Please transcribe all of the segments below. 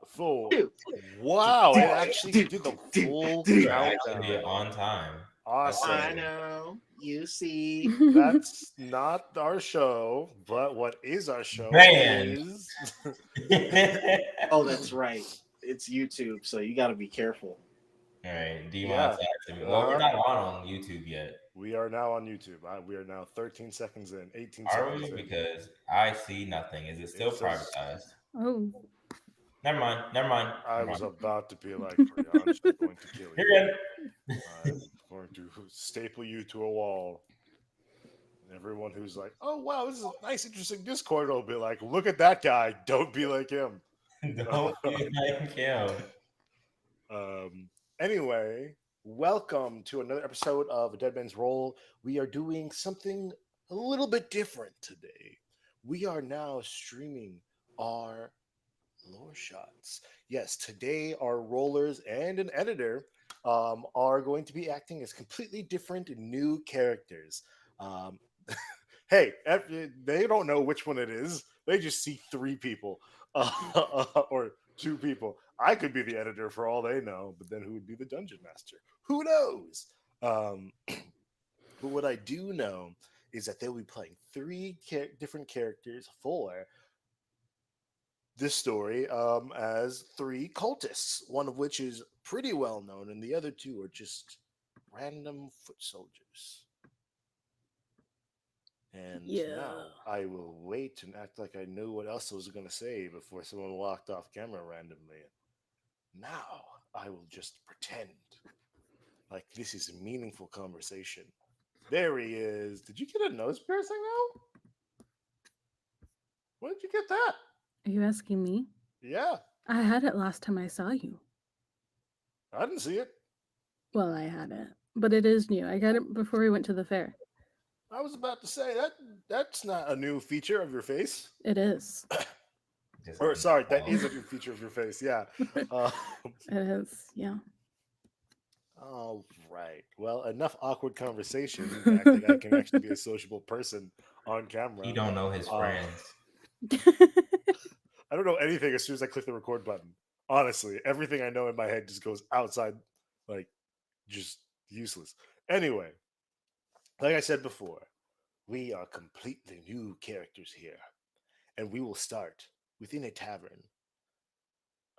Full. Two. Wow, it actually did the full You're actually countdown. on time. That's I Awesome. crazy. know. You see. That's not our show, but what is our show Banned. is. Oh, that's right. It's YouTube, so you got to be careful. All right, Yeah. demonetized me. Uh Well, we're huh. not on YouTube yet, We are now on YouTube. We are now 13 seconds in, 18 are seconds we? in. Because I see nothing. Is it still It says privatized? Oh, Never mind. Never mind. I Never was mind. about to be like, Priyansh, I'm going to kill You're you. good. I'm going to staple you to a wall. And everyone who's like, oh, wow, this is a nice, interesting Discord will be like, look at that guy. Don't be like him. Don't be like him. um, anyway, welcome to another episode of Deadman's Roll. We are doing something a little bit different today. We are now streaming our lore shots. Yes, today our rollers and an editor are going to be acting as completely different and new characters. Um, hey, they don't know which one it is. They just see three people or two people. I could be the editor for all they know, but then who would be the dungeon master? Who knows? Um, but what I do know is that they'll be playing three different characters for this story as three cultists, one of which is pretty well known, and the other two are just random foot soldiers. And yeah. now I will wait and act like I knew what else I was going to say before someone walked off camera randomly. Now I will just pretend like this is a meaningful conversation. There he is. Did you get a nose piercing now? When did you get that? Are you asking me? Yeah, I had it last time I saw you. I didn't see it. Well, I had it, but it is new. I got it before we went to the fair. I was about to say that's not a new feature of your face. It is. Just Or sorry, that oh. is a new feature of your face. Yeah. Uh, It is. Yeah. all right. Well, enough awkward conversation to act like I can actually be a sociable person on You camera. don't know his Uh, friends. I don't know anything as soon as I click the record button. Honestly, everything I know in my head just goes outside, like just useless. Anyway, like I said before, we are completely new characters here, and we will start within a tavern.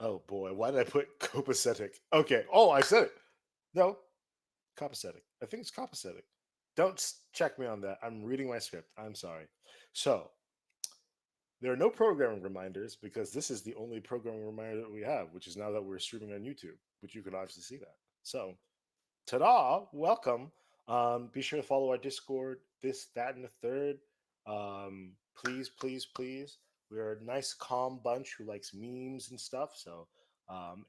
Oh boy, why did I put copacetic? Okay. Oh, I said it. No, copacetic. I think it's copacetic. Don't check me on that. I'm reading my script. I'm sorry. So, there are no programming reminders because this is the only programming reminder that we have, which is now that we're streaming on YouTube, which you can obviously see that. So, ta-da! Welcome. Be sure to follow our Discord. This, that, and the third. Please, please, please. We're a nice, calm bunch who likes memes and stuff. So,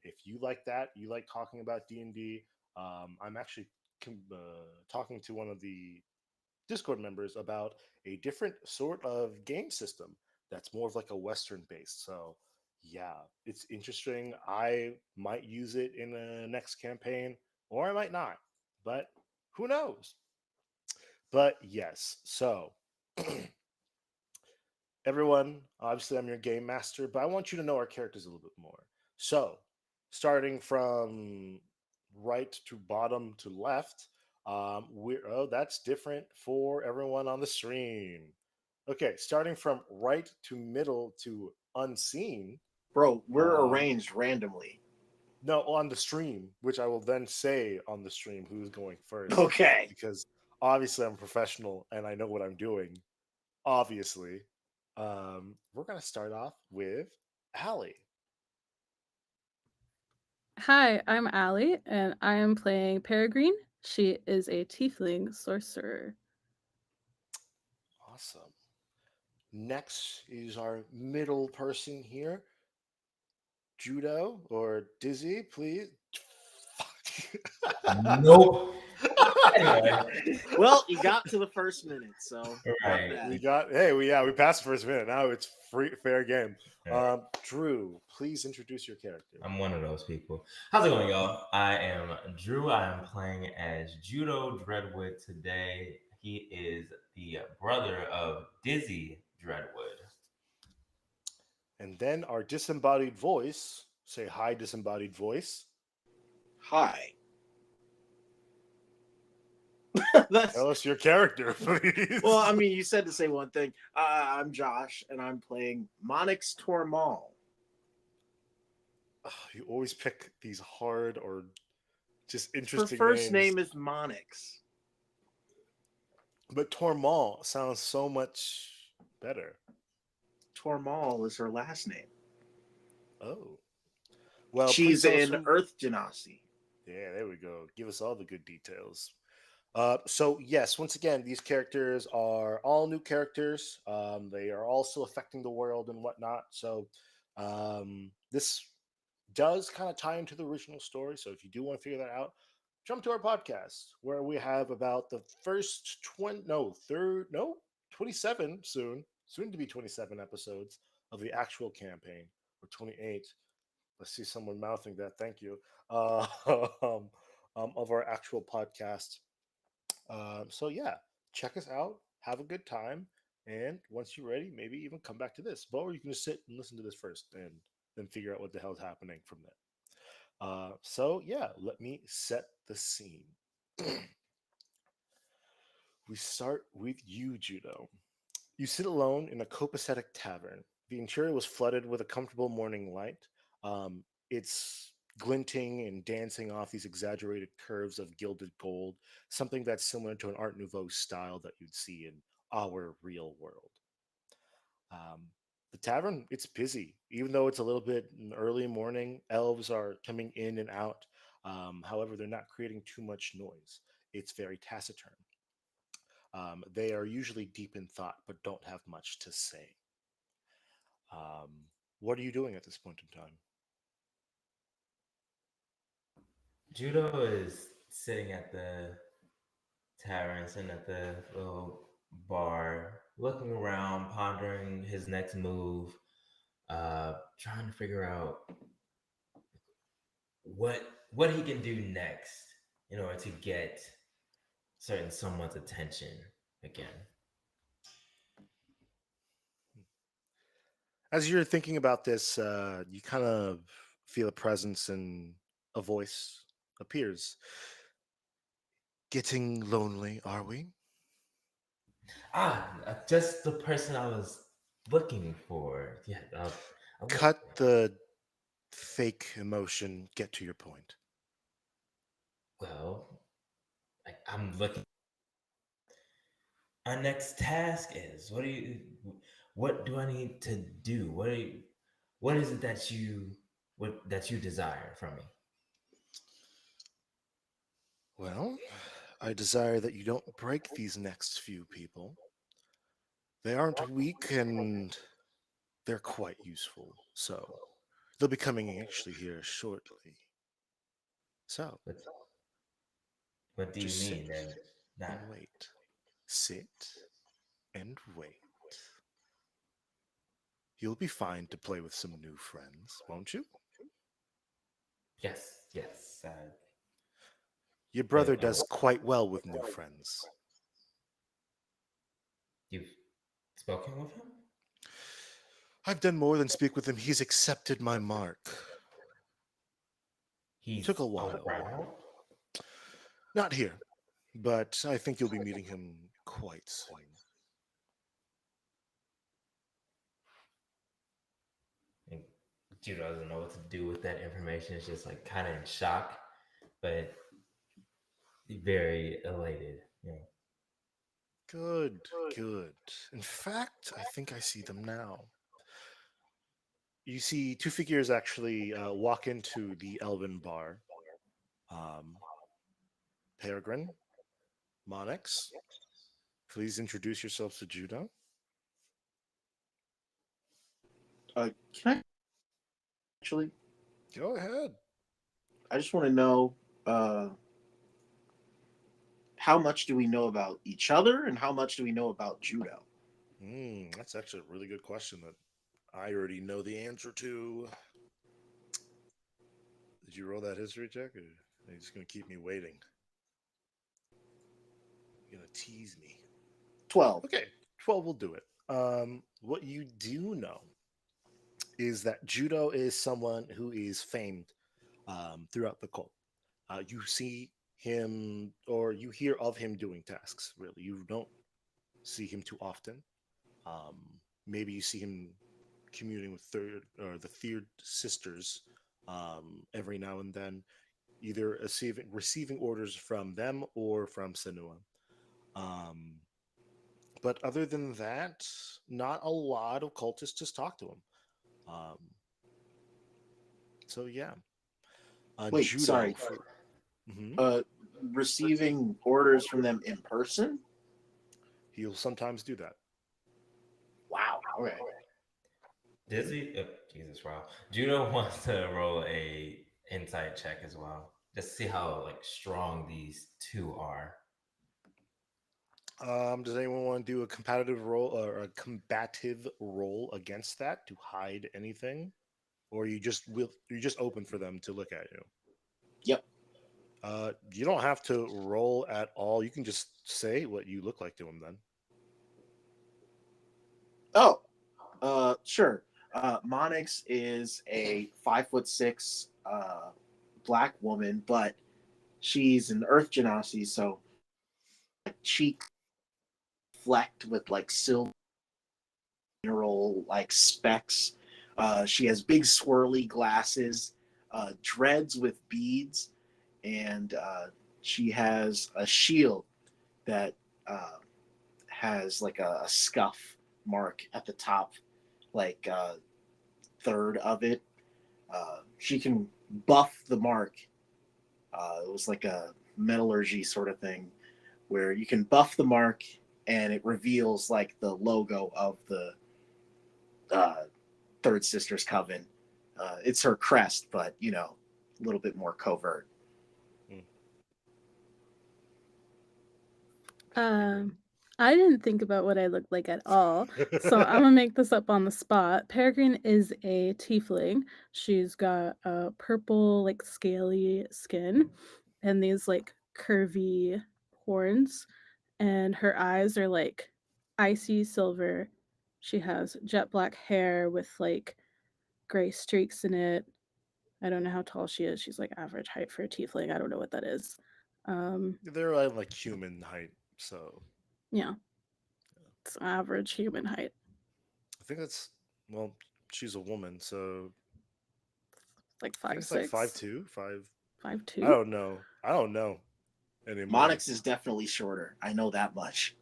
if you like that, you like talking about D&D. I'm actually talking to one of the Discord members about a different sort of game system that's more of like a Western based. So, yeah, it's interesting. I might use it in the next campaign, or I might not, but who knows? But yes, so everyone, obviously, I'm your game master, but I want you to know our characters a little bit more. So, starting from right to bottom to left, we're that's different for everyone on the stream. Okay, starting from right to middle to unseen. Bro, we're Um, arranged randomly. no, on the stream, which I will then say on the stream who's going first, Okay. because obviously I'm a professional and I know what I'm doing. Obviously, we're gonna start off with Allie. Hi, I'm Allie, and I am playing Peregrine. She is a tiefling sorcerer. Awesome. Next is our middle person here, Judo or Dizzy, please. Nope. Anyway, Well, you got to the first minute, so not right. we bad. got we passed the first minute. Now it's free fair game. Right. Drew, please introduce your character. I'm one of those people. How's it going, y'all? I am Drew. I am playing as Judo Dreadwood today. He is the brother of Dizzy Dreadwood. And then our disembodied voice, say hi, disembodied voice. Hi. That's Tell us your character, please. well. I mean, you said to say one thing. I'm Josh, and I'm playing Monix Tormal. You always pick these hard or just Her interesting first names. name is Monix. But Tormal sounds so much better. Tormal is her last name. Oh. Well, please She's tell us in who. Earth Genasi. Yeah, there we go. Give us all the good details. So yes, once again, these characters are all new characters. They are also affecting the world and whatnot. So this does kind of tie into the original story. So if you do want to figure that out, jump to our podcast where we have about the first 27 soon to be 27 episodes of the actual campaign, or 28. I see someone mouthing that. Thank you. Uh, of our actual podcast. So yeah, check us out. Have a good time, and once you're ready, maybe even come back to this. But or you can just sit and listen to this first, and then figure out what the hell's happening from there. So yeah, let me set the scene. We start with you, Judo. You sit alone in a copacetic tavern. The interior was flooded with a comfortable morning light. It's glinting and dancing off these exaggerated curves of gilded gold, something that's similar to an Art Nouveau style that you'd see in our real world. Um, the tavern, it's busy, even though it's a little bit in the early morning. Elves are coming in and out. However, they're not creating too much noise. It's very taciturn. They are usually deep in thought, but don't have much to say. What are you doing at this point in time? Judo is sitting at the tavern, sitting at the little bar, looking around, pondering his next move, trying to figure out what what he can do next in order to get certain someone's attention again. As you're thinking about this, you kind of feel a presence and a voice appears. Getting lonely, are we? Just the person I was looking for. Yeah, I was. Cut the fake emotion, get to your point. Well, I'm looking. Our next task is what do I need to do? What is it that you desire from me? Well, I desire that you don't break these next few people. They aren't weak and they're quite useful, so they'll be coming actually here shortly. So, What what do you just sit mean? And not and wait. Sit and wait. You'll be fine to play with some new friends, won't you? yes, yes. Your But brother does quite well with new friends. you've spoken with him? I've done more than speak with him. He's accepted my mark. Took a He's while. around. Not here, but I think you'll be meeting him quite soon. And Judo doesn't know what to do with that information. It's just like kind of in shock, but very elated. Yeah. Good, good. In fact, I think I see them now. You see two figures actually walk into the Elven bar. Um, Peregrine, Monix, please introduce yourselves to Judo. Can I actually? Go ahead. I just want to know uh, how much do we know about each other, and how much do we know about judo? That's actually a really good question that I already know the answer to. Did you roll that history check, or are you just going to keep me waiting? You're going to tease me. 12. Okay, 12 will do it. What you do know is that Judo is someone who is famed throughout the cult. You see him or you hear of him doing tasks. Really, you don't see him too often. Um, Maybe you see him communing with the third sisters every now and then, either receiving orders from them or from Senua. Um, but other than that, not a lot of cultists just talk to him. Um, so yeah, Wait, Judo. sorry. Mhm. Uh, Receiving orders from them in person? He'll sometimes do that. Wow. Okay. Dizzy, Jesus, wow. Judo wants to roll a insight check as well, just to see how like strong these two are. Does anyone want to do a competitive roll or a combative roll against that to hide anything, or you just open for them to look at you? Yep. You don't have to roll at all. You can just say what you look like to them. Then Oh, sure. Monix is a 5'6" black woman, but she's an Earth Genasi, so cheek flecked with like silver mineral like specks. She has big swirly glasses, dreads with beads, and she has a shield that uh, has like a scuff mark at the top, like third of it. She can buff the mark. It was like a metallurgy sort of thing where you can buff the mark and it reveals like the logo of the uh, Third Sisters Coven. It's her crest, but a little bit more covert. I didn't think about what I looked like at all, so I'm gonna make this up on the spot. Peregrine is a tiefling. She's got a purple, like scaly skin, and these like curvy horns, and her eyes are like icy silver. She has jet black hair with like gray streaks in it. I don't know how tall she is. She's like average height for a tiefling. I don't know what that is. they're like human height, so Yeah, it's average human height. I think that's well. She's a woman, so Like I think five it's like five six, two, five. five I two. don't know. I don't know anymore. Monix is definitely shorter. I know that much.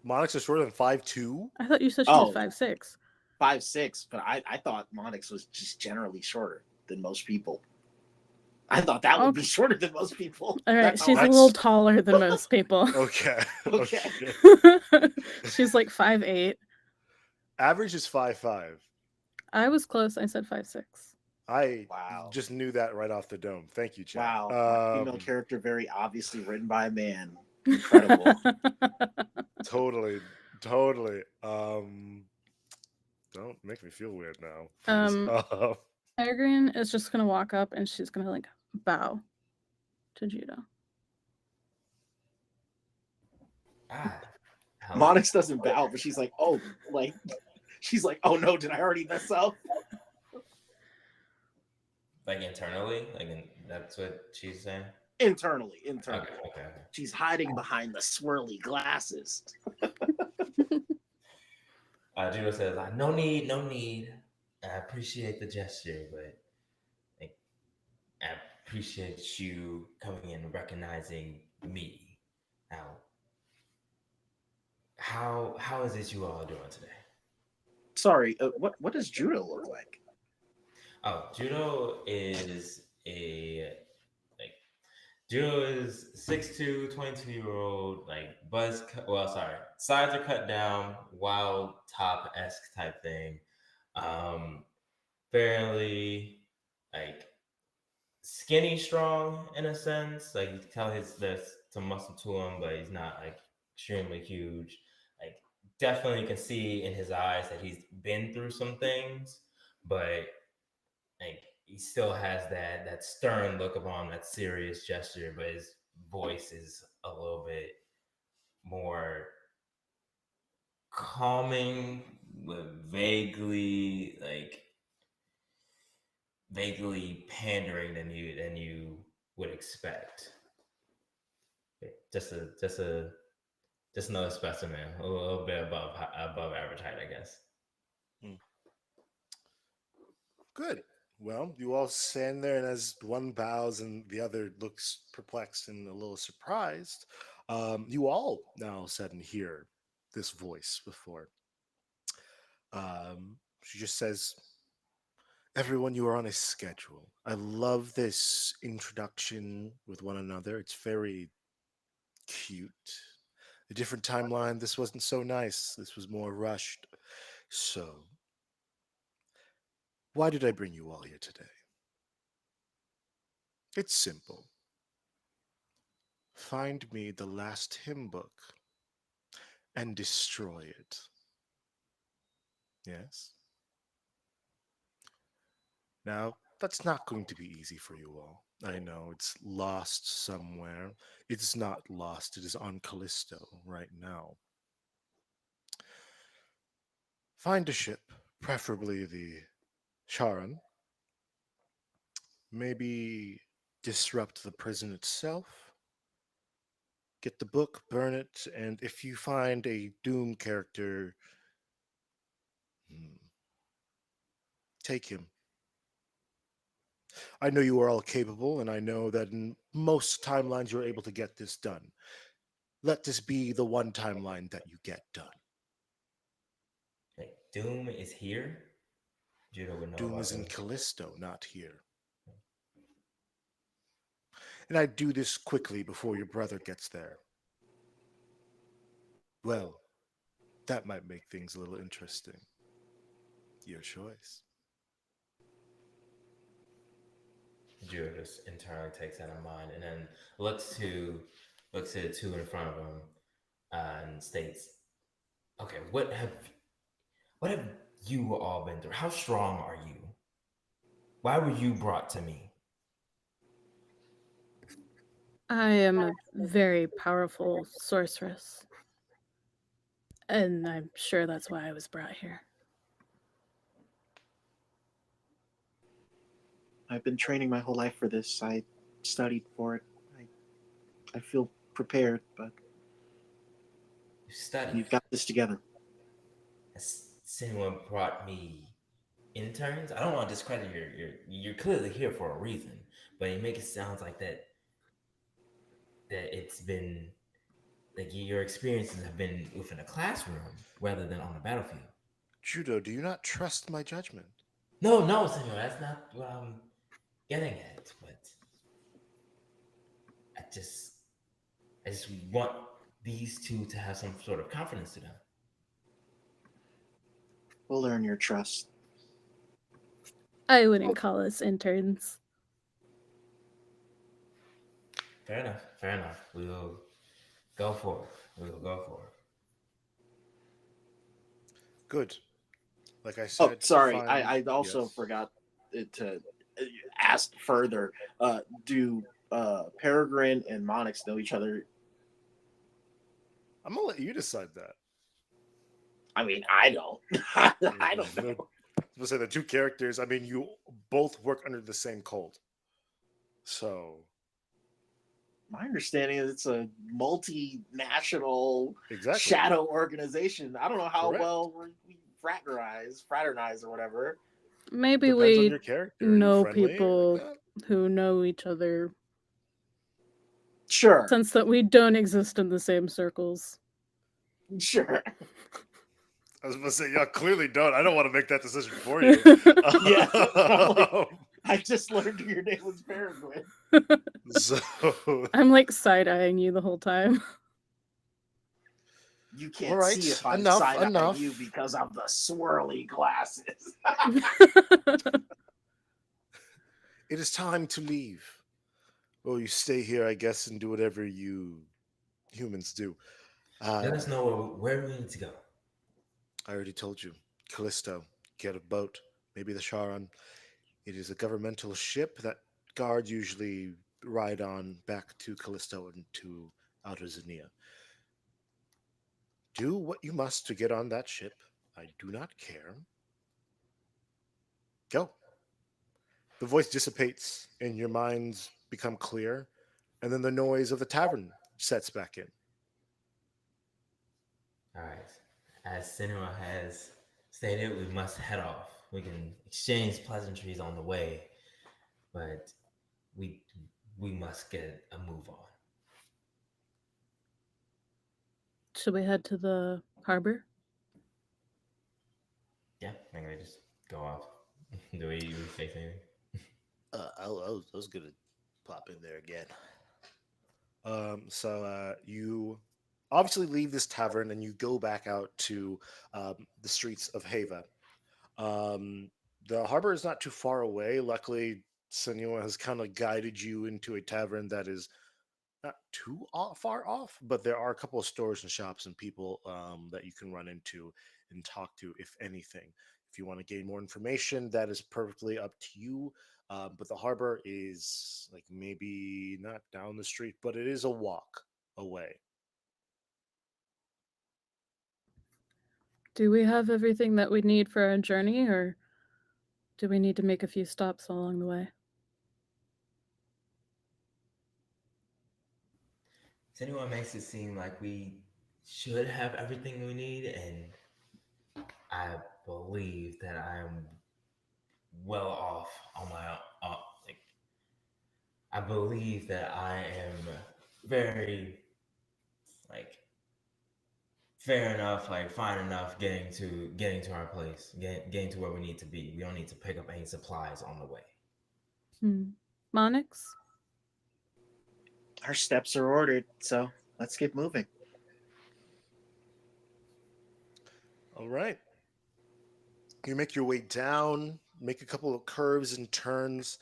Monix is shorter than 5'2". I thought you said she was Oh, 5'6". 5'6", but I thought Monix was just generally shorter than most people. I thought that would be Okay. shorter than most people. All right, That's how she's a That's- little taller than most people. Okay. Okay. She's like 5'8". Average is 5'5". I was close. I said 5'6". I Wow. just knew that right off the dome. Thank you, Chad. Wow. Female character very obviously written by a man. Incredible. Totally, totally. Don't make me feel weird now. Please. Peregrine is just gonna walk up and she's gonna like bow to Judo. Monix doesn't bow, but she's like, oh, oh no, did I already mess up? Like internally, that's what she's saying. Internally. Okay. She's hiding behind the swirly glasses. Judo says, "No need. I appreciate the gesture, but like, I appreciate you coming in and recognizing me. Now, how is it you all doing today?" Sorry, what does Judo look like? Oh, Judo is a like Judo is 6'2", 22-year-old, like sides are cut down, wild top-esque type thing. Fairly like skinny strong in a sense. Like you can tell there's some muscle to him, but he's not like extremely huge. Like definitely you can see in his eyes that he's been through some things, but like he still has that stern look upon that serious gesture, but his voice is a little bit more calming, but vaguely like vaguely pandering than you would expect. Just another specimen, a little bit above average height, I guess. Hmm. Good. Well, you all stand there, and as one bows and the other looks perplexed and a little surprised, you all now suddenly hear this voice before. She just says, "Everyone, you are on a schedule. I love this introduction with one another. It's very cute. A different timeline, this wasn't so nice. This was more rushed. So, why did I bring you all here today? It's simple. Find me the last hymn book and destroy it. Yes? Now, that's not going to be easy for you all. I know it's lost somewhere. It's not lost, it is on Callisto right now. Find a ship, preferably the Charon. Maybe disrupt the prison itself. Get the book, burn it, and if you find a Doom character, hmm, take him. I know you are all capable, and I know that in most timelines you're able to get this done. Let this be the one timeline that you get done. Like Doom is here. Judo would know Doom about is in the. Callisto, not here. And I do this quickly before your brother gets there. Well, that might make things a little interesting. Your choice. Judo just entirely takes that in mind and then looks to the two in front of him and states, "Okay, what have you all been through? How strong are you? Why were you brought to me?" I am a very powerful sorceress, and I'm sure that's why I was brought here. I've been training my whole life for this. I studied for it. I feel prepared, but You studied. we've got this together. Has anyone brought me interns? I don't want to discredit you're clearly here for a reason, but you make it sound like that it's been like your experiences have been within a classroom rather than on the battlefield. Judo, do you not trust my judgment? No, no, senor, that's not what I'm getting at. But I just I just want these two to have some sort of confidence to them. We'll earn your trust. I wouldn't call us interns. Fair enough. Fair enough. We'll go for it. We'll go for it. Good. Like I Oh, said, sorry. find. I also Yes. forgot to ask further. Do Peregrine and Monix know each other? I'm gonna let you decide that. I mean, I don't. I don't know. Let's say the two characters. I mean, you both work under the same cult, so My understanding is it's a multinational exactly shadow organization. I don't know how correct. well we fraternize or whatever. Maybe Depends on we your character. Are you know friendly like people that? who know each other, Sure, since that we don't exist in the same circles. sure. I was gonna say, y'all clearly don't. I don't want to make that decision for you. Yeah, I'm like, Um, I just learned your name was Peregrine. so I'm like side eyeing you the whole time. You all can't see right, if I'm enough, side eyeing you enough. because of the swirly glasses. It is time to leave. Well, you stay here, I guess, and do whatever you humans do. Let us Um, know where we need to go. I already told you. Callisto, get a boat, maybe the Charon. It is a governmental ship that guards usually ride on back to Callisto and to Outer Xenia. Do what you must to get on that ship. I do not care. Go. The voice dissipates and your minds become clear, and then the noise of the tavern sets back in. All right. As Senua has stated, we must head off. We can exchange pleasantries on the way, but we we must get a move on. Should we head to the harbor? Yeah, I'm gonna just go off. Do we face anything? I was gonna pop in there again. You obviously leave this tavern and you go back out to the streets of Hava. Um, the harbor is not too far away. Luckily, Senua has kind of guided you into a tavern that is not too far off, but there are a couple of stores and shops and people that you can run into and talk to, if anything. If you want to gain more information, that is perfectly up to you. But the harbor is like maybe not down the street, but it is a walk away. Do we have everything that we need for our journey, or do we need to make a few stops along the way? Senua makes it seem like we should have everything we need, and I believe that I am well off on my like I believe that I am very like fair enough, like fine enough getting to our place, getting to where we need to be. We don't need to pick up any supplies on the way. Monix? Our steps are ordered, so let's get moving. All right. You make your way down, make a couple of curves and turns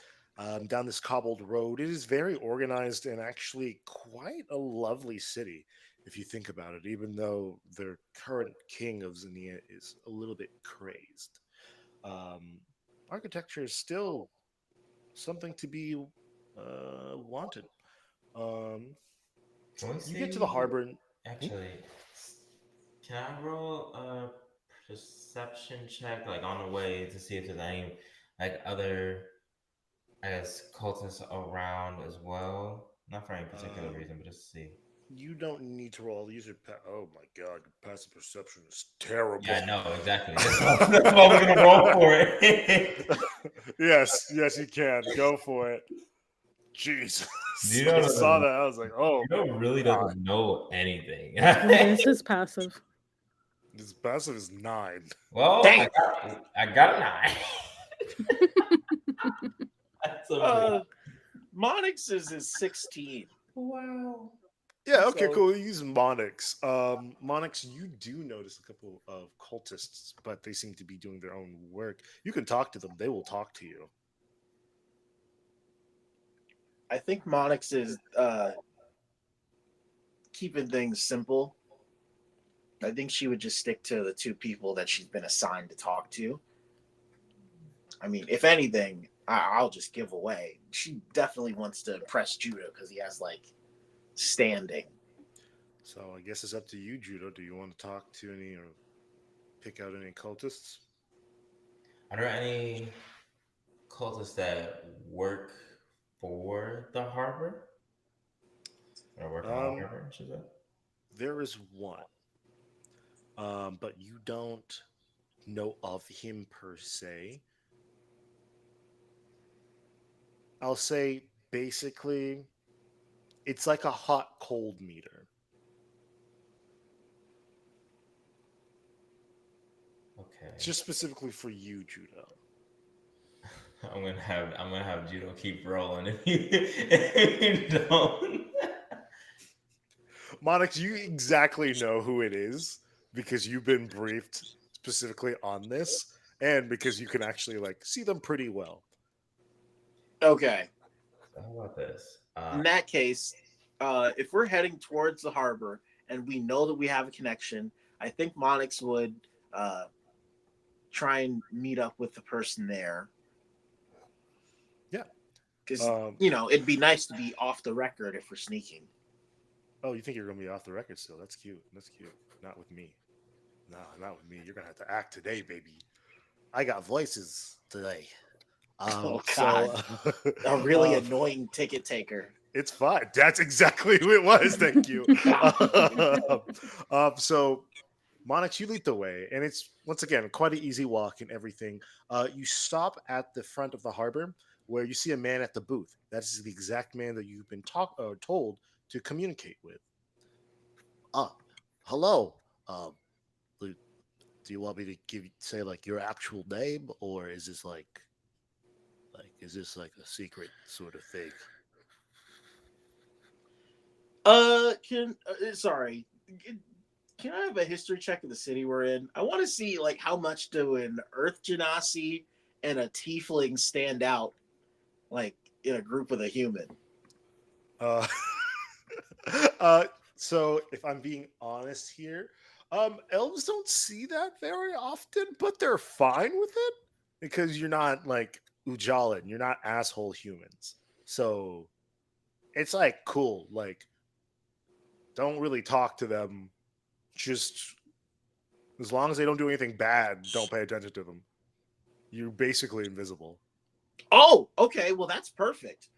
down this cobbled road. It is very organized and actually quite a lovely city, if you think about it, even though their current king of Xenia is a little bit crazed. Um, Architecture is still something to be wanted. Um, Can we you get to the see? harbor and hmm? Actually, can I roll a perception check, like on the way, to see if there's any like other, I guess, cultists around as well? Not for any particular um, reason, but just to see. you don't need to roll. Oh my god, your passive perception is terrible. Yeah, I know exactly. That's why we're gonna roll for it. Yes, you can. Go for it. Jesus. I Judo saw doesn't. that. I was like, oh my Judo really god. doesn't know anything. What is his passive? This passive is 9. Well, Damn. I got a 9. That's Uh, amazing. Monix's is 16. Wow. Yeah, okay, So cool. You use Monix. Monix, you do notice a couple of cultists, but they seem to be doing their own work. You can talk to them. They will talk to you. I think Monix is keeping things simple. I think she would just stick to the two people that she's been assigned to talk to. I mean, if anything, I'll just give away. She definitely wants to impress Judah because he has like standing. So I guess it's up to you, Judo. Do you want to talk to any or pick out any cultists? Are there any cultists that work for the harbor? Or work on the Um, harbor, I should say? there is one, but you don't know of him per se. I'll say basically it's like a hot cold meter. It's Okay. just specifically for you, Judo. I'm gonna have Judo keep rolling if you don't. Monix, you exactly know who it is because you've been briefed specifically on this and because you can actually like see them pretty well. Okay. So how about this? In that case, if we're heading towards the harbor and we know that we have a connection, I think Monix would uh, try and meet up with the person there Yeah. because Um, it'd be nice to be off the record if we're sneaking. oh, you think you're gonna be off the record still? That's cute. That's cute. Not with me. No, not with me. You're gonna have to act today, baby. I got voices today. Oh So God, a really um, annoying ticket taker. it's fine. That's exactly who it was. Thank you. So Monix, you lead the way, and it's once again quite an easy walk and everything. You stop at the front of the harbor where you see a man at the booth. That is the exact man that you've been told to communicate with. Ah, hello. Um, do do you want me to say like your actual name, or is this like a secret sort of thing? Can sorry. Can I have a history check of the city we're in? I want to see like how much do an Earth Genasi and a Tiefling stand out, like in a group with a human. Uh, uh, so if I'm being honest here, elves don't see that very often, but they're fine with it because you're not like Ujalan, you're not asshole humans. So it's like cool. Like, don't really talk to them. Just as long as they don't do anything bad, don't pay attention to them. You're basically invisible. Oh, okay. Well, that's perfect.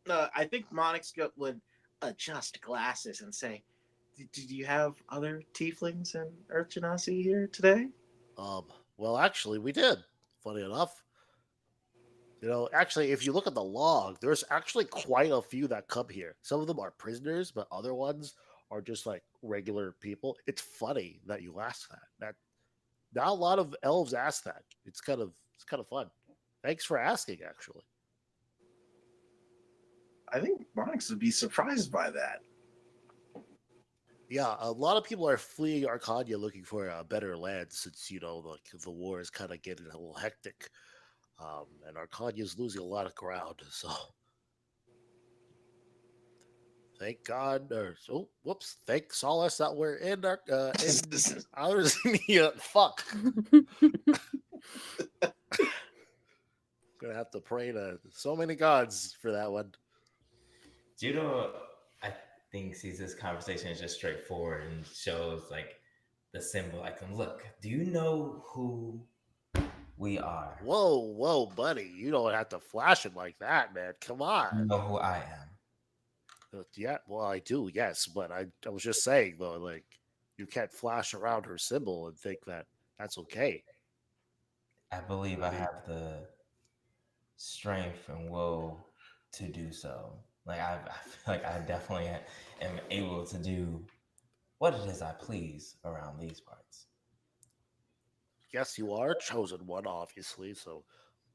I think Monix would adjust glasses and say, "Did you have other Tieflings and Earth Genasi here today?" Um, well, actually, we did. Funny enough, actually, if you look at the log, there's actually quite a few that come here. Some of them are prisoners, but other ones are just like regular people. It's funny that you ask that. That not a lot of elves ask that. It's kind of fun. Thanks for asking. Actually, I think Monix would be surprised by that. yeah, a lot of people are fleeing Arcadia looking for a better land since the war is kind of getting a little hectic, and Arcadia is losing a lot of ground. So thank God, or oh, whoops, thank solace that we're in outer Xenia. Fuck, gonna have to pray to so many gods for that one. Judo, I think, sees this conversation as just straightforward and shows like the symbol. Like, look, do you know who we are? Whoa, buddy, you don't have to flash it like that, man. Come on. You know who I am. Yeah, well, I do, yes, but I was just saying though, like you can't flash around her symbol and think that that's okay. I believe I I mean, have the strength and will to do so. Like I feel like I definitely am able to do what it is I please around these parts. yes, you are a chosen one, obviously. So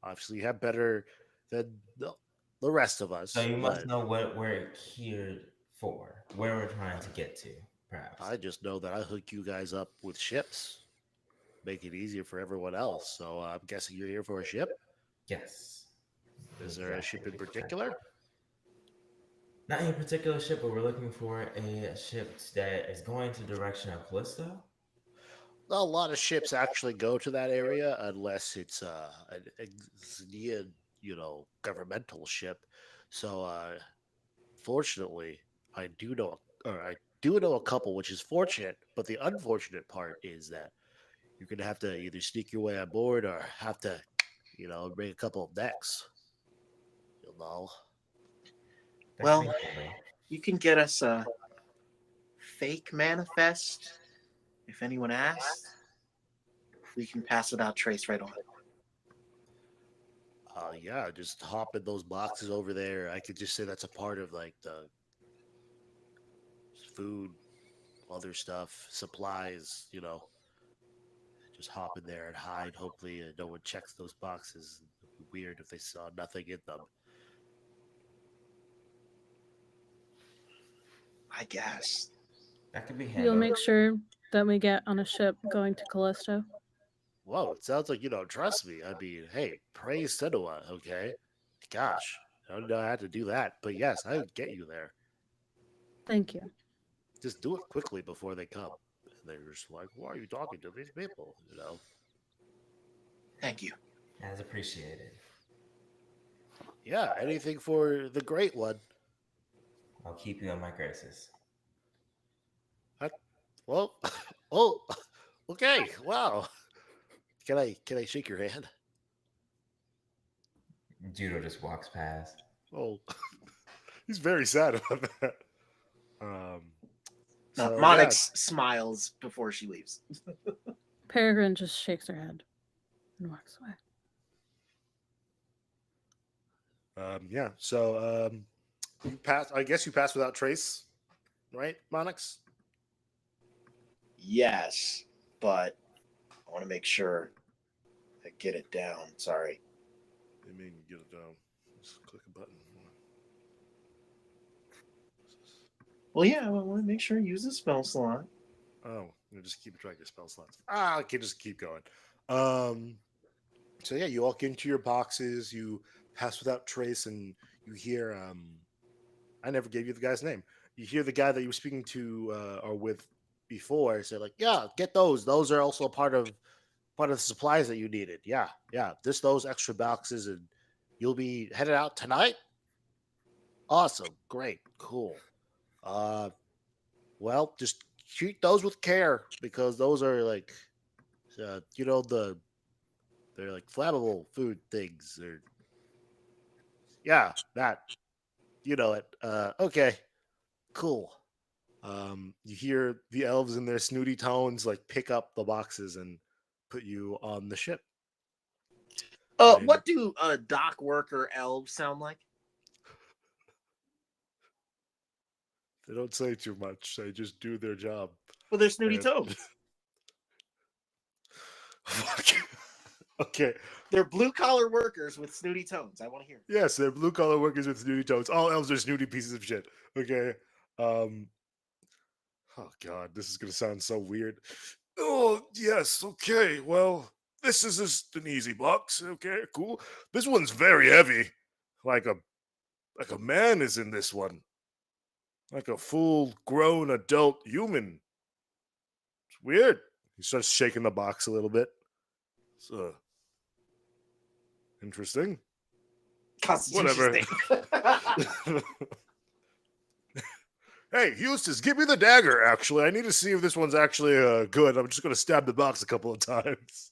obviously you have better than the rest of So us. you must But know what we're here for, where we're trying to get to, perhaps. I just know that I hook you guys up with ships, make it easier for everyone else. So I'm guessing you're here for a ship. Yes, Is there a ship exactly. in particular? Not any particular ship, but we're looking for a ship that is going to the direction of Callisto. A lot of ships actually go to that area unless it's an Xenian, governmental ship. So fortunately, I do know a couple, which is fortunate. But the unfortunate part is that you're gonna have to either sneak your way on board or have to, bring a couple of decks. You know. Well, Thankfully. you can get us a fake manifest if anyone asks. We can pass it out trace right on. Yeah, just hop in those boxes over there. I could just say that's a part of like the food, other stuff, supplies. Just hop in there and hide. Hopefully, no one checks those boxes. It'd be weird if they saw nothing in them. I guess. That could be You'll handled. make sure that we get on a ship going to Callisto. Whoa, it sounds like you don't trust me. I mean, hey, praise Senua, okay? Gosh, I don't know how to do that, but yes, I would get you there. Thank you. Just do it quickly before they come. And they're just like, why are you talking to these people? Thank you. As appreciated. Yeah, anything for the great one. I'll keep you in my graces. I, well, oh, okay, wow. Can I shake your hand? Judo just walks past. Oh, he's very sad about that. Um, No, so yeah, Monix smiles before she leaves. Peregrine just shakes her head and walks away. yeah. So you pass. I guess you pass without trace, right, Monix? Yes, but I want to make sure I get it down. Sorry. I mean, get it down. Just click a button. Well, yeah, I want to make sure I use the spell slot. Oh, you just keep track of your spell slots. Ah, okay, just keep going. Um, so yeah, you walk into your boxes, you pass without trace, and you hear. I never gave you the guy's name. You hear the guy that you were speaking to or with before say like, "Yeah, get those. Those are also part of the supplies that you needed. Yeah, yeah. Just those extra boxes, and you'll be headed out tonight. Awesome, great, cool. Uh, well, just treat those with care because those are like, you know, they're like flammable food things. Or yeah, that you know it. Okay, cool. You hear the elves in their snooty tones like pick up the boxes and put you on the ship. And What do dock worker elves sound like? they don't say too much. They just do their job. Well, they're snooty And toads. okay. They're blue collar workers with snooty tones. I want to hear. Yes, they're blue collar workers with snooty toes. All elves are snooty pieces of shit. Okay. Um. Oh God, this is gonna sound so weird. Oh yes. Okay. Well, this is just an easy box. Okay. Cool. This one's very heavy. Like a man is in this one. Like a full grown adult human. It's weird. He starts shaking the box a little bit. It's interesting. Constitution Whatever. state. Hey, Eustace, give me the dagger, actually. I need to see if this one's actually good. I'm just going to stab the box a couple of times.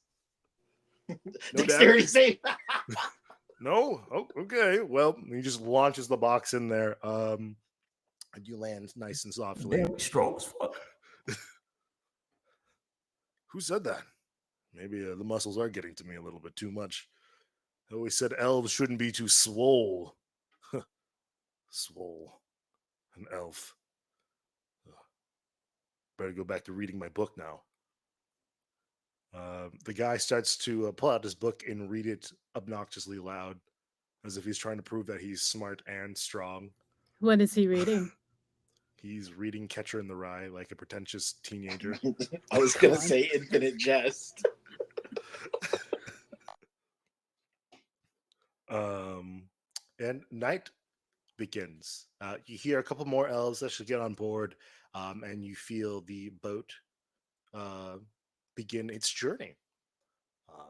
No Dexterity dagger? save. No? Oh, okay. Well, he just launches the box in there. And you land nice and softly. Damn, strong as fuck. Who said that? Maybe the muscles are getting to me a little bit too much. I always said elves shouldn't be too swole. Swole. An elf. Better go back to reading my book now. The guy starts to pull out his book and read it obnoxiously loud, as if he's trying to prove that he's smart and strong. What is he reading? He's reading Catcher in the Rye like a pretentious teenager. I was gonna God. say infinite jest. And night begins. You hear a couple more elves that should get on board, and you feel the boat begin its journey.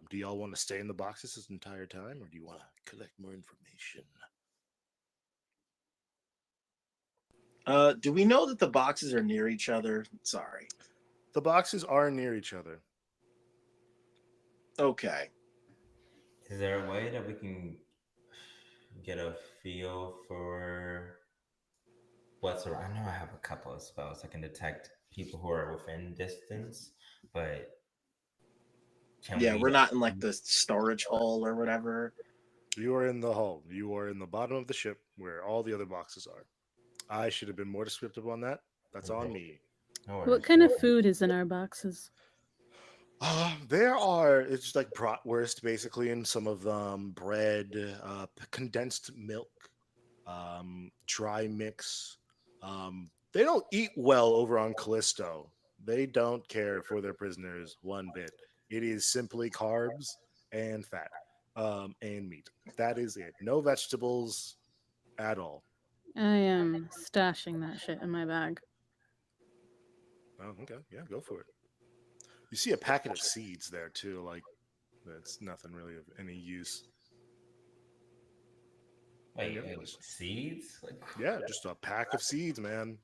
Do y'all want to stay in the boxes this entire time, or do you want to collect more information? Do we know that the boxes are near each other? Sorry. The boxes are near each other. Okay. Is there a way that we can get a feel for what's around? I know I have a couple of spells I can detect people who are within distance, but We're not in like the storage hall or whatever. You are in the hull. You are in the bottom of the ship where all the other boxes are. I should have been more descriptive on that. That's on me. What kind of food is in our boxes? It's just like bratwurst basically, and some of them bread, condensed milk, dry mix. They don't eat well over on Callisto. They don't care for their prisoners one bit. It is simply carbs and fat, and meat. That is it. No vegetables at all. I am stashing that shit in my bag. Oh, okay. Yeah, go for it. You see a packet of seeds there too. Like, that's nothing really of any use. Wait, seeds? Like, yeah, just a pack of seeds, man.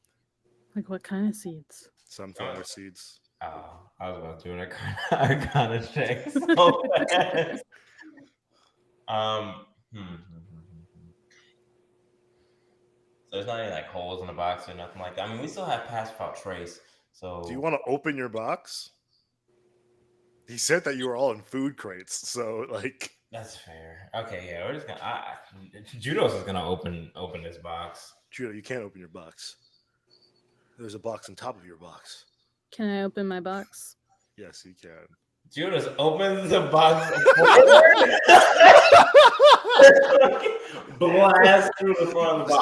Like what kind of seeds? Sunflower seeds. Oh, I was about to do an arcana check. So So there's not any like holes in the box or nothing like that. I mean, we still have pass without trace. So Do you want to open your box? He said that you were all in food crates, so like that's fair. Okay, yeah, we're just gonna. Judo's is gonna open this box. Judo, you can't open your box. There's a box on top of your box. Can I open my box? Yes, you can. Judas opens the box. Blast through the front of the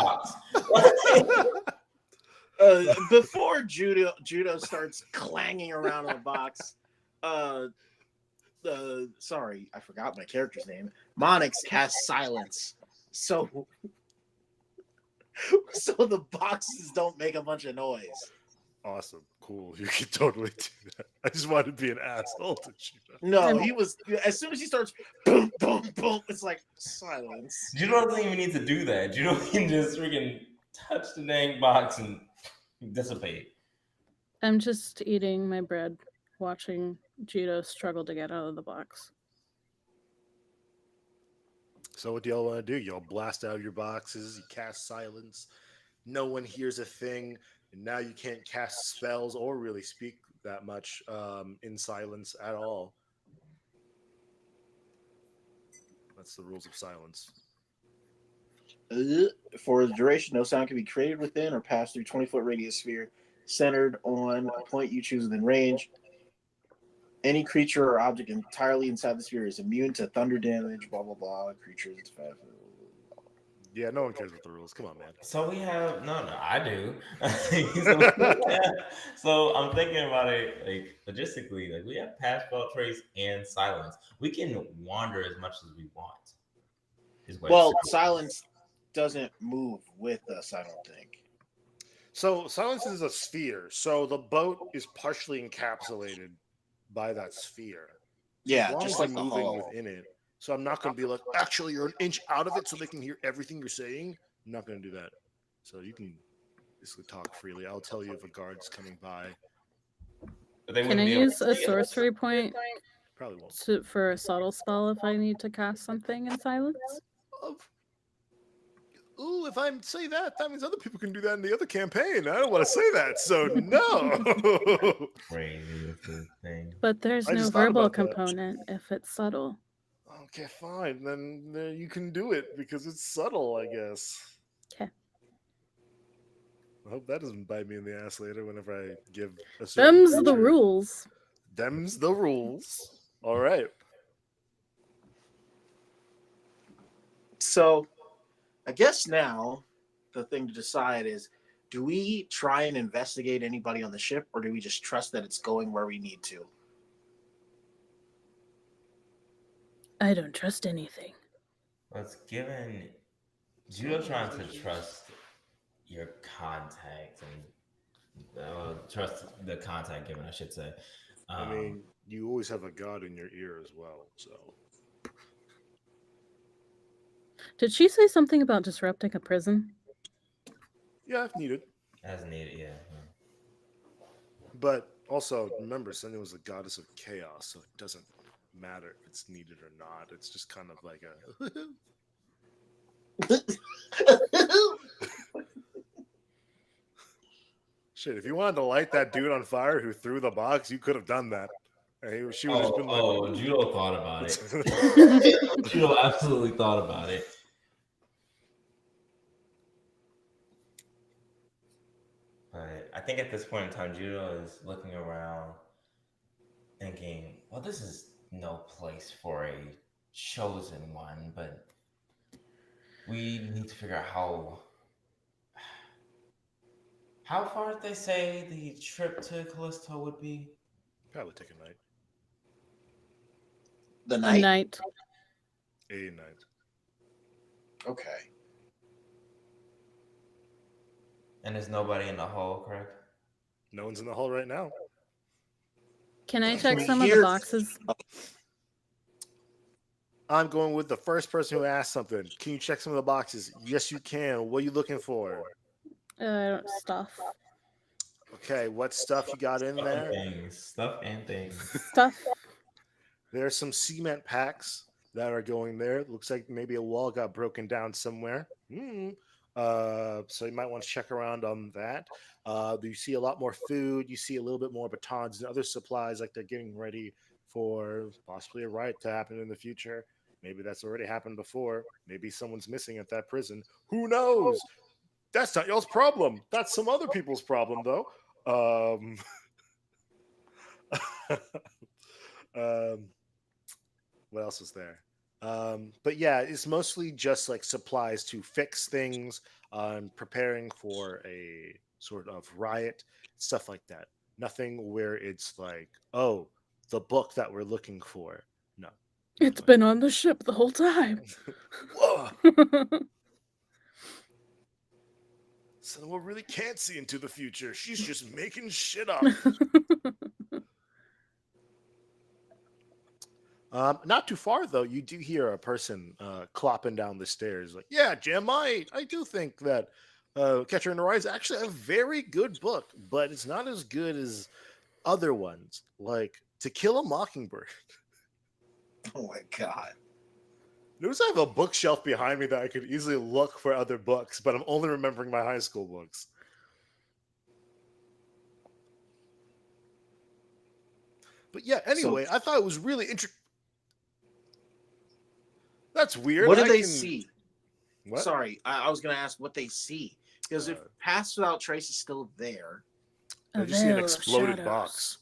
box. Before Judo starts clanging around in the box, sorry, I forgot my character's name. Monix casts silence, so the boxes don't make a bunch of noise. Awesome, cool. You can totally do that. I just wanted to be an asshole to Judo. No, he was. As soon as he starts, boom, boom, boom, it's like silence. Judo doesn't even need to do that. Judo can just freaking touch the dang box and dissipate. I'm just eating my bread, watching Judo struggle to get out of the box. So what do y'all want to do? Y'all blast out of your boxes, you cast silence, no one hears a thing, and now you can't cast spells or really speak that much in silence at all. That's the rules of silence. For the duration, no sound can be created within or pass through 20-foot radius sphere centered on a point you choose within range. Any creature or object entirely inside the sphere is immune to thunder damage, blah, blah, blah. Creatures. Yeah, no one cares about the rules. Come on, man. So we have no, I do. So I'm thinking about it like logistically. Like we have pass, spell, trace, and silence. We can wander as much as we want. Well, silence doesn't move with us, I don't think. So silence is a sphere. So the boat is partially encapsulated by that sphere. Yeah, as long just as like I'm the moving hull. within it. So I'm not going to be like, actually, you're an inch out of it so they can hear everything you're saying. I'm not going to do that. So you can basically talk freely. I'll tell you if a guard's coming by. Can I use a sorcery point Probably won't. for a subtle spell if I need to cast something in silence? Ooh, if I say that, that means other people can do that in the other campaign. I don't want to say that, so no. Crazy thing. But there's I no just thought verbal about that. component if it's subtle. Okay, fine. Then you can do it because it's subtle, I guess. Okay. I hope that doesn't bite me in the ass later whenever I give a certain Them's the creature- rules. Them's the rules. All right. So, I guess now the thing to decide is, do we try and investigate anybody on the ship, or do we just trust that it's going where we need to? I don't trust anything. Let's given Judo trying to trust your contact and trust the contact given, I should say. I mean, you always have a god in your ear as well, so. Did she say something about disrupting a prison? Yeah, if needed. As needed, yeah. But also, remember, Sunny was the goddess of chaos, so it doesn't matter if it's needed or not. It's just kind of like a. Shit, if you wanted to light that dude on fire who threw the box, you could have done that. And she would have been like, Judo thought about it. Judo absolutely thought about it. But I think at this point in time, Judo is looking around, thinking, well, this is no place for a chosen one, but we need to figure out how far did they say the trip to Callisto would be? probably take a night. The A night? night. A night. Okay. And there's nobody in the hall, correct? No one's in the hall right now. Can I check We some of the hear- boxes? I'm going with the first person who asked something. Can you check some of the boxes? Yes, you can. What are you looking for? Stuff. Okay, what stuff you got in there? Stuff and things. Stuff. There's some cement packs. that are going there. It looks like maybe a wall got broken down somewhere. So you might want to check around on that. You see a lot more food. You see a little bit more batons and other supplies, like they're getting ready for possibly a riot to happen in the future. Maybe that's already happened before. Maybe someone's missing at that prison. Who knows? That's not y'all's problem. That's some other people's problem, though. Um, um, what else was there? But yeah, it's mostly just like supplies to fix things, preparing for a sort of riot, stuff like that. Nothing where it's like, oh, the book that we're looking for. No, It's nothing been on the ship the whole time. like whoa. Someone really can't see into the future. She's just making shit up. Not too far though. You do hear a person clopping down the stairs. Like, yeah, Jim, I do think that Catcher in the Rye is actually a very good book, but it's not as good as other ones, like To Kill a Mockingbird. Oh my god. Notice I have a bookshelf behind me that I could easily look for other books, but I'm only remembering my high school books. But yeah, anyway, I thought it was really interesting. That's weird. What do they see? What? Sorry, I was going to ask what they see. Because if Pass Without Trace is still there. I just see an exploded box.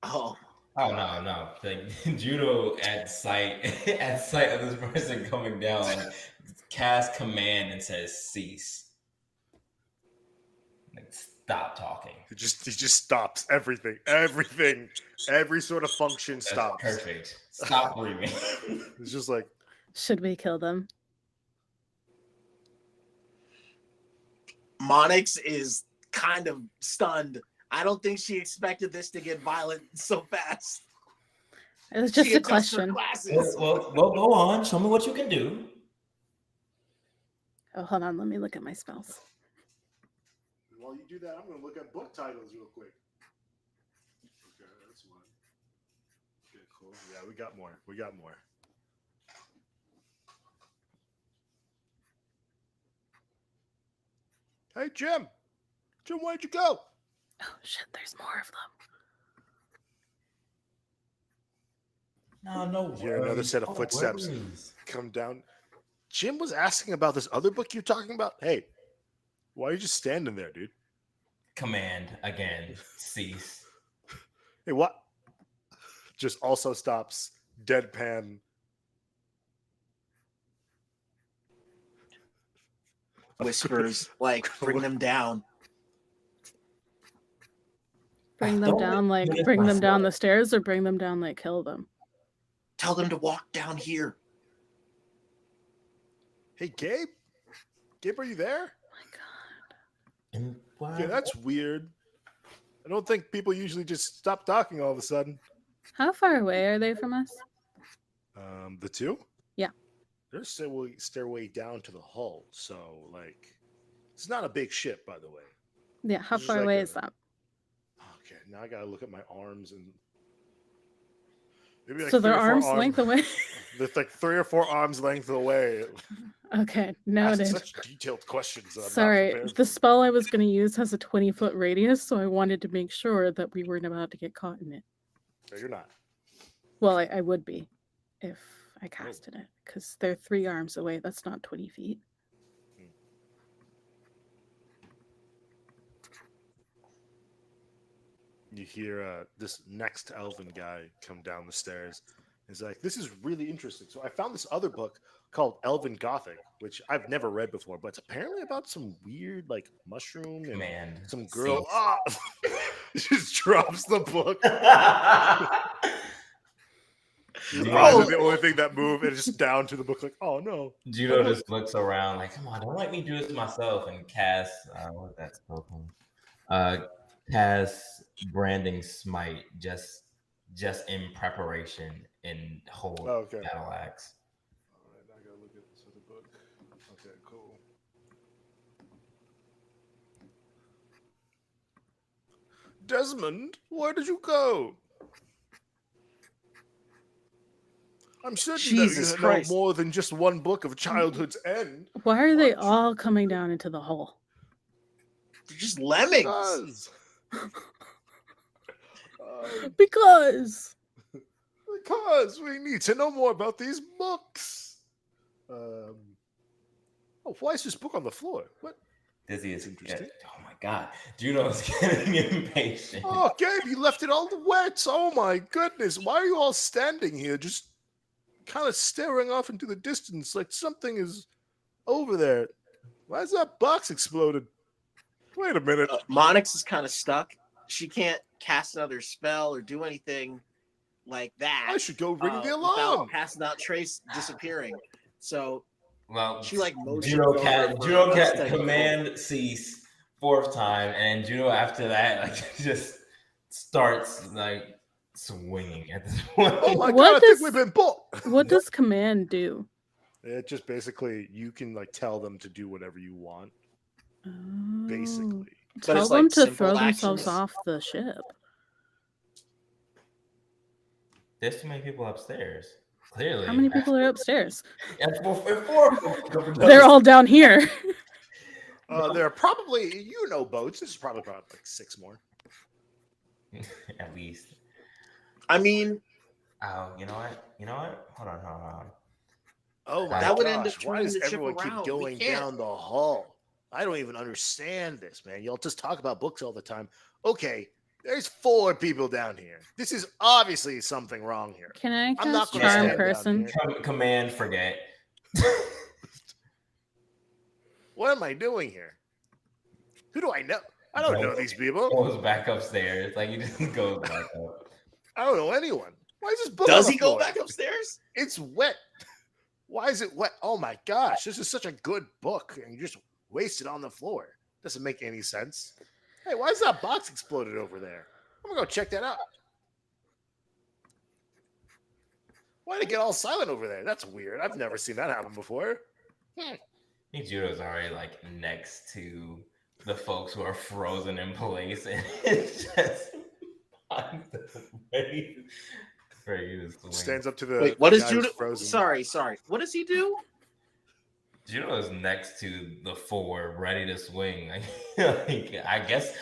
Oh. Oh no! Like Judo at sight of this person coming down, casts command and says cease. Like stop talking. He just stops everything. Every sort of function stops. That's perfect. Stop breathing. It's just like, should we kill them? Monix is kind of stunned. I don't think she expected this to get violent so fast. It was just a question. Well, go on. Show me what you can do. Oh, hold on. Let me look at my spells. While you do that, I'm going to look at book titles real quick. Okay, that's one. Okay, cool. Yeah, we got more. Hey, Jim, where'd you go? Oh, shit, there's more of them. No. Hear another set of footsteps come down. Jim was asking about this other book you're talking about. Hey, why are you just standing there, dude? Command again. Cease. Hey, what? Just also stops. Deadpan. Whispers, like, bring them down. Bring them down, like, bring them down the stairs, or bring them down, like, kill them? Tell them to walk down here. Hey, Gabe? Gabe, are you there? Oh my god. Yeah, that's weird. I don't think people usually just stop talking all of a sudden. How far away are they from us? The two? Yeah. There's stairway down to the hull, so like it's not a big ship, by the way. Yeah, how far away is that? Okay, now I gotta look at my arms and maybe like so their arms length away. They're like 3 or 4 arms length away. Okay, noted. Such detailed questions. Sorry, the spell I was going to use has a 20-foot radius, so I wanted to make sure that we weren't about to get caught in it. No, you're not. Well, I would be if I casted it, because they're 3 arms away. That's not 20 feet. You hear this next elven guy come down the stairs. He's like, this is really interesting. So I found this other book called Elven Gothic, which I've never read before, but it's apparently about some weird, like, mushroom and some girl. Just drops the book. The only thing that moved, and just down to the book, like, oh no. Judo just looks around like, come on, don't let me do this myself. And casts, what that spell called? Casts Branding Smite just in preparation and hold battle axe. All right, I gotta look at this other book. Okay, cool. Desmond, where did you go? I'm certain Jesus that you know Christ. more than just one book of childhood's end. Why are they Watch. all coming down into the hole? They're just lemmings. Because. Because we need to know more about these books. Oh, why is this book on the floor? What? Dizzy is Interesting. oh my god, Juno's getting impatient. Oh, Gabe, you left it all wet. Oh my goodness. Why are you all standing here just kind of staring off into the distance like something is over there? Why is that box exploded? Wait a minute. Monix is kind of stuck. She can't cast another spell or do anything like that. I should go ring the without alarm. passing out Trace disappearing. So Well, she like motions Juno over cat for Juno us cat to command cease 4th time, and Juno after that like just starts like swinging at this point. Oh my What god, I think we've been bought. What does command do? It just basically, you can like tell them to do whatever you want, Oh. basically. But Tell it's them like to simple throw themselves actions. off the ship. There's too many people upstairs. Clearly. How many people are upstairs? Four. They're all down here. There are probably, boats. This is probably like 6 more. At least. I mean, Oh, you know what? Hold on. Oh my That would gosh, end up why turning does the ship everyone keep around? We going can't. down the hall? I don't even understand this, man. Y'all just talk about books all the time. Okay, there's 4 people down here. This is obviously something wrong here. Can I I'm not cast gonna charm stand down person? here. Command forget. What am I doing here? Who do I know? I don't know these people. Goes back upstairs. Like he just goes back up. I don't know anyone. Why is this book on does the he go floor? back upstairs? It's wet. Why is it wet? Oh my gosh, this is such a good book, and you just waste it on the floor. Doesn't make any sense. Hey, why is that box exploded over there? I'm gonna go check that out. Why did it get all silent over there? That's weird. I've never seen that happen before. I think Judo's already like next to the folks who are frozen in place, and it's just finds the way for you to swing. Stands up to the Wait, what is guy who's Judo? frozen. Sorry. What does he do? Judo is next to the 4, ready to swing. Like, I guess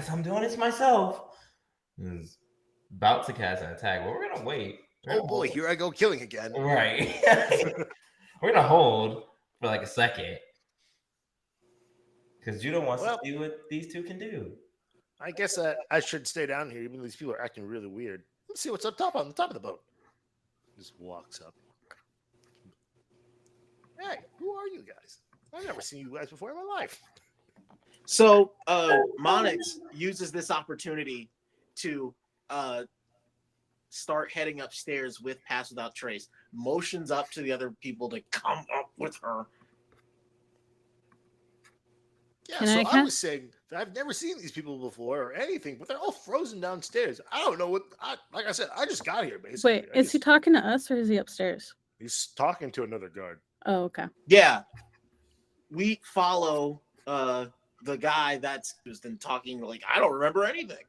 I'm doing this myself. He's about to cast an attack, but we're gonna wait. Oh boy, here I go killing again. Right. We're gonna hold for like a second. Because Judo wants to see what these 2 can do. I guess I should stay down here, even though these people are acting really weird. Let's see what's up top on the top of the boat. Just walks up. Hey, who are you guys? I've never seen you guys before in my life. So Monix uses this opportunity to start heading upstairs with Pass Without Trace. Motions up to the other people to come up with her. Yeah, I was saying that I've never seen these people before or anything, but they're all frozen downstairs. I don't know what. Like I said, I just got here basically. Wait, is he talking to us or is he upstairs? He's talking to another guard. Oh, okay. Yeah, we follow the guy that's just been talking. Like, I don't remember anything.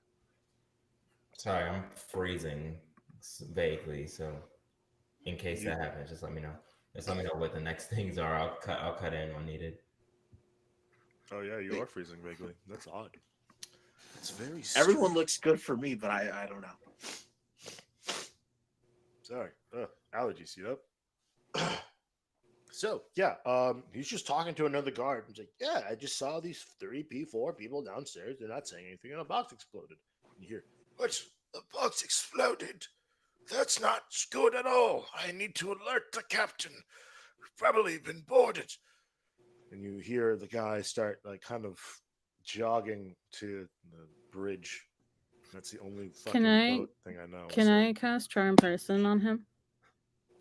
Sorry, I'm freezing vaguely. So, in case that happens, just let me know. Just let me know what the next things are. I'll cut in when needed. Oh yeah, you are freezing vaguely. That's odd. It's very. Everyone looks good for me, but I don't know. Sorry, allergies. You know. So yeah, he's just talking to another guard. He's like, "Yeah, I just saw these 4 people downstairs. They're not saying anything, and a box exploded." And you hear, "What? The box exploded? That's not good at all. I need to alert the captain. We've probably been boarded." And you hear the guy start like kind of jogging to the bridge. That's the only fucking boat thing I know. Can I cast charm person on him?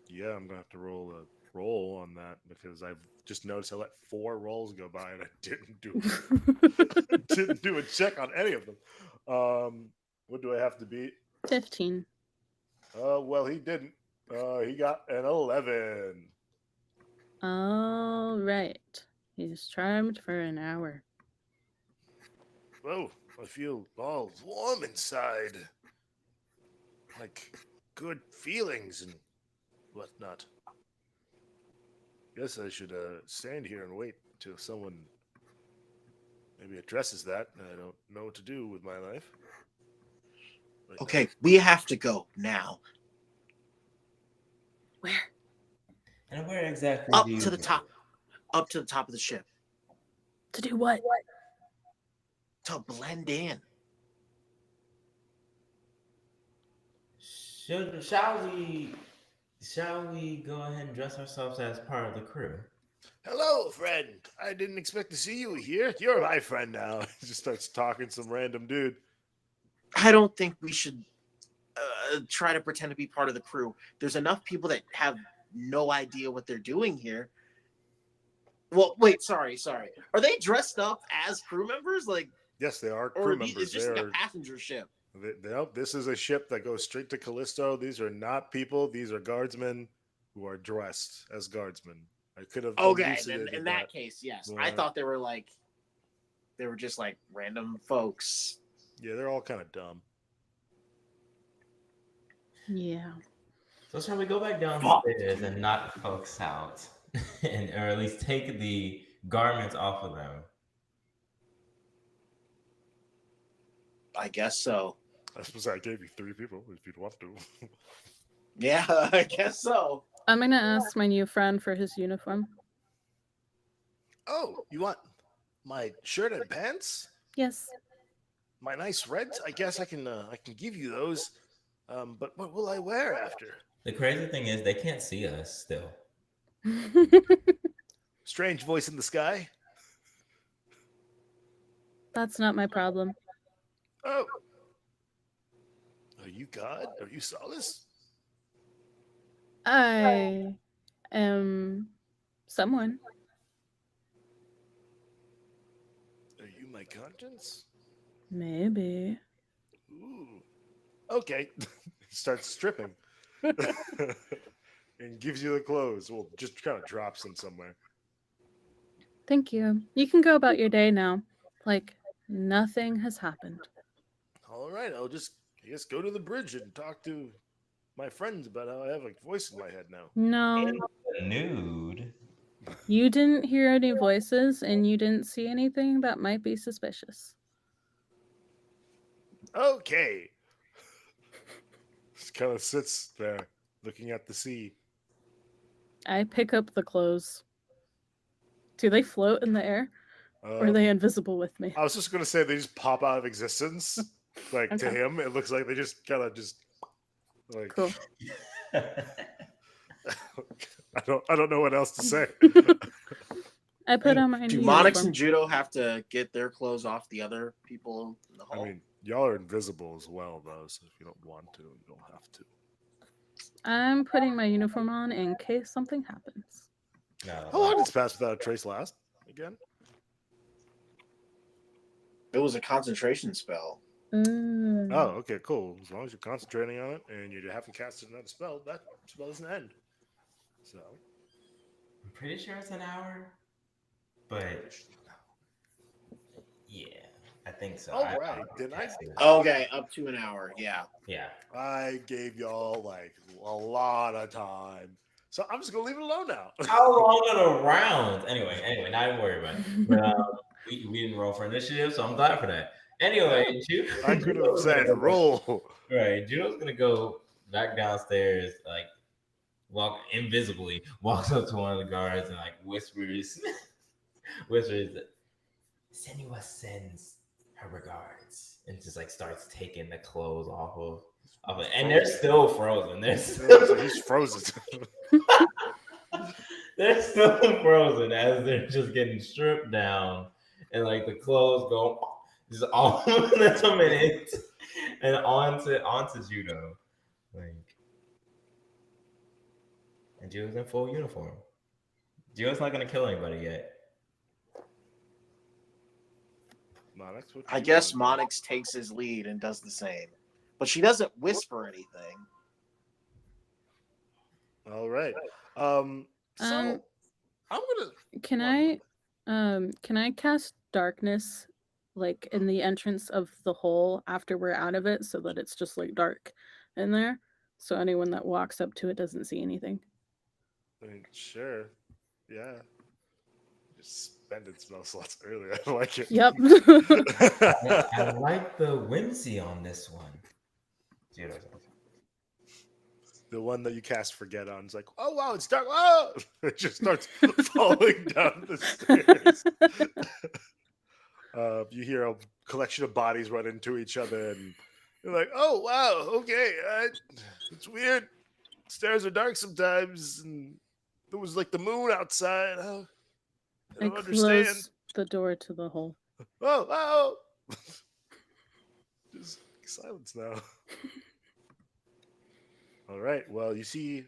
Yeah, I'm gonna have to roll a roll on that because I've just noticed I let 4 rolls go by and I didn't do a check on any of them. What do I have to beat? 15. Well, he didn't. He got an 11. All right. He's charmed for an hour. Whoa, I feel all warm inside. Like good feelings and whatnot. Guess I should stand here and wait until someone maybe addresses that. I don't know what to do with my life. Right Okay, we have to go now. Where? And where exactly Up do you to the go? top. Up to the top of the ship. To do what? To blend in. Shall we go ahead and dress ourselves as part of the crew? Hello, friend. I didn't expect to see you here. You're my friend now. He just starts talking to some random dude. I don't think we should try to pretend to be part of the crew. There's enough people that have no idea what they're doing here. Well, wait, sorry. Are they dressed up as crew members? Like, Yes, they are or crew it's members. just They like a are. passenger ship? This is a ship that goes straight to Callisto. These are not people. These are guardsmen who are dressed as guardsmen. I could have Okay, then elucidated in that case, yes. I but- thought they were just like random folks. Yeah, they're all kind of dumb. Yeah. So shall we go back downstairs and knock folks out, and or at least take the garments off of them? I guess so. I suppose I gave you 3 people if you'd want to. Yeah, I guess so. I'm gonna ask my new friend for his uniform. Oh, you want my shirt and pants? Yes. My nice reds? I guess I can give you those. But what will I wear after? The crazy thing is they can't see us still. Strange voice in the sky. That's not my problem. Oh. Are you God? Are you Solace? I am someone. Are you my conscience? Maybe. Ooh. Okay. Starts stripping. And gives you the clothes. Well, just kind of drops them somewhere. Thank you. You can go about your day now. Like nothing has happened. All right, I'll just, I guess, go to the bridge and talk to my friends about how I have a voice in my head now. No, Nude. you didn't hear any voices and you didn't see anything that might be suspicious. Okay. Just kind of sits there looking at the sea. I pick up the clothes. Do they float in the air? Or are Um, they invisible with me? I was just gonna say they just pop out of existence. Like to Okay. him, it looks like they just kind of just like Cool. I don't know what else to say. I put on my Do new Monix uniform. and Judo have to get their clothes off the other people in the I hall? mean, y'all are invisible as well, though. So if you don't want to, you don't have to. I'm putting my uniform on in case something happens. No, How long does Pass Without a Trace last again? It was a concentration spell. Mm. Oh, okay, cool. As long as you're concentrating on it and you haven't casted another spell, that spell doesn't end. So, I'm pretty sure it's an hour, but yeah, I think so. All right, then I- Okay, up to an hour. Yeah. Yeah. I gave y'all like a lot of time. So I'm just gonna leave it alone now. How long are the rounds? Anyway, not even worry about it. But, we didn't roll for initiative, so I'm glad for that. Anyway, I could have said roll. Right, Judo's gonna go back downstairs, like walks up to one of the guards and like whispers, Senua sends her regards, and just like starts taking the clothes off of it, and they're still frozen. He's frozen. They're still frozen as they're just getting stripped down, and like the clothes go just all a minute and onto Judo, like, and Judo's in full uniform. Judo's not gonna kill anybody yet. Monix, what I you guess wanna do? Monix takes his lead and does the same. But she doesn't whisper anything. All right. So I'm gonna. Can I cast darkness like in the entrance of the hole after we're out of it so that it's just like dark in there so anyone that walks up to it doesn't see anything. I mean, sure. Yeah. Just spending spell slots earlier. I like it. Yep. I like the whimsy on this one. Judo. The one that you cast Forget on is like, oh wow, it's dark. Oh! It just starts falling down the stairs. You hear a collection of bodies run into each other, and you're like, oh wow, okay, it's weird. Stairs are dark sometimes, and there was like the moon outside. Oh, I I don't understand. close the door to the hole. Oh, oh! Just silence now. All right. Well, you see,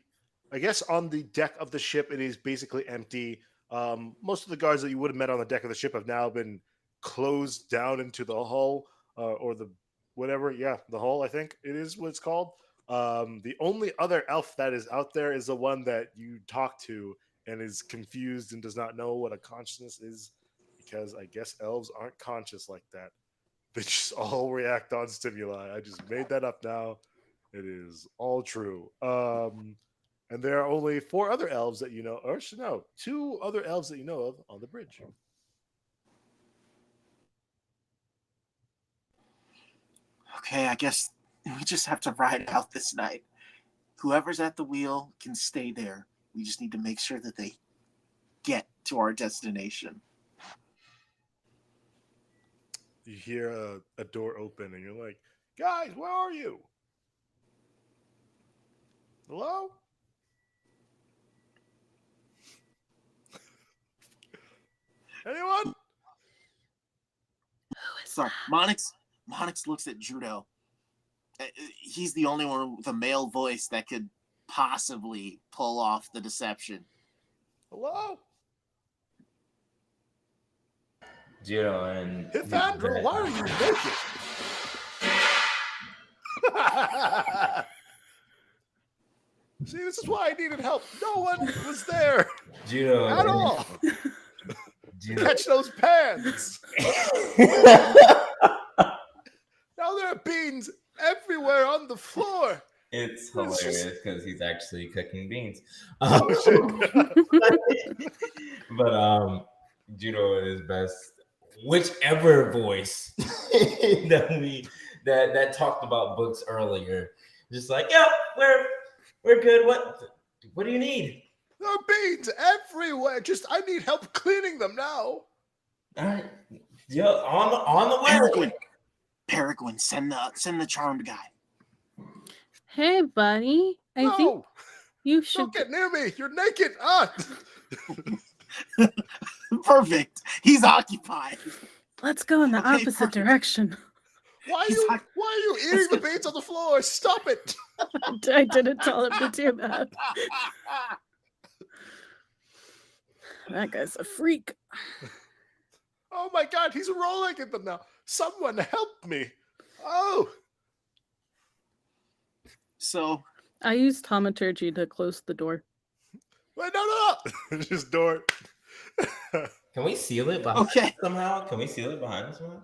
I guess on the deck of the ship, it is basically empty. Most of the guards that you would have met on the deck of the ship have now been closed down into the hull or the whatever. Yeah, the hull, I think it is what it's called. The only other elf that is out there is the one that you talk to and is confused and does not know what a consciousness is, because I guess elves aren't conscious like that. They just all react on stimuli. I just made that up now. It is all true. And there are only 4 other elves that you know, or no, 2 other elves that you know of on the bridge. Okay, I guess we just have to ride out this night. Whoever's at the wheel can stay there. We just need to make sure that they get to our destination. You hear a door open, and you're like, guys, where are you? Hello? Anyone? So Monix looks at Judo. He's the only one with a male voice that could possibly pull off the deception. Hello? Judo and Hithandra, why are you naked? See, this is why I needed help. No one was there Judo at all. Judo. Catch those pans. Now there are beans everywhere on the floor. It's It's just- hilarious because he's actually cooking beans. Oh shit. But Judo is best. Whichever voice that talked about books earlier, just like, yeah, we're good. What do you need? There are beans everywhere. Just I need help cleaning them now. All right, yeah, on the way. Peregrine, send the charmed guy. Hey, buddy. I think No, you should. don't get near me. You're naked. Ah. Perfect. He's occupied. Let's go in the Okay, opposite perfect. direction. Why He's like- are you eating the beans on the floor? Stop it. I didn't tell him to do that. That guy's a freak. Oh my god, he's rolling in them now. Someone help me. Oh. So I used thaumaturgy to close the door. Wait, no. Just door. Can we seal it behind Okay. somehow? Can we seal it behind us somehow?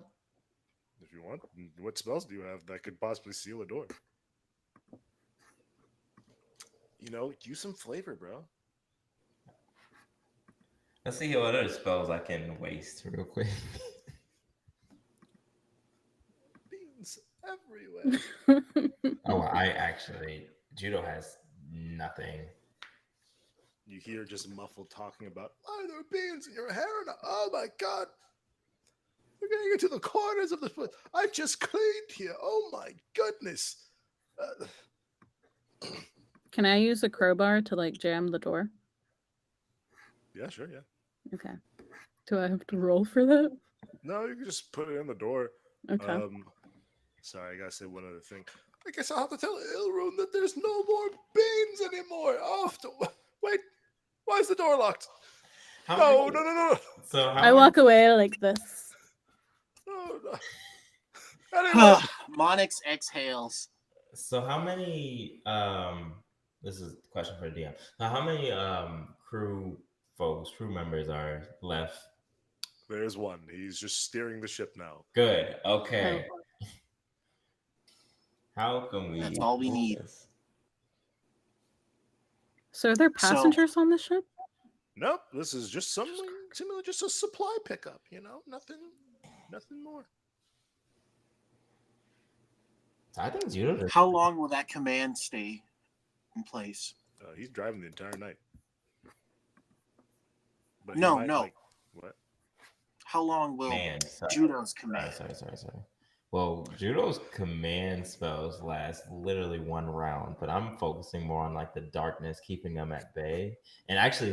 If you want, what spells do you have that could possibly seal a door? You know, use some flavor, bro. Let's see what other spells I can waste real quick. Beans everywhere. Oh, I actually Judo has nothing. You hear just muffled talking about, why are there beans in your hair? Oh my god. We're getting into the corners of the foot. I just cleaned here. Oh my goodness. Can I use a crowbar to like jam the door? Yeah, sure, yeah. Okay. Do I have to roll for that? No, you can just put it in the door. Okay. Sorry, I gotta say one other thing. I guess I'll have to tell Ilrune that there's no more beans anymore. Oh, wait. Why is the door locked? No. So I walk away like this. No. Anyway, Monix exhales. So how many? This is a question for the DM. Now, how many crew members are left? there's one. He's just steering the ship now. Good. Okay. How can we? That's all we do need. this? So are there So- passengers on the ship? Nope, this is just something similar, just a supply pickup. Nothing more. I think Judo. How long will that command stay in place? He's driving the entire night. But No, he might, no. like, what? How long will Man, sorry. Judo's command? Sorry. Well, Judo's command spells last literally one round, but I'm focusing more on like the darkness, keeping them at bay. And actually,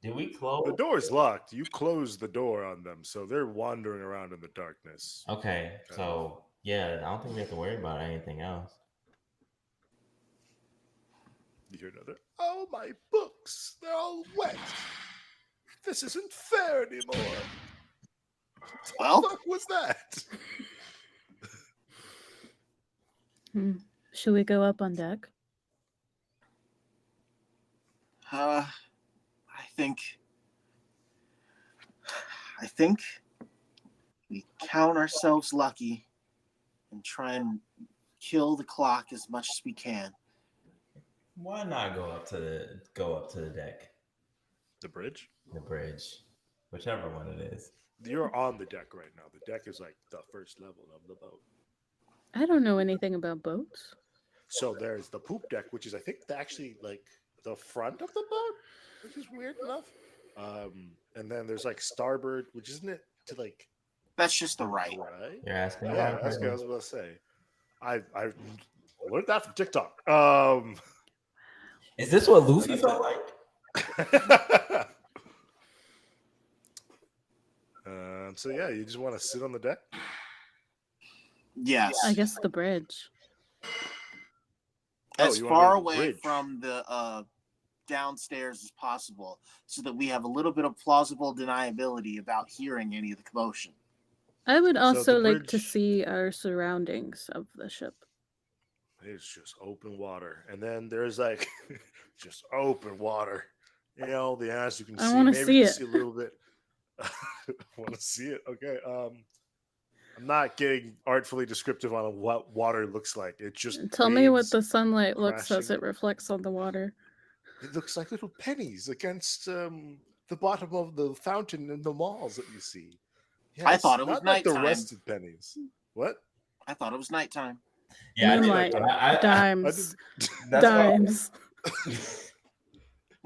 did we close? The door's locked. You closed the door on them, so they're wandering around in the darkness. Okay, so yeah, I don't think we have to worry about anything else. You hear another, oh, my books, they're all wet. This isn't fair anymore. Well, What the fuck was that? Should we go up on deck? I think we count ourselves lucky and try and kill the clock as much as we can. Why not go up to the deck, The bridge? the bridge, whichever one it is. You're on the deck right now. The deck is like the first level of the boat. I don't know anything about boats. So there's the poop deck, which is I think actually like the front of the boat, which is weird enough. And then there's like starboard, which isn't it to like That's just the right. right? You're asking Yeah, about that's it? what I was about to say. I learned that from TikTok. Is this what Luffy felt like? So yeah, you just want to sit on the deck? Yes. I guess the bridge. As you wanna far go to the away bridge. from the downstairs as possible, so that we have a little bit of plausible deniability about hearing any of the commotion. I would also the like to bridge- see our surroundings of the ship. It's just open water, and then there's like just open water. You know, the ass you can I see. wanna Maybe see you can it. see a little bit. Want to see it? Okay. I'm not getting artfully descriptive on what water looks like. It just Tell me what waves. the sunlight looks as crashing. it reflects on the water. It looks like little pennies against the bottom of the fountain in the malls that you see. I thought it was not like the nighttime. rusted pennies. What? I thought it was nighttime. Yeah, I did Moonlight, like that. dimes, That's why- dimes.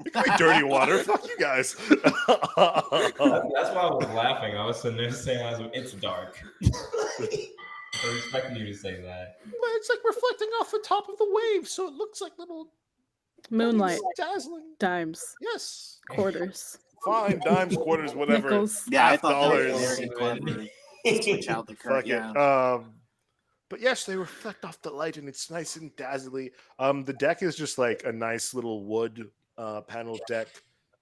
It could be dirty water. Fuck you guys. That's why I was laughing. I was sitting there saying, "It's dark." I expected you to say that. But it's like reflecting off the top of the waves, so it looks like little Moonlight, pennies dazzling. dimes, Yes. quarters, Fine, dimes, quarters, whatever. nickels. Yeah, I Half thought that was dollars. very clever. Switch out the current. Fuck it. Yeah. But yes, they reflect off the light, and it's nice and dazzly. The deck is just like a nice little wood panel deck.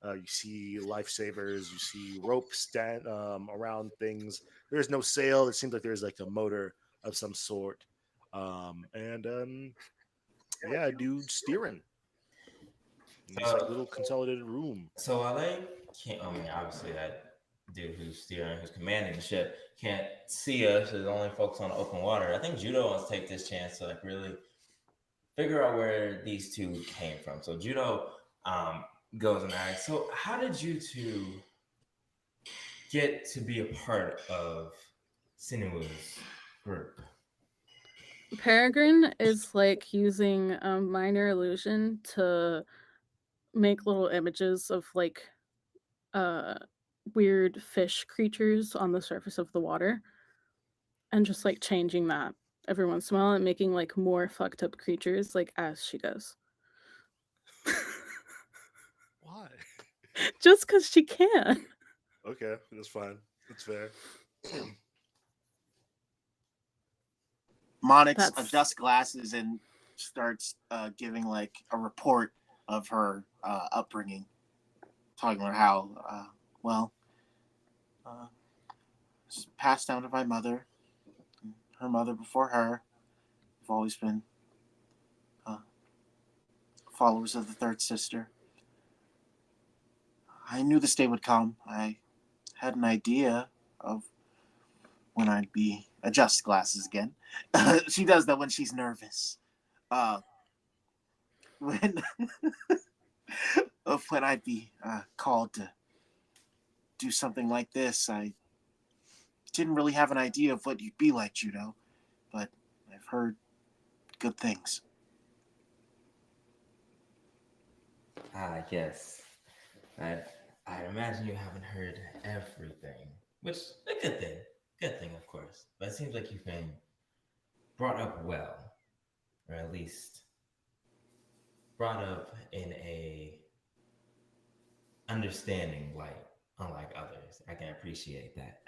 You see lifesavers, you see rope stand around things. There's no sail. It seems like there's like a motor of some sort. Yeah, a dude steering. It's like a little consolidated room. So LA can't. I mean, obviously that dude who's steering, who's commanding the ship, can't see us. There's only folks on the open water. I think Judo wants to take this chance to like really figure out where these two came from. So Judo goes and asks, "So how did you two get to be a part of Sinuo's group?" Peregrine is like using a minor illusion to make little images of like weird fish creatures on the surface of the water and just like changing that every once in a while and making like more fucked up creatures like as she goes. Why? Just because she can. Okay, that's fine. That's fair. Monix That's- adjusts glasses and starts giving like a report of her upbringing, talking about how it's passed down to my mother, and her mother before her. We've always been followers of the third sister. I knew this day would come. I had an idea of when I'd be adjust glasses again. She does that when she's nervous. When of when I'd be called to do something like this. I didn't really have an idea of what you'd be like, Judo, but I've heard good things. Yes. I imagine you haven't heard everything, which a good thing. Good thing, of course. But it seems like you've been brought up well, or at least brought up in a understanding light, unlike others. I can appreciate that.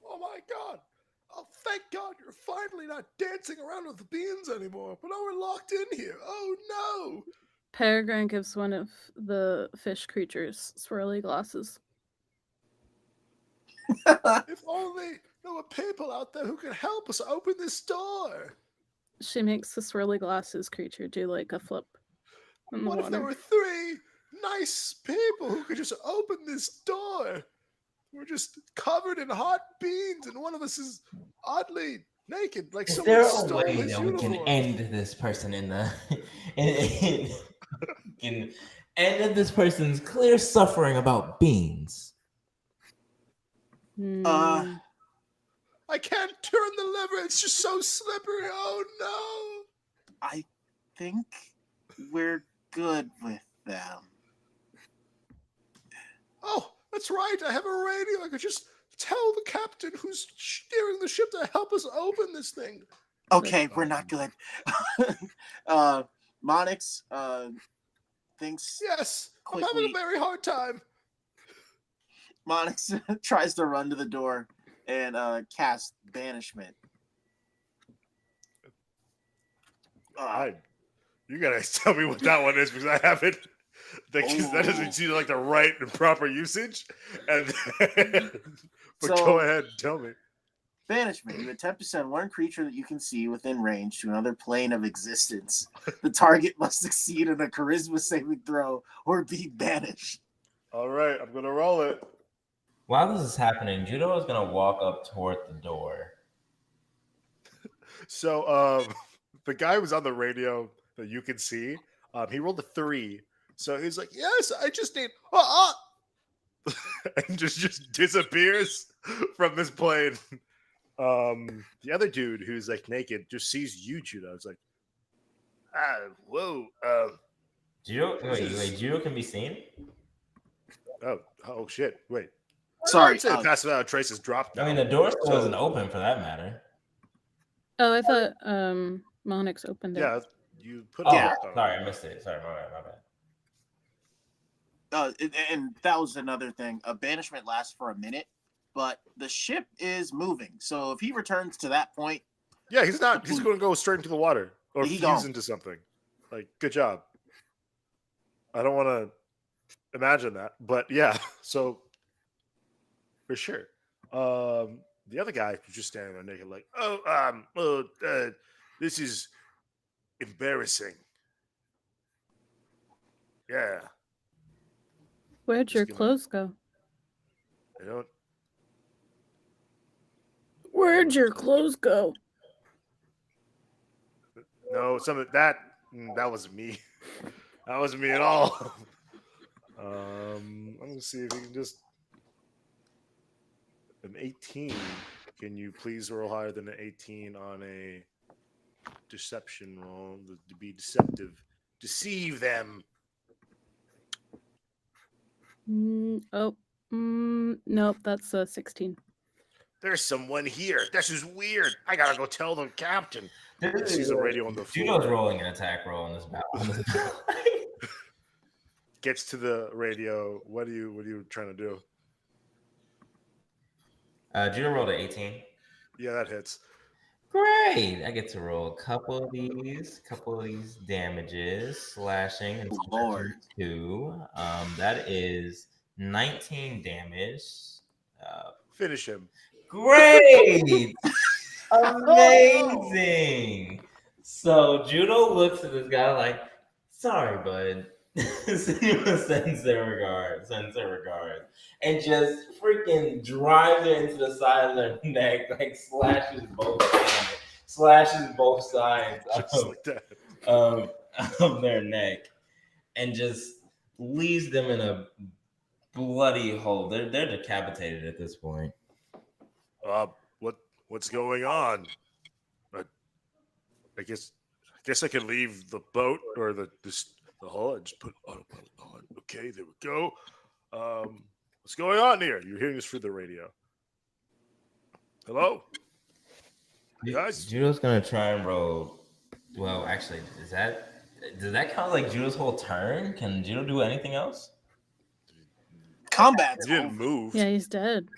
Oh my god! Oh, thank God you're finally not dancing around with the beans anymore. But now we're locked in here. Oh no! Peregrine gives one of the fish creatures swirly glasses. If only there were people out there who could help us open this door. She makes the swirly glasses creature do like a flip in the What if there water. were 3 nice people who could just open this door? We're just covered in hot beans, and one of us is oddly naked, like Is someone there a stole way his that we uniform. can end this person in the can end this person's clear suffering about beans? Hmm. I can't turn the lever. It's just so slippery. Oh no! I think we're good with them. Oh, that's right. I have a radio. I could just tell the captain who's steering the ship to help us open this thing. Okay, we're not good. Monix thinks. Yes, I'm quickly. having a very hard time. Monix tries to run to the door and cast banishment. You gotta tell me what that one is because I haven't. That doesn't seem like the right and proper usage. And but go ahead and tell me. Banishment. You attempt to send one creature that you can see within range to another plane of existence. The target must succeed in a charisma saving throw or be banished. All right, I'm gonna roll it. While this is happening, Judo is gonna walk up toward the door. So the guy was on the radio that you can see. He rolled a 3. So he's like, "Yes, I just need," and just disappears from this plane. The other dude who's like naked just sees you, Judo. It's like, whoa. Judo, wait, Judo can be seen? Oh shit! Wait. Sorry. I'd say passive without trace is dropped now. I mean, the door still wasn't open for that matter. Oh, I thought Monix opened it. Yeah, you put it. Yeah. Sorry, I missed it. Sorry, my bad. And that was another thing. A banishment lasts for a minute, but the ship is moving. So if he returns to that point, yeah, he's not. He's going to go straight into the water or He fuse gone. into something. Like, good job. I don't want to imagine that, but yeah. So for sure, the other guy was just standing there naked, like, this is embarrassing. Yeah. Where'd your clothes go? I don't. Where'd your clothes go? No, some of that wasn't me. That wasn't me at all. I'm gonna see if you can just an 18. Can you please roll higher than an 18 on a deception roll to be deceptive? Deceive them. Nope, that's a 16. There's someone here. This is weird. I gotta go tell the captain. Sees a radio on the floor. Judo's rolling an attack roll on this battle. Gets to the radio. What are you trying to do? Judo rolled an 18. Yeah, that hits. Great! I get to roll a couple of these damages, slashing and slashing 2. That is 19 damage. Finish him. Great! Amazing! So Judo looks at this guy like, sorry, bud. sends their regards, and just freaking drives it into the side of their neck, like slashes both sides Just like that. of their neck and just leaves them in a bloody hole. They're decapitated at this point. What's going on? I guess I can leave the boat or the hull and just put autopilot on. Okay, there we go. What's going on here? You're hearing this through the radio. Hello, guys. Judo's gonna try and roll. Well, actually, does that count like Judo's whole turn? Can Judo do anything else? Combat's He didn't over. move. Yeah, he's dead.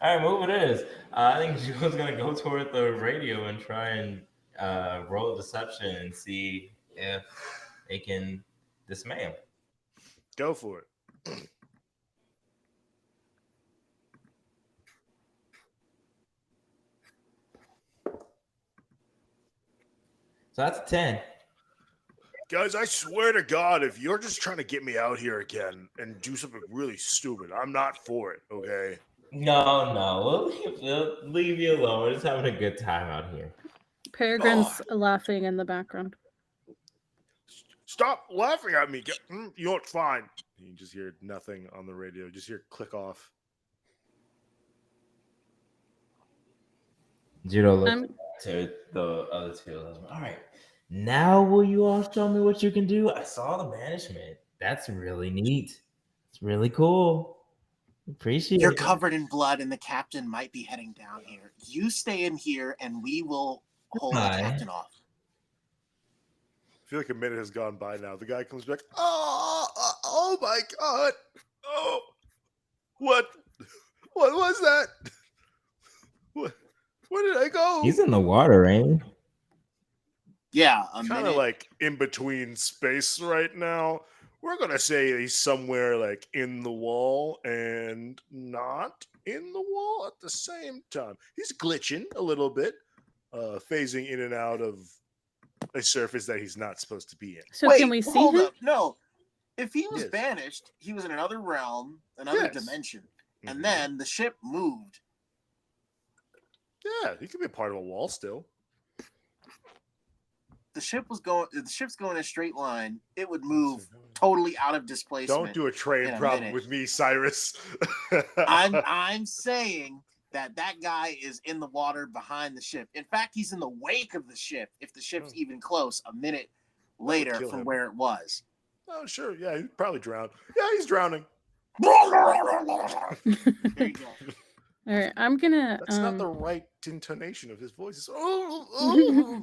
All right, move it is. I think Judo's gonna go toward the radio and try and roll deception and see if they can dismay him. Go for it. So that's a 10. Guys, I swear to God, if you're just trying to get me out here again and do something really stupid, I'm not for it, okay? No. We'll leave you alone. We're just having a good time out here. Peregrine's laughing in the background. Stop laughing at me. You know what? Fine. You just hear nothing on the radio. Just hear click off. Judo looks to the other two. All right. Now will you all show me what you can do? I saw the banishment. That's really neat. It's really cool. Appreciate You're it. covered in blood, and the captain might be heading down here. You stay in here, and we will hold the captain off. I feel like a minute has gone by now. The guy comes back. Oh my God. Oh, what was that? Where did I go? He's in the water, ain't he? Yeah, Kind of like in between space right now. We're gonna say he's somewhere like in the wall and not in the wall at the same time. He's glitching a little bit, phasing in and out of a surface that he's not supposed to be in. So Wait, can we see hold him? up. No. If he was Yes. banished, he was in another realm, another Yes. dimension. Mhm. And then the ship moved. Yeah, he could be a part of a wall still. The ship's going in a straight line. It would move totally out of displacement. Don't do a train in a problem minute. with me, Cyrus. I'm saying that guy is in the water behind the ship. In fact, he's in the wake of the ship. If the ship's even close, a minute later kill from him. where it was. Oh, sure. Yeah, he's probably drowned. Yeah, he's drowning. There you go. All right, I'm gonna. That's not the right intonation of his voice. It's, oh.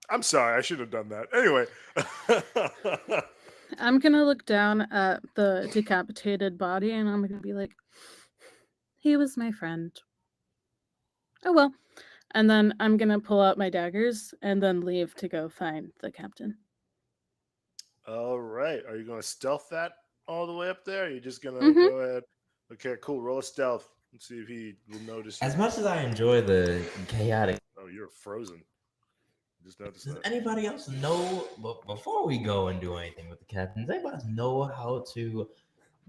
I'm sorry. I should have done that. Anyway. I'm gonna look down at the decapitated body, and I'm gonna be like, "He was my friend." Oh well. And then I'm gonna pull out my daggers and then leave to go find the captain. All right. Are you going to stealth that all the way up there? Or are you just going to Mhm. go ahead? Okay, cool. Roll a stealth and see if he will notice you. As much as I enjoy the chaotic, Oh, you're frozen. Just noticed does that. anybody else know, before we go and do anything with the captain, does anybody else know how to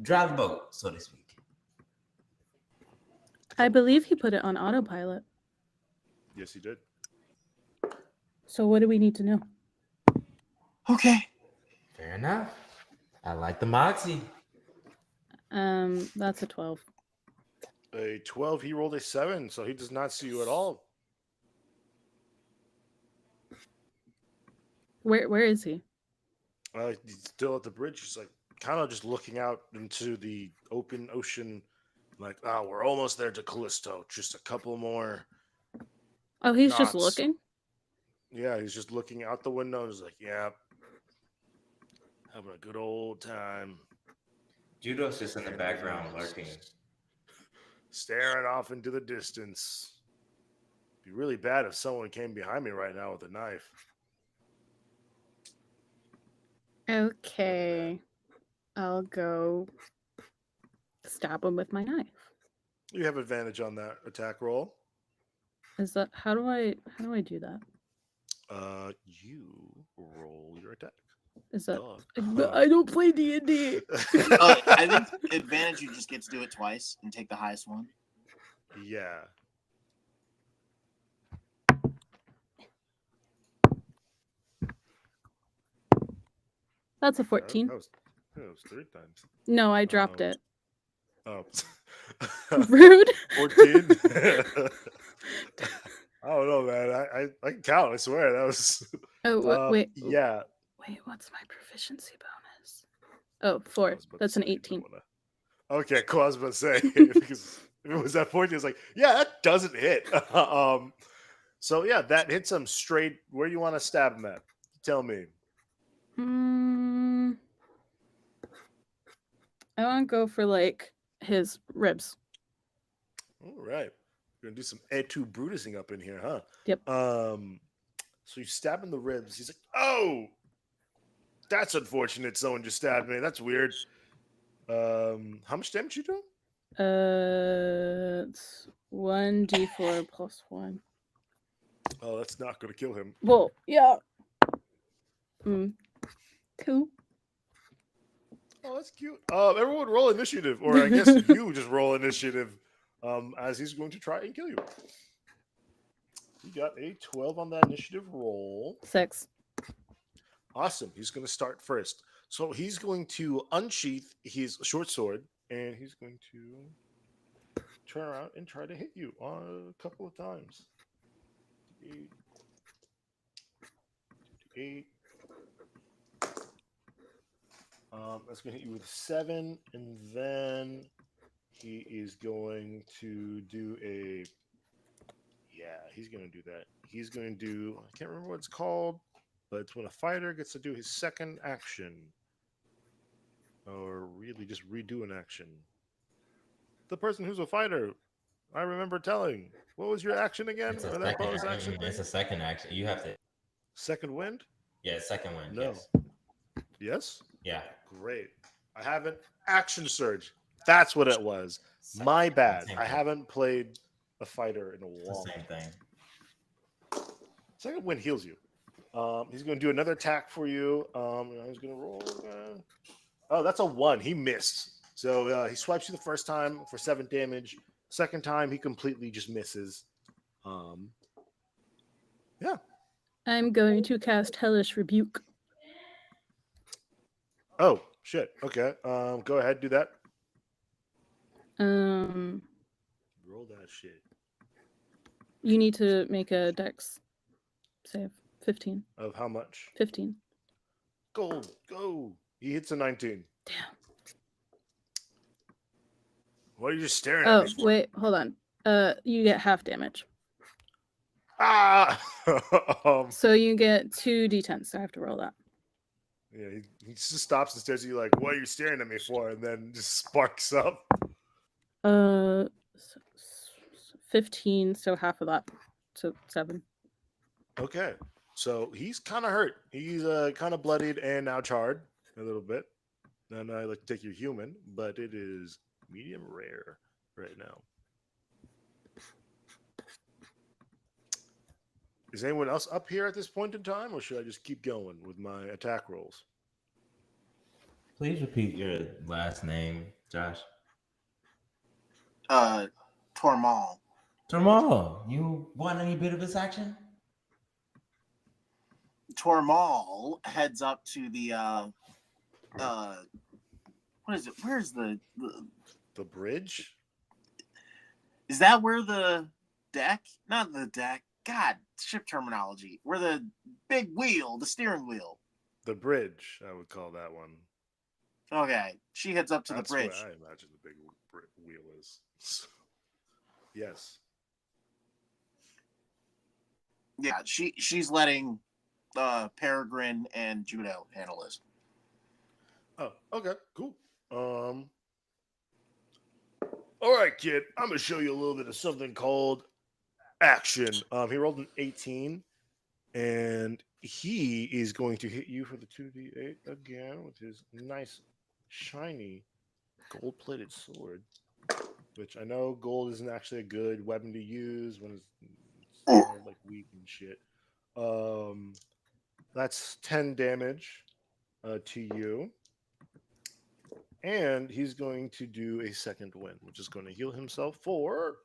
drive a boat, so to speak? I believe he put it on autopilot. Yes, he did. So what do we need to know? Okay. Fair enough. I like the moxie. That's a 12. A 12, he rolled a 7, so he does not see you at all. Where is he? He's still at the bridge. He's like kind of just looking out into the open ocean, like, oh, we're almost there to Callisto. Just a couple more. Oh, he's just knots. looking? Yeah, he's just looking out the window and he's like, yeah, having a good old time. Judo's just in the background lurking. Staring off into the distance. Be really bad if someone came behind me right now with a knife. Okay. I'll go stab him with my knife. You have advantage on that attack roll. Is that how do I do that? You roll your attack. Is that Duh. I don't play D&D. I think advantage you just get to do it twice and take the highest one. Yeah. That's a That 14. was 3 times. No, I dropped it. Oh. Rude. 14. I don't know, man. I can count. I swear that was. Oh, wait. Yeah. Wait, what's my proficiency bonus? Oh, I 4. was about to That's say, an you don't 18. Okay, cool. I was about to say because if it was that 14, it's like, yeah, that doesn't hit. So yeah, that hits him straight. Where you want to stab him at? Tell me. I want to go for like his ribs. All right, we're gonna do some Et tu Brutusing up in here, huh? Yep. So you stab him in the ribs. He's like, "Oh, that's unfortunate. Someone just stabbed me. That's weird." How much damage you doing? It's 1d4 plus 1. Oh, that's not gonna kill him. Well, yeah. 2. Oh, that's cute. Everyone roll initiative, or I guess you just roll initiative. As he's going to try and kill you. You got a 12 on that initiative roll. 6. Awesome. He's going to start first. So he's going to unsheath his short sword, and he's going to turn around and try to hit you a couple of times. 8. That's going to hit you with 7, and then he is going to do a. Yeah, he's going to do that. He's going to do. I can't remember what it's called, but it's when a fighter gets to do his second action. Or really just redo an action. The person who's a fighter, I remember telling. What was your action again? It's a Or that second bonus action. action thing? It's a second action. You have to. Second wind? Yeah, second wind. No. Yes. Yes? Yeah. Great. I have an action surge. That's what it was. My bad. I haven't played a fighter in a long Same thing. Second wind heals you. He's going to do another attack for you. He's going to roll. Oh, that's a 1. He missed. So he swipes you the first time for 7 damage. Second time, he completely just misses. Yeah. I'm going to cast Hellish Rebuke. Oh, shit. Okay. Go ahead. Do that. Roll that shit. You need to make a dex save. 15. Of how much? 15. Gold. Go. He hits a 19. Damn. What are you just staring at me for? Wait, hold on. You get half damage. Ah! So you get 2d10s. So I have to roll that. Yeah, he just stops and stares at you like, what are you staring at me for? And then just sparks up. 15, so half of that. So 7. Okay. So he's kind of hurt. He's kind of bloodied and now charred a little bit. And I like to take your human, but it is medium rare right now. Is anyone else up here at this point in time, or should I just keep going with my attack rolls? Please repeat your last name, Josh. Tormal. Jamal, you want any bit of this action? Tormal heads up to the what is it? Where's the bridge? Is that where the deck? Not the deck. God, ship terminology. Where the big wheel, the steering wheel. The bridge, I would call that one. Okay, she heads up to That's the bridge. What I imagine the big wheel is. Yes. Yeah, she's letting Peregrine and Judo handle this. Oh, okay, cool. All right, kid. I'm gonna show you a little bit of something called action. He rolled an 18, and he is going to hit you for the 2d8 again with his nice, shiny, gold-plated sword. Which I know gold isn't actually a good weapon to use when it's like weak and shit. That's 10 damage to you. And he's going to do a second wind, which is going to heal himself for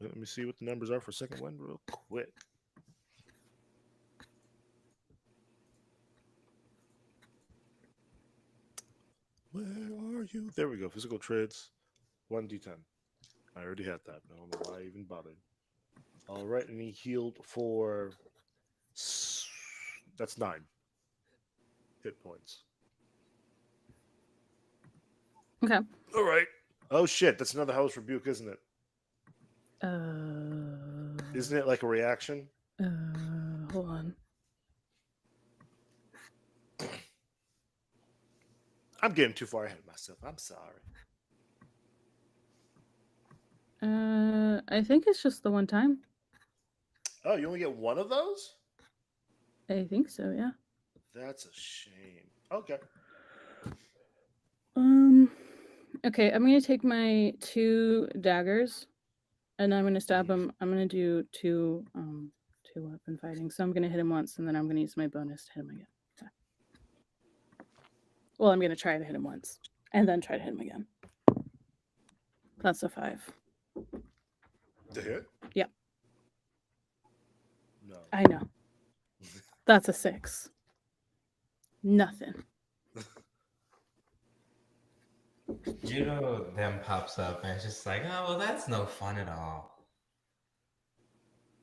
Let me see what the numbers are for second one real quick. Where are you? There we go. Physical traits, 1d10. I already had that. I don't know why I even bothered. All right, and he healed for that's 9 hit points. Okay. All right. Oh shit, that's another house rebuke, isn't it? Isn't it like a reaction? Hold on. I'm getting too far ahead of myself. I'm sorry. I think it's just the one time. Oh, you only get one of those? I think so, yeah. That's a shame. Okay. Okay, I'm gonna take my 2 daggers and I'm gonna stab him. I'm gonna do two weapon fighting. So I'm gonna hit him once and then I'm gonna use my bonus to hit him again. Okay. Well, I'm gonna try to hit him once and then try to hit him again. That's a 5. To hit? Yep. No. I know. That's a 6. Nothing. Judo then pops up and it's just like, oh, well, that's no fun at all.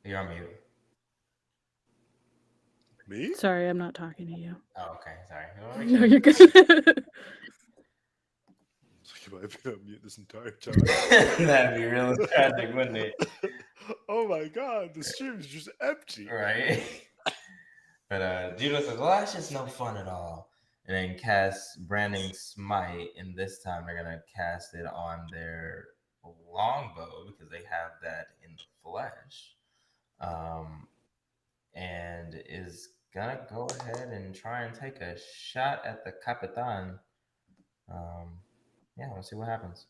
You're on mute. Me? Sorry, I'm not talking to you. Oh, okay. Sorry. No, you're good. You might have been on mute this entire time. That'd be real tragic, wouldn't it? Oh my god, the stream's just empty. Right. But Judo says, well, that's just no fun at all. And then casts Branding Smite, and this time they're gonna cast it on their longbow because they have that in the flesh. And is gonna go ahead and try and take a shot at the Capitan. Yeah, let's see what happens.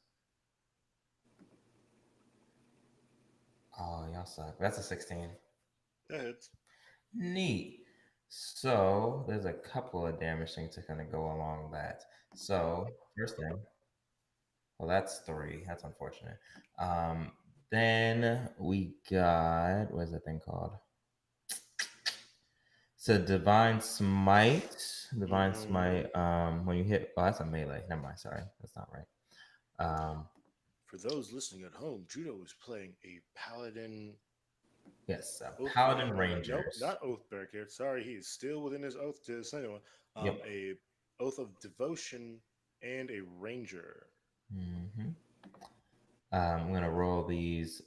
Oh, y'all suck. That's a 16. That hits. Neat. So there's a couple of damage things that kind of go along that. So first thing, well, that's 3. That's unfortunate. Then we got, what is that thing called? So Divine Smite. Divine Smite. When you hit, oh, that's a melee. Never mind. Sorry, that's not right. For those listening at home, Judo is playing a paladin. Yes, Oath Paladin Nope, Rangers. not oath barricade. Sorry, he is still within his oath to the second one. Yep. A oath of devotion and a ranger. Mm-hmm. I'm gonna roll these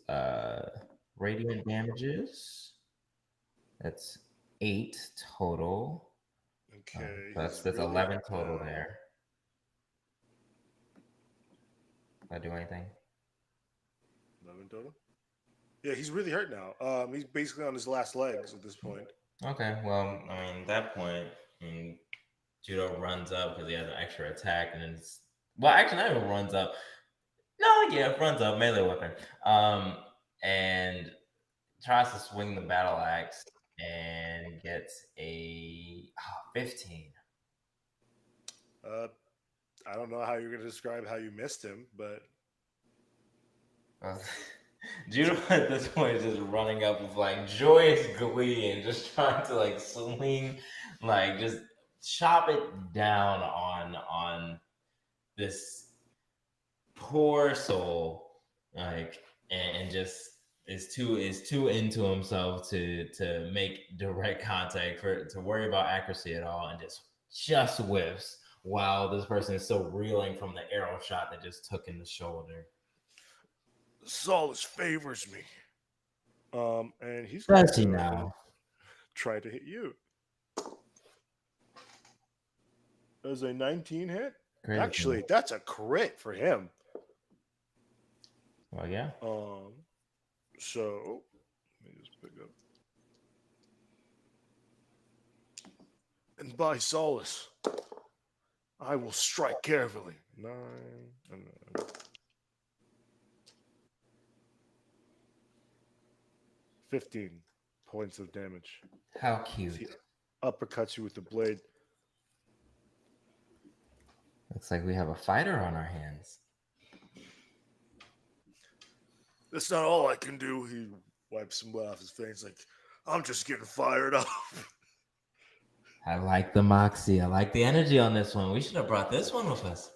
radiant damages. That's 8 total. Okay, That's he's really 11 hurt total now. there. Did I do anything? 11 total. Yeah, he's really hurt now. He's basically on his last legs at this point. Okay, well, I mean, at that point, Judo runs up because he has an extra attack, and it's well, actually, not even runs up. No, yeah, runs up, melee weapon, and tries to swing the battle axe and gets a 15. I don't know how you're going to describe how you missed him, but Judo at this point is just running up with like joyous glee and just trying to like swing, like just chop it down on this poor soul, like and just is too into himself to make direct contact to worry about accuracy at all, and just whiffs while this person is still reeling from the arrow shot that just took in the shoulder. Solace favors me. And he's Does he now? Try to hit you. Does a 19 hit? Crazy. Actually, that's a crit for him. Well, yeah. So let me just pick up. And by solace, I will strike carefully. 9 and 15 points of damage. How cute. He uppercuts you with the blade. Looks like we have a fighter on our hands. That's not all I can do. He wipes some blood off his face. Like, I'm just getting fired up. I like the moxie. I like the energy on this one. We should have brought this one with us.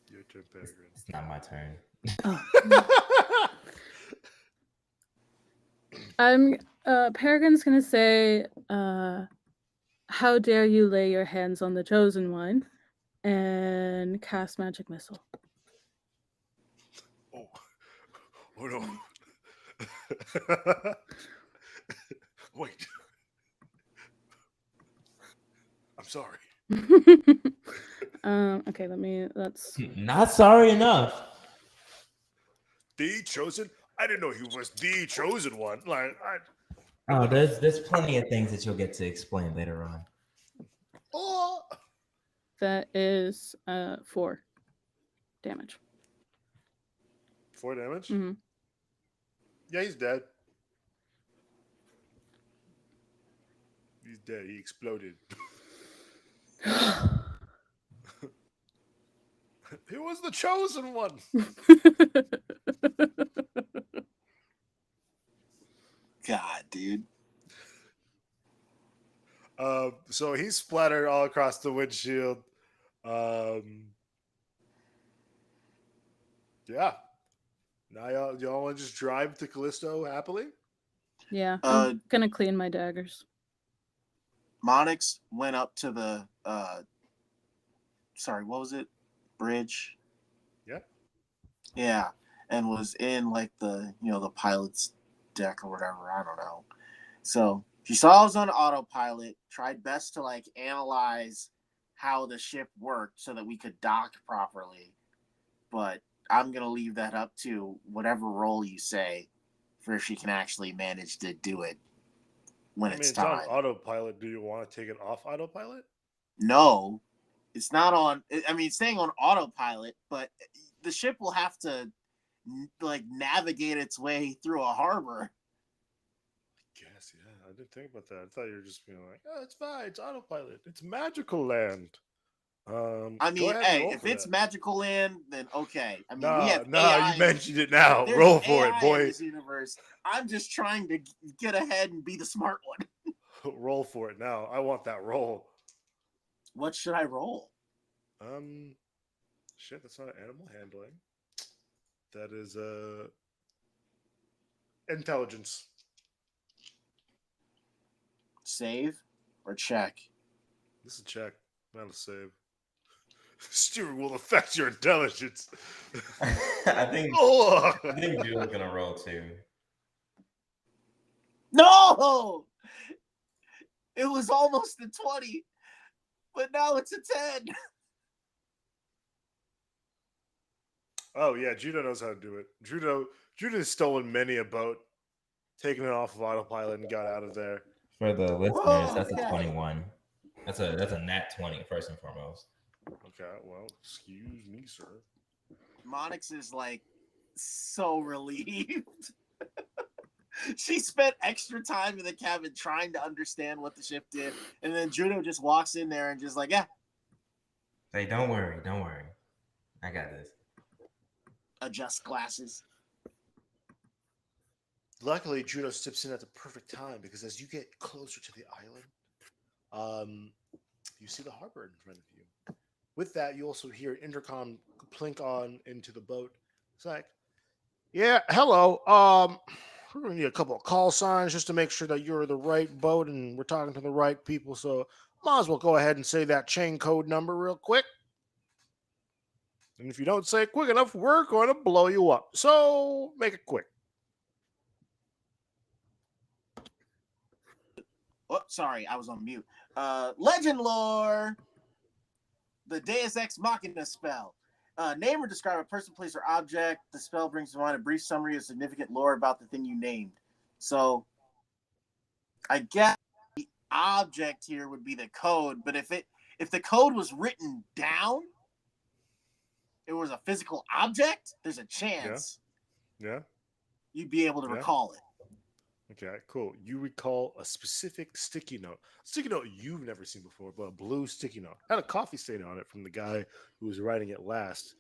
Your turn, Peregrine. It's not my turn. Peregrine's gonna say, how dare you lay your hands on the chosen one, and cast magic missile. Oh no. Wait. I'm sorry. Okay, let's Not sorry enough. The chosen? I didn't know he was the chosen one. Oh, there's plenty of things that you'll get to explain later on. Oh. that is 4 damage. 4 damage? Mm-hmm. Yeah, he's dead. He's dead. He exploded. He was the chosen one. God, dude. So he's splattered all across the windshield. Yeah. Now y'all want to just drive to Callisto happily? Yeah, I'm gonna clean my daggers. Monix went up to the sorry, what was it? Bridge. Yeah. Yeah, and was in like the the pilot's deck or whatever. I don't know. So she saw it was on autopilot. Tried best to like analyze how the ship worked so that we could dock properly. But I'm gonna leave that up to whatever role you say, for if she can actually manage to do it when it's it's time. on autopilot. Do you want to take it off autopilot? No, it's not on. I mean, it's staying on autopilot, but the ship will have to like navigate its way through a harbor. Yes, yeah. I didn't think about that. I thought you were just being like, "Oh, it's fine. It's autopilot. It's magical land." I mean, go ahead and hey, roll if for it's that. magical land, then okay. I mean, we Nah, have nah. AI. You mentioned it now. There's Roll an for AI it, boy. in this universe. I'm just trying to get ahead and be the smart one. Roll for it now. I want that roll. What should I roll? Shit. That's not animal handling. That is intelligence. Save or check? This is a check, not a save. Steering will affect your intelligence. I think Oh! Julio's gonna roll too. No! It was almost a 20, but now it's a 10. Oh yeah, Judo knows how to do it. Judo has stolen many a boat, taken it off of autopilot, and got out of there. For the listeners, Whoa, that's okay. a 21. That's a nat 20 first and foremost. Okay, well, excuse me, sir. Monix is like so relieved. She spent extra time in the cabin trying to understand what the ship did, and then Judo just walks in there and just like, yeah. Say, don't worry. I got this. Adjust glasses. Luckily, Judo steps in at the perfect time because as you get closer to the island, you see the harbor in front of you. With that, you also hear intercom plink on into the boat. It's like, yeah, hello. We're gonna need a couple of call signs just to make sure that you're the right boat and we're talking to the right people. So might as well go ahead and say that chain code number real quick. And if you don't say it quick enough, we're going to blow you up. So make it quick. Oh, sorry, I was on mute. Legend lore. The Deus Ex Machina spell. Name or describe a person, place, or object. The spell brings to mind a brief summary of significant lore about the thing you named. So, I guess the object here would be the code, but if the code was written down, it was a physical object, there's a chance Yeah. you'd be able to recall it. Okay, cool. You recall a specific sticky note. Sticky note you've never seen before, but a blue sticky note. Had a coffee stain on it from the guy who was writing it last.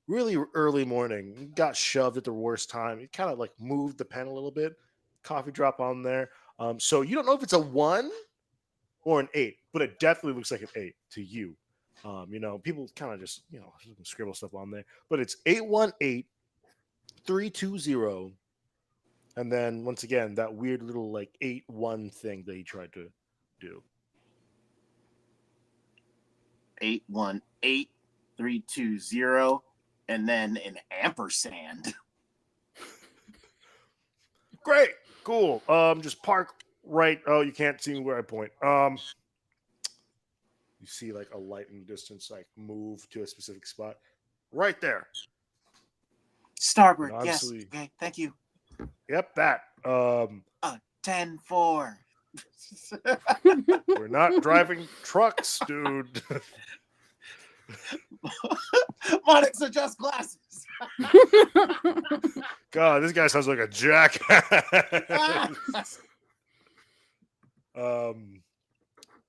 Really early morning. Got shoved at the worst time. It kind of like moved the pen a little bit. Coffee drop on there. So you don't know if it's a 1 or an 8, but it definitely looks like an 8 to you. People kind of just, scribble stuff on there. But it's 818-320. And then once again, that weird little like 8-1 thing that he tried to do. 818-320, and then an ampersand. Great, cool. Just park right. Oh, you can't see me where I point. You see like a light in the distance, like move to a specific spot, right there. Starboard, And yes. obviously, Okay, thank you. yep, that. 10-4. We're not driving trucks, dude. Monix, adjust glasses. God, this guy sounds like a jackass.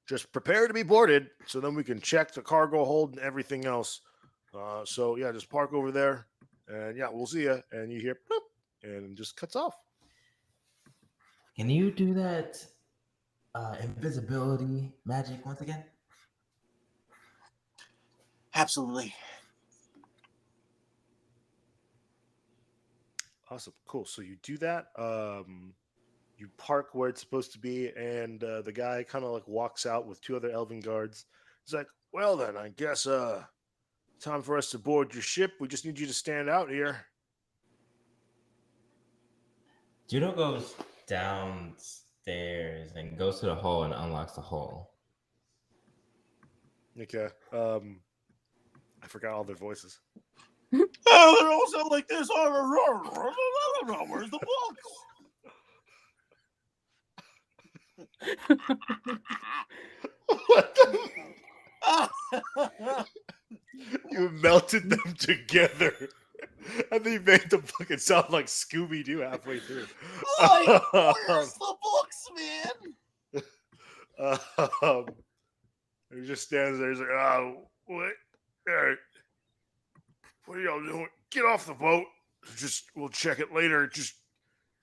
Just prepare to be boarded, so then we can check the cargo hold and everything else. So yeah, just park over there, and yeah, we'll see you. And you hear, bloop, and it just cuts off. Can you do that invisibility magic once again? Absolutely. Awesome, cool. So you do that. You park where it's supposed to be, and the guy kind of like walks out with 2 other elven guards. He's like, "Well then, I guess time for us to board your ship. We just need you to stand out here." Judo goes downstairs and goes to the hole and unlocks the hole. Okay. I forgot all their voices. Oh, they all sound like this. Where's the What the? book? You melted them together. And then you made them fucking sound like Scooby Doo halfway through. Like, where's the books, man? He just stands there. He's like, "Oh, what? Hey, what are y'all doing? Get off the boat. We'll check it later. Just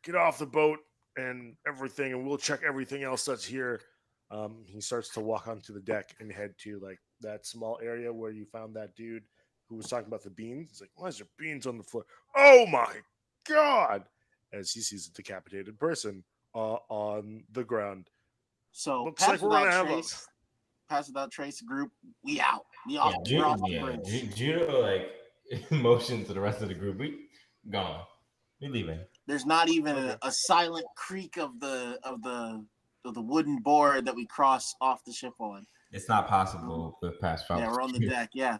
get off the boat and everything, and we'll check everything else that's here." He starts to walk onto the deck and head to like that small area where you found that dude who was talking about the beans. He's like, "Why is there beans on the floor? Oh my god!" As he sees a decapitated person on the ground. So, Looks like we're gonna have a. Pass without trace group. We out. We off. We're off the bridge. Judo like motions to the rest of the group. We gone. We leaving. There's not even a silent creak of the wooden board that we cross off the ship on. It's not possible with past five. Yeah, we're on the deck. Yeah,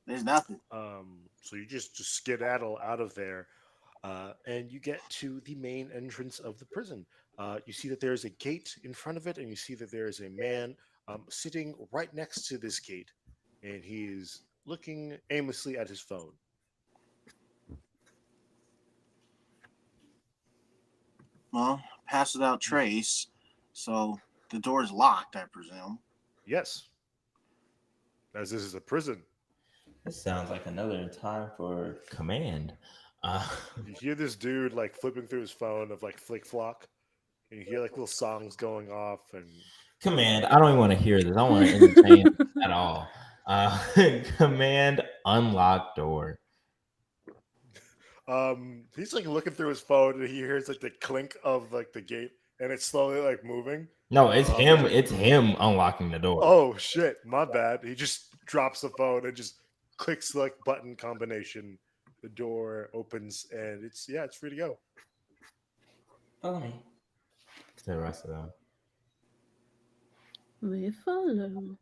there's nothing. So you just skedaddle out of there, and you get to the main entrance of the prison. You see that there is a gate in front of it, and you see that there is a man sitting right next to this gate, and he is looking aimlessly at his phone. Well, pass without trace. So the door's locked, I presume. Yes, as this is a prison. This sounds like another time for command. You hear this dude like flipping through his phone of like Flick Flock, and you hear like little songs going off. And command, I don't even want to hear this. I don't want to entertain at all. Command, unlock door. He's like looking through his phone, and he hears like the clink of like the gate, and it's slowly like moving. No, it's him. It's him unlocking the door. Oh shit, my bad. He just drops the phone and just clicks like button combination. The door opens, and it's free to go. Follow me. To the rest of them. We follow.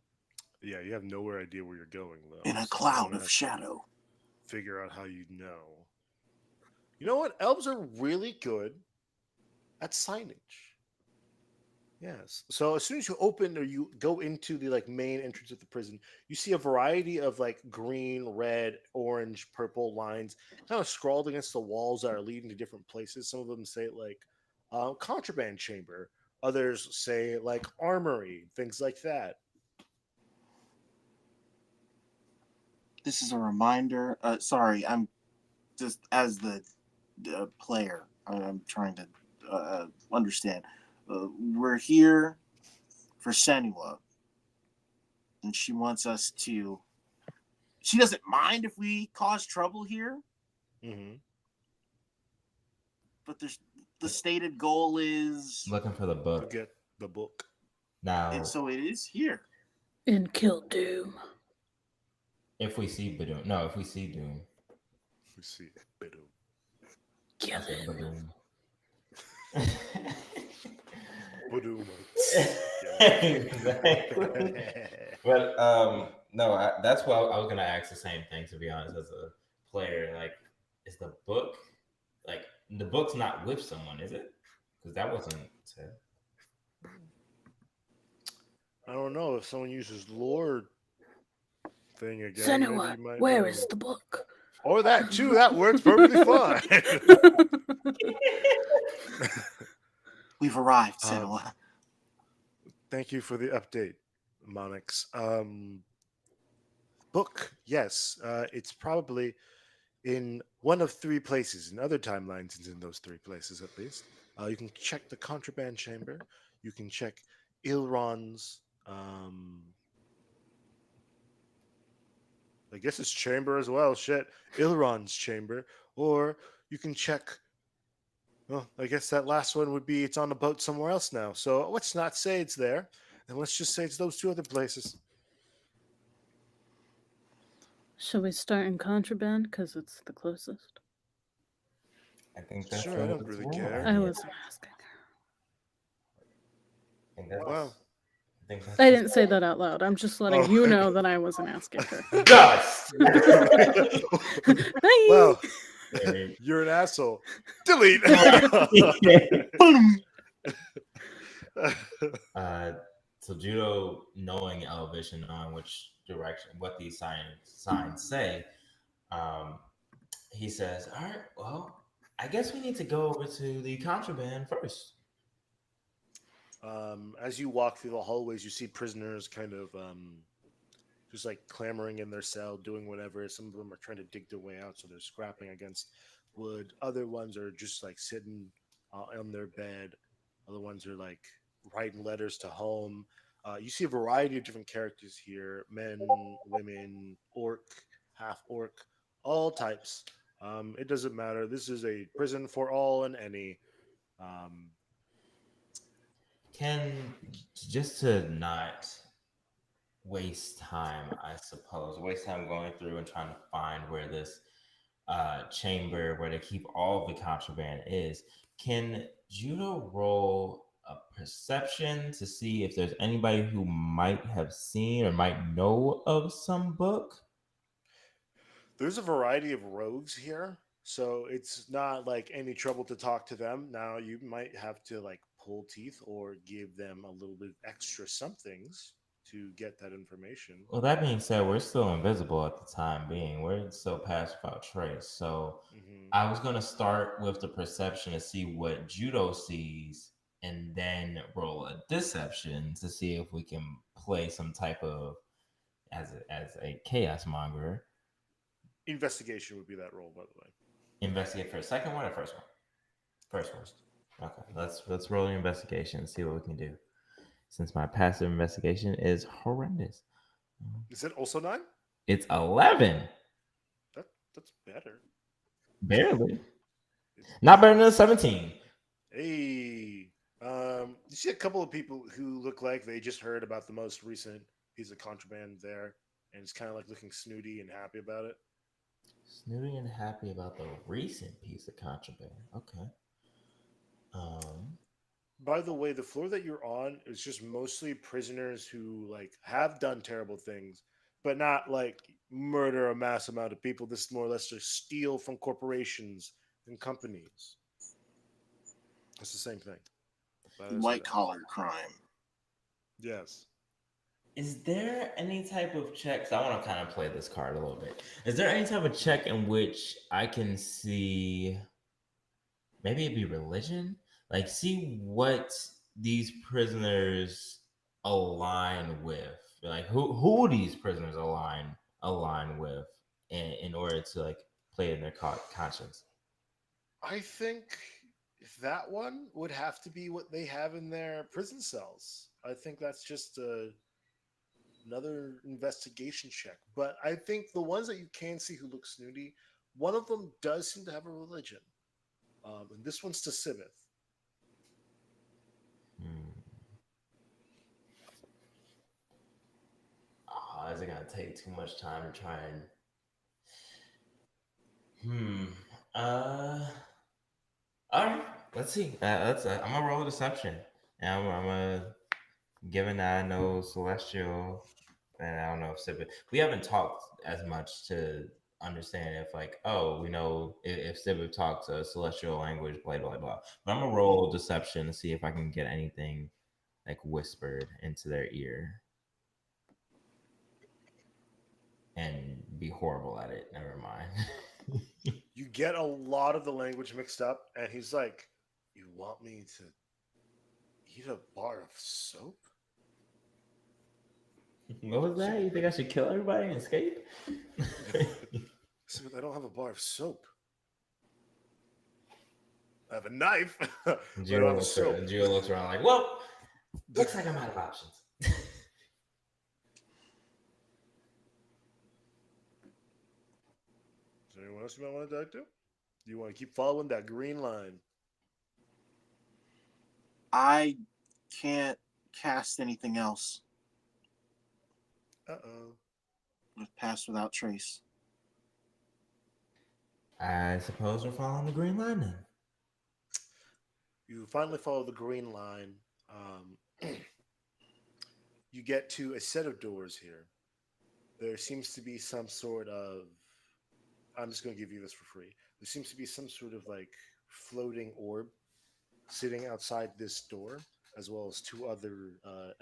Yeah, you have nowhere idea where you're going though. In a cloud of shadow. Figure out how you know. You know what? Elves are really good at signage. Yes. So as soon as you open or you go into the like main entrance of the prison, you see a variety of like green, red, orange, purple lines kind of scrawled against the walls that are leading to different places. Some of them say like contraband chamber. Others say like armory, things like that. This is a reminder. Sorry, I'm just as the player. I'm trying to understand. We're here for Senua, and she wants us to. She doesn't mind if we cause trouble here, Mm-hmm. but the stated goal is. Looking for the To book. get the book. Now, So it is here. In Kill Doom. if we see Badoom. No, if we see Doom. We see Bidu. Kill I said him. Badoom. Bidu. Exactly. But no, that's why I was gonna ask the same thing. To be honest, as a player, like, is the book like the book's not with someone, is it? Because that wasn't said. I don't know if someone uses lore thing again. Maybe Senua, you might where know. is the book? Or that too. That works perfectly fine. We've arrived, Um, Senua. Thank you for the update, Monix. Book, yes. It's probably in one of three places. In other timelines, it's in those three places at least. You can check the contraband chamber. You can check Ilron's. I guess it's chamber as well. Shit, Ilron's chamber, or you can check. Well, I guess that last one would be it's on a boat somewhere else now. So let's not say it's there, and let's just say it's those two other places. Shall we start in Contraband? Because it's the closest. I think that's Sure, I don't really care. I wasn't asking. Well, I didn't say that out loud. I'm just letting you know that I wasn't asking her. Dust. Bye. Well, you're an asshole. Delete. So Judo, knowing Elvish and knowing which direction, what these signs say, he says, "All right, well, I guess we need to go over to the contraband first." As you walk through the hallways, you see prisoners kind of just like clamoring in their cell, doing whatever. Some of them are trying to dig their way out, so they're scrapping against wood. Other ones are just like sitting on their bed. Other ones are like writing letters to home. You see a variety of different characters here: men, women, orc, half orc, all types. It doesn't matter. This is a prison for all and any. Um, Can just to not waste time, I suppose, waste time going through and trying to find where this chamber where they keep all the contraband is. Can Judo roll a perception to see if there's anybody who might have seen or might know of some book? There's a variety of rogues here, so it's not like any trouble to talk to them. Now you might have to like pull teeth or give them a little bit extra somethings to get that information. Well, that being said, we're still invisible at the time being. We're still past without trace. So Hmm. I was going to start with the perception to see what Judo sees and then roll a deception to see if we can play some type of as a chaos monger. Investigation would be that role, by the way. Investigate for a second one or first one? First one. Okay, let's roll an investigation and see what we can do. Since my passive investigation is horrendous. Is it also 9? It's 11. That's better. Barely. Not better than 17. Hey, you see a couple of people who look like they just heard about the most recent piece of contraband there, and it's kind of like looking snooty and happy about it. Snooty and happy about the recent piece of contraband. Okay. By the way, the floor that you're on is just mostly prisoners who like have done terrible things, but not like murder a mass amount of people. This is more or less just steal from corporations and companies. It's the same thing. White collar crime. Yes. Is there any type of check? So I want to kind of play this card a little bit. Is there any type of check in which I can see? Maybe it'd be religion. like see what these prisoners align with. Like who these prisoners align with in order to like play in their conscience. I think that one would have to be what they have in their prison cells. I think that's just another investigation check. But I think the ones that you can see who look snooty, one of them does seem to have a religion. And this one's to Sibith. Hmm. Oh, is it gonna take too much time to try and uh all right, let's see. I'm gonna roll a deception. And I'm gonna, given that I know Celestial, and I don't know if Sibit, we haven't talked as much to understand if like, oh, we know if Sibit talks a Celestial language, blah blah blah. But I'm gonna roll deception to see if I can get anything like whispered into their ear and be horrible at it. Never mind. You get a lot of the language mixed up, and he's like, "You want me to eat a bar of soap?" What was that? You think I should kill everybody and escape? Sibith, I don't have a bar of soap. I have a knife, but I don't have soap. Gio looks around like, well, looks like I'm out of options. Is there anyone else you might want to talk to? Do you want to keep following that green line? I can't cast anything else. With Pass Without Trace. I suppose we're following the green line then. You finally follow the green line. You get to a set of doors here. There seems to be some sort of. I'm just going to give you this for free. There seems to be some sort of like floating orb sitting outside this door, as well as two other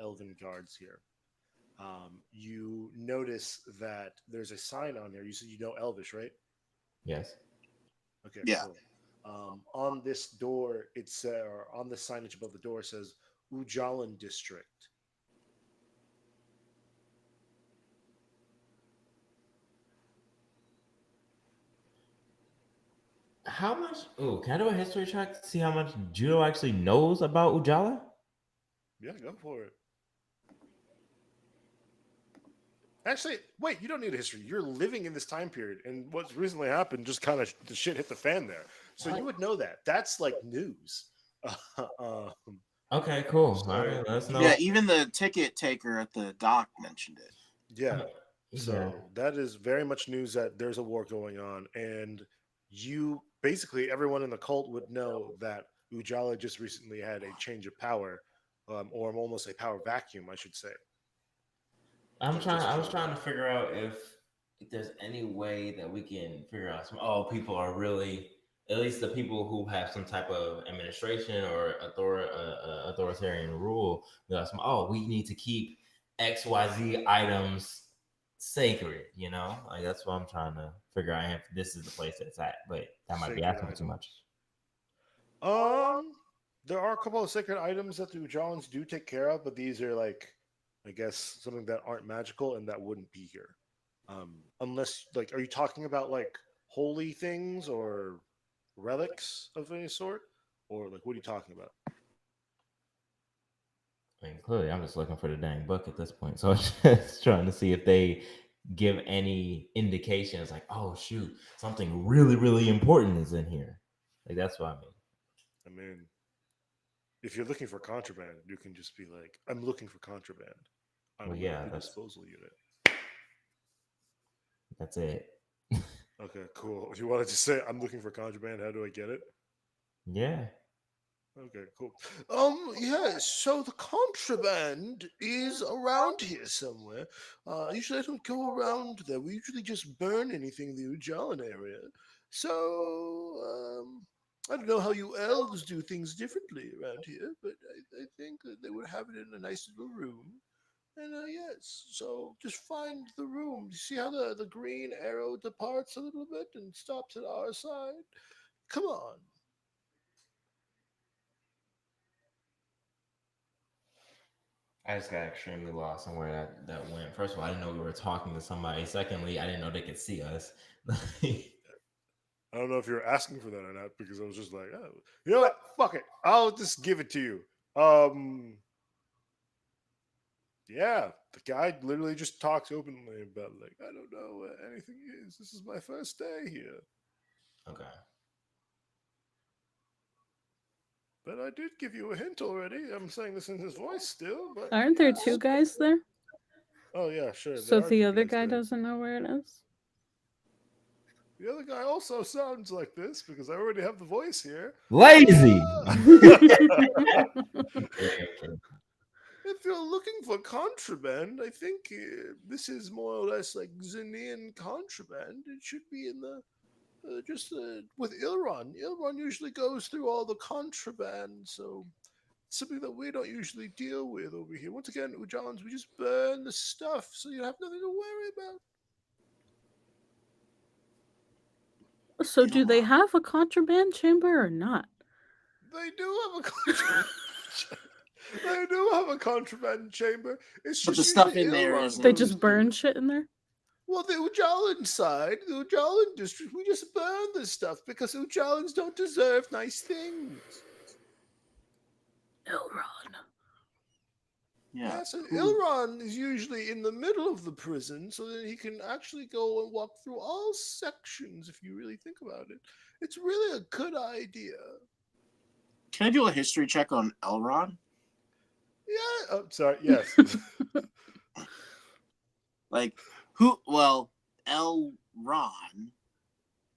elven guards here. You notice that there's a sign on there. You said you know Elvish, right? Yes. Okay, Yeah. cool. On this door, it's or on the signage above the door says Ujalan District. How much? Oh, can I do a history check to see how much Judo actually knows about Ujala? Yeah, go for it. Actually, wait, you don't need a history. You're living in this time period, and what's recently happened just kind of the shit hit the fan there. So What? you would know that. That's like news. Um, Okay, cool. So- All right, let us know. Yeah, even the ticket taker at the dock mentioned it. yeah. So Yeah. that is very much news that there's a war going on, and you basically everyone in the cult would know that Ujala just recently had a change of power, or almost a power vacuum, I should say. I was trying to figure out if there's any way that we can figure out some. People are really, at least the people who have some type of administration or authoritarian rule. They're some. Oh, we need to keep XYZ items sacred. You know, like that's what I'm trying to figure out. If this is the place that it's at, but that might be Sacred asking for too much. There are a couple of sacred items that the Ujalans do take care of, but these are like, I guess, something that aren't magical and that wouldn't be here. Unless, like, are you talking about like holy things or relics of any sort, or like what are you talking about? I mean, clearly, I'm just looking for the dang book at this point. So I'm just trying to see if they give any indications like, oh, shoot, something really, really important is in here. Like, that's what I mean. I mean, if you're looking for contraband, you can just be like, "I'm looking for contraband. I Well, want yeah, the that's disposal unit." it. Okay, cool. If you wanted to say, "I'm looking for contraband," how do I get it? Yeah. Okay, cool. Yes, so the contraband is around here somewhere. Usually I don't go around there. We usually just burn anything in the Ujalan area. So, I don't know how you elves do things differently around here, but I think that they would have it in a nice little room. And, yes, so just find the room. You see how the green arrow departs a little bit and stops at our side? Come on. I just got extremely lost on where that went. First of all, I didn't know we were talking to somebody. Secondly, I didn't know they could see us. I don't know if you're asking for that or not because I was just like, oh, you know what? Fuck it. I'll just give it to you. Yeah, the guy literally just talks openly about like, I don't know what anything is. This is my first day here. Okay. But I did give you a hint already. I'm saying this in his voice still, but Aren't there yes. 2 guys there? Oh yeah, sure. So There are the two other guys guy there. doesn't know where it is? The other guy also sounds like this because I already have the voice here. Lazy. If you're looking for contraband, I think this is more or less like Xenian contraband. It should be in the just with Ilron. Ilron usually goes through all the contraband, so it's something that we don't usually deal with over here. Once again, Ujans, we just burn the stuff, so you have nothing to worry about. So do they have a contraband chamber or not? They do have a contraband. They do have a contraband chamber. It's But just the stuff usually in there Ilron isn't- They goes just through burn it. shit in there? Well, the Ujalan side, the Ujalan district, we just burn this stuff because Ujalans don't deserve nice things. Elron. Yeah. Yes, and Ilron is usually in the middle of the prison so that he can actually go and walk through all sections if you really think about it. It's really a good idea. Can I do a history check on Elrond? Yeah, oh, sorry, yes. Like, who? Well, Elron.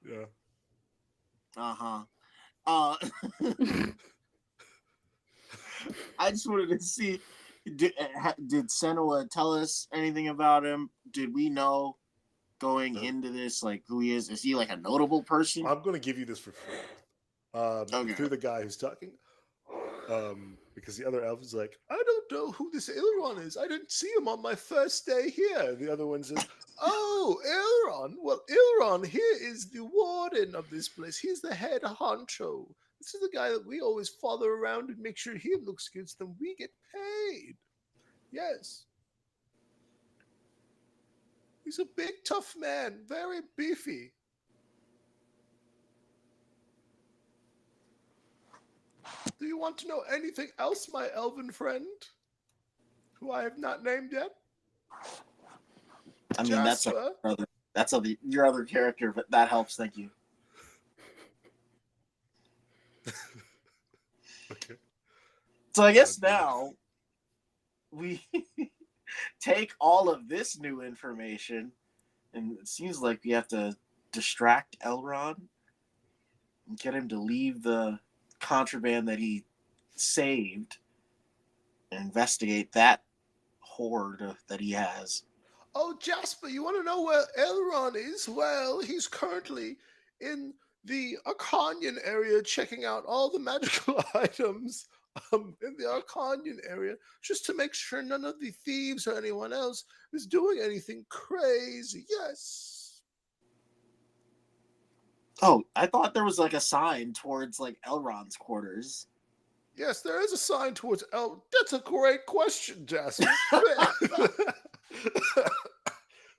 Yeah. Uh-huh. I just wanted to see, did Senua tell us anything about him? Did we know going into this, like, who he is? Is he, like, a notable person? I'm going to give you this for free. Okay. Through the guy who's talking. Because the other elf is like, I don't know who this Ilron is. I didn't see him on my first day here. The other one says, oh, Ilron. Well, Ilron here is the warden of this place. He's the head honcho. This is the guy that we always follow around and make sure he looks good so then we get paid. Yes. He's a big, tough man, very beefy. Do you want to know anything else, my elven friend? Who I have not named yet? I mean, Jasper? that's your other character, but that helps. Thank you. Okay. So I guess now we take all of this new information, and it seems like we have to distract Elrond and get him to leave the contraband that he saved and investigate that hoard that he has. Oh, Jasper, you want to know where Elron is? Well, he's currently in the Arcanian area checking out all the magical items in the Arcanian area just to make sure none of the thieves or anyone else is doing anything crazy. Yes. Oh, I thought there was like a sign towards like Elrond's quarters. Yes, there is a sign towards El. That's a great question, Jasper.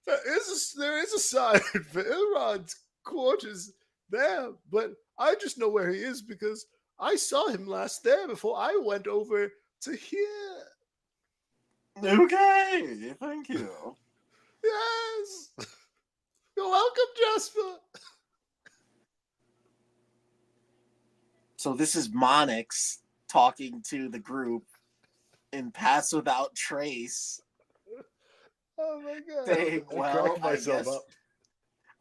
there is a sign for Elrod's quarters there, but I just know where he is because I saw him last there before I went over to here. Okay, thank you. Yes. You're welcome, Jasper. So this is Monix talking to the group in Pass Without Trace. Oh my god. Saying, well,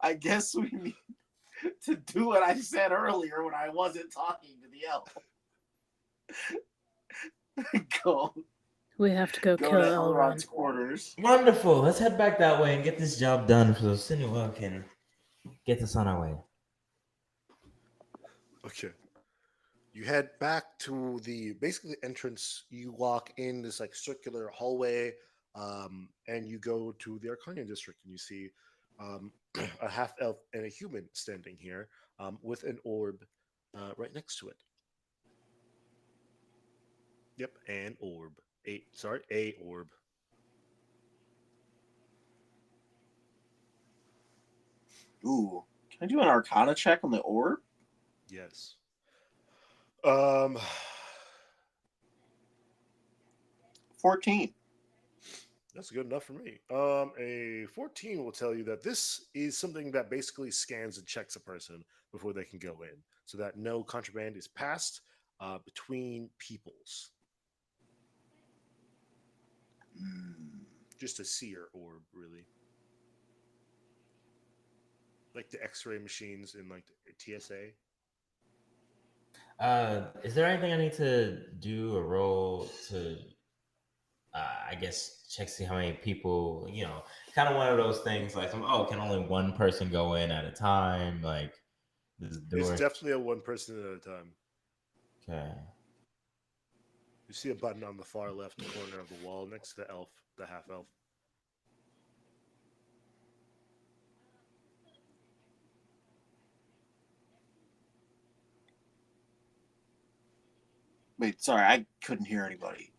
I guess we need to do what I said earlier when I wasn't talking to the elf. We have to go kill to Elrond. Elrond's quarters. Wonderful. Let's head back that way and get this job done so Senua can get us on our way. Okay. You head back to the basically entrance. You walk in this like circular hallway, and you go to the Arcanian district, and you see a half elf and a human standing here with an orb right next to it. Yep, an orb. A orb. Ooh, can I do an Arcana check on the orb? Yes. 14. That's good enough for me. A 14 will tell you that this is something that basically scans and checks a person before they can go in, so that no contraband is passed between peoples. Just a seer orb, really. Like the X-ray machines in like the TSA. Is there anything I need to do or roll to, I guess, check see how many people, kind of one of those things like, oh, can only one person go in at a time? Like, this It's door. definitely a one person at a time. Okay. You see a button on the far left corner of the wall next to the elf, the half elf. Wait, sorry, I couldn't hear anybody.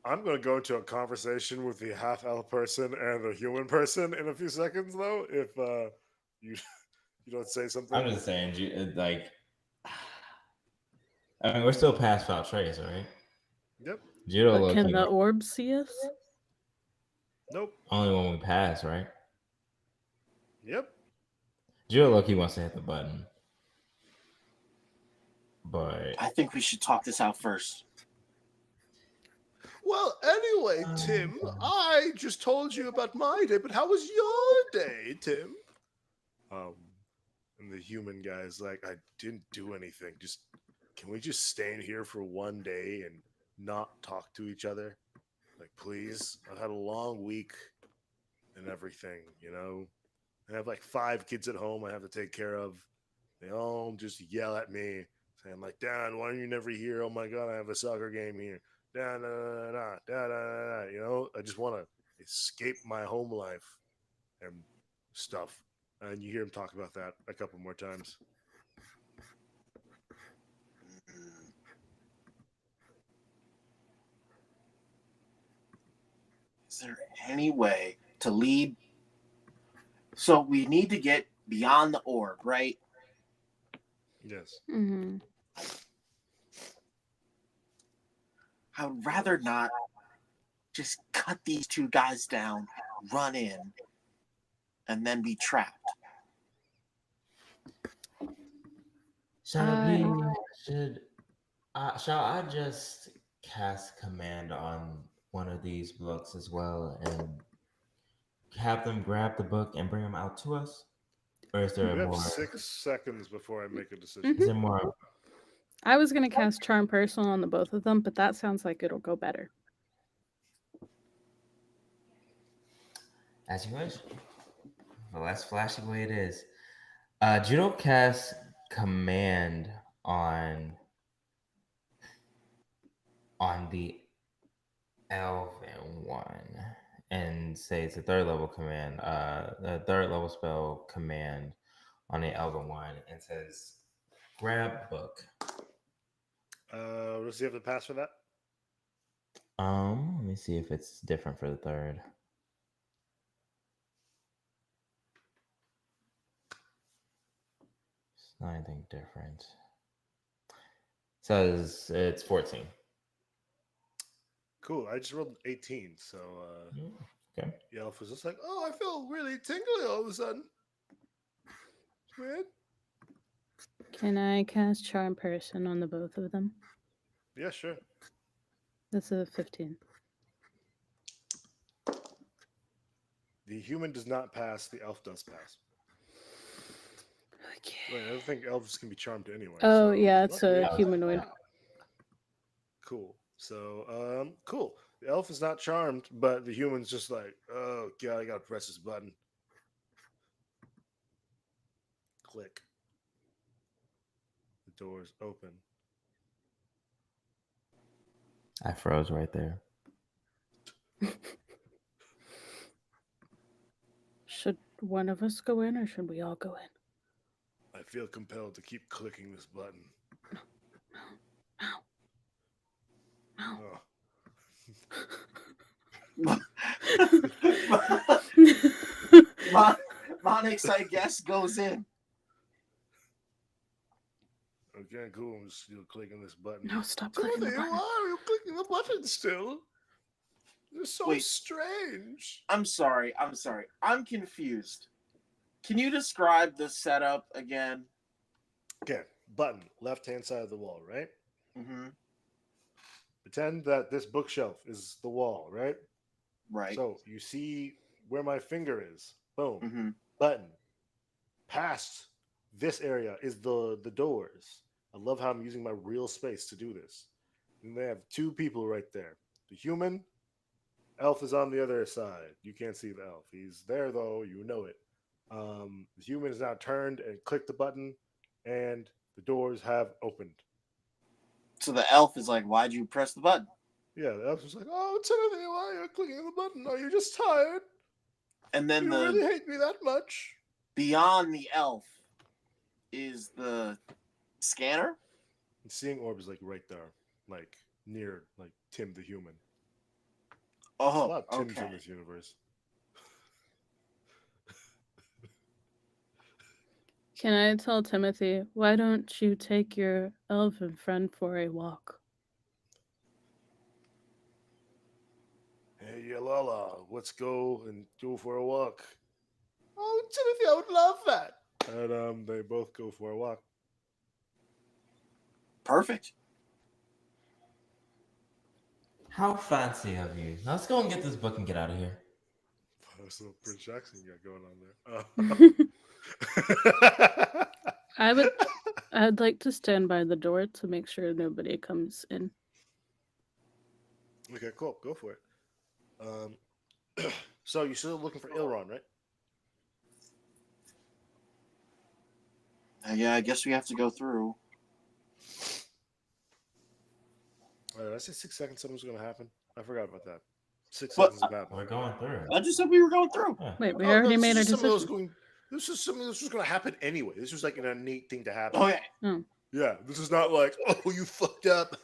I'm going to go into a conversation with the half elf person and the human person in a few seconds, though. If you you don't say something. I'm just saying, like, I mean, we're still past Foul Trace, right? Yep. Judo But can low-key. the orb see us? Nope. Only when we pass, right? Yep. Judo low-key wants to hit the button. But I think we should talk this out first. Well, anyway, Tim, I just told you about my day, but how was your day, Tim? And the human guy's like, I didn't do anything. Just can we just stay in here for one day and not talk to each other? Like, please. I've had a long week and everything, you know? I have like 5 kids at home I have to take care of. They all just yell at me, saying like, "Dad, why are you never here? Oh my God, I have a soccer game here. Da da da da da da da." You know, I just want to escape my home life and stuff. And you hear him talk about that a couple more times. Is there any way to lead? So we need to get beyond the orb, right? Yes. Mm-hmm. I would rather not just cut these 2 guys down, run in, and then be trapped. shall I just cast command on one of these books as well and have them grab the book and bring them out to us? Or is there You have more? 6 seconds before I make a decision. Is there more? I was gonna cast Charm Person on the both of them, but that sounds like it'll go better. As you wish. The less flashy way it is. Judo cast command on the elven one and say it's a 3rd level command, the 3rd level spell command on the elven one, and says grab book. Does he have to pass for that? Let me see if it's different for the 3rd. It's not anything different. Says it's 14. Cool. I just rolled 18, so Okay. the elf was just like, "Oh, I feel really tingly all of a sudden." It's weird. Can I cast Charm Person on the both of them? Yeah, sure. That's a 15. The human does not pass. The elf does pass. Okay. Wait, I don't think elves can be charmed anyway. Oh, so yeah, it's a luckily- humanoid. Cool. So, cool. The elf is not charmed, but the human's just like, oh god, I gotta press this button. Click. The door's open. I froze right there. Should one of us go in or should we all go in? I feel compelled to keep clicking this button. No. Oh. Monix, I guess, goes in. Okay, cool. I'm just still clicking this button. No, stop clicking the Timothy, button. why are you clicking the button still? It's so Wait. strange. I'm sorry. I'm confused. Can you describe the setup again? Okay, button, left-hand side of the wall, right? Mm-hmm. Pretend that this bookshelf is the wall, right? Right. So you see where my finger is. Boom. Mm-hmm. Button. Past this area is the doors. I love how I'm using my real space to do this. And they have two people right there. The human, elf is on the other side. You can't see the elf. He's there though, you know it. The human is now turned and clicked the button, and the doors have opened. So the elf is like, "Why'd you press the button?" Yeah, the elf was like, "Oh, Timothy, why are you clicking the button? Are you just tired? And then You the really hate me that much?" beyond the elf is the scanner. And seeing orb is like right there, like near like Tim the human. There's a Oh, lot of Tims in okay. this universe. Can I tell Timothy, why don't you take your elven friend for a walk? Hey, Yalala, let's go and go for a walk. Oh, Timothy, I would love that. And they both go for a walk. Perfect. How fancy of you. Now let's go and get this book and get out of here. That's a little Prince Jackson you got going on there. I'd like to stand by the door to make sure nobody comes in. Okay, cool. Go for it. So you're still looking for Ilron, right? Yeah, I guess we have to go through. I said 6 seconds something was going to happen. I forgot about that. 6 But- seconds of happening. We're going through. I just said we were going through. Yeah. Wait, we Oh, already no, made our this is something that was decision. This is something that was going to happen anyway. This was like an innate thing to happen. Okay. Yeah, this is not like, oh, you fucked up.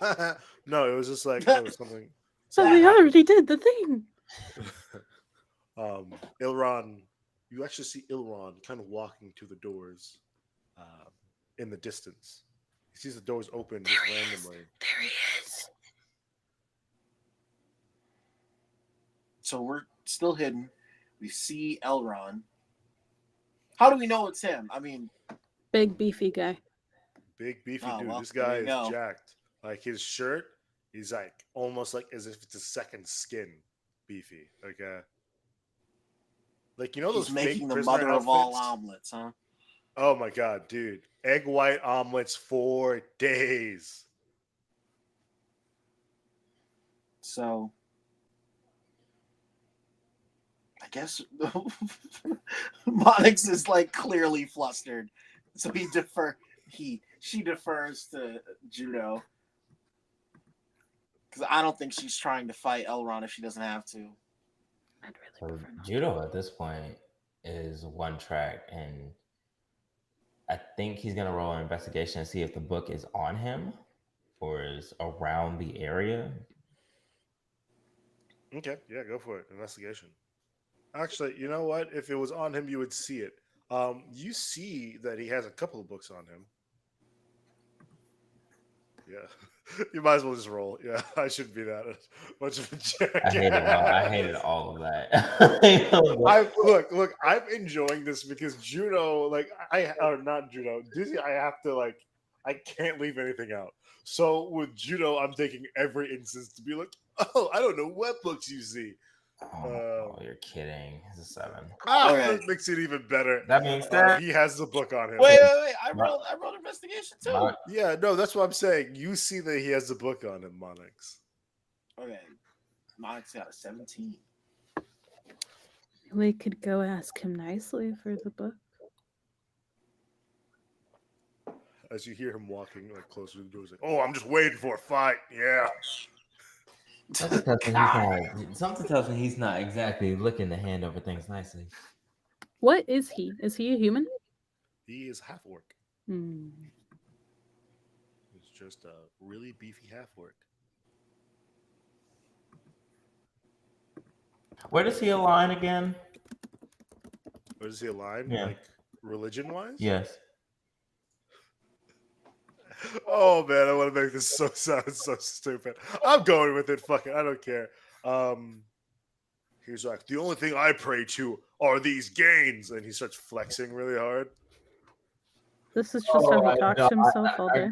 No, it was just like, oh, something. So That we happened. already did the thing. Ilron, you actually see Ilron kind of walking to the doors in the distance. He sees the doors open just randomly. There he is. So we're still hidden. We see Elron. How do we know it's him? I mean, Big beefy guy. Big beefy Oh, dude. well, This there guy you is go. jacked. Like his shirt, he's like almost like as if it's a second skin beefy. Like you know those he's making fake the prisoner mother of all outfits? omelets, huh? Oh my god, dude. Egg white omelets for days. So I guess Monix is like clearly flustered. So she defers to Judo. Because I don't think she's trying to fight Elron if she doesn't have to. I'd So really prefer not. Judo at this point is one track, and I think he's gonna roll an investigation and see if the book is on him or is around the area. Okay, yeah, go for it. Investigation. Actually, you know what? If it was on him, you would see it. You see that he has a couple of books on him. Yeah, you might as well just roll. Yeah, I shouldn't be that much of a jerk. I hated all of that. Look. I'm enjoying this because Juno, like, or not Juno, Dizzy. I have to like, I can't leave anything out. So with Juno, I'm taking every instance to be like, oh, I don't know what books you see. Oh, you're kidding. It's a 7. Okay. That makes it even better. That means that He has the book on him. Wait. I rolled investigation too. my- Yeah, no, that's what I'm saying. You see that he has the book on him, Monix. Okay. Monix got a 17. We could go ask him nicely for the book. As you hear him walking like closer to the door, he's like, "Oh, I'm just waiting for a fight." Yeah. something tells me he's not exactly looking to hand over things nicely. What is he? Is he a human? He is half orc. Hmm. He's just a really beefy half orc. Where does he align again? Where does he align? Yeah. Like religion wise? Yes. Oh man, I want to make this sound so stupid. I'm going with it. Fuck it, I don't care. He's like, the only thing I pray to are these gains, and he starts flexing really hard. This is just how he talks to himself all day.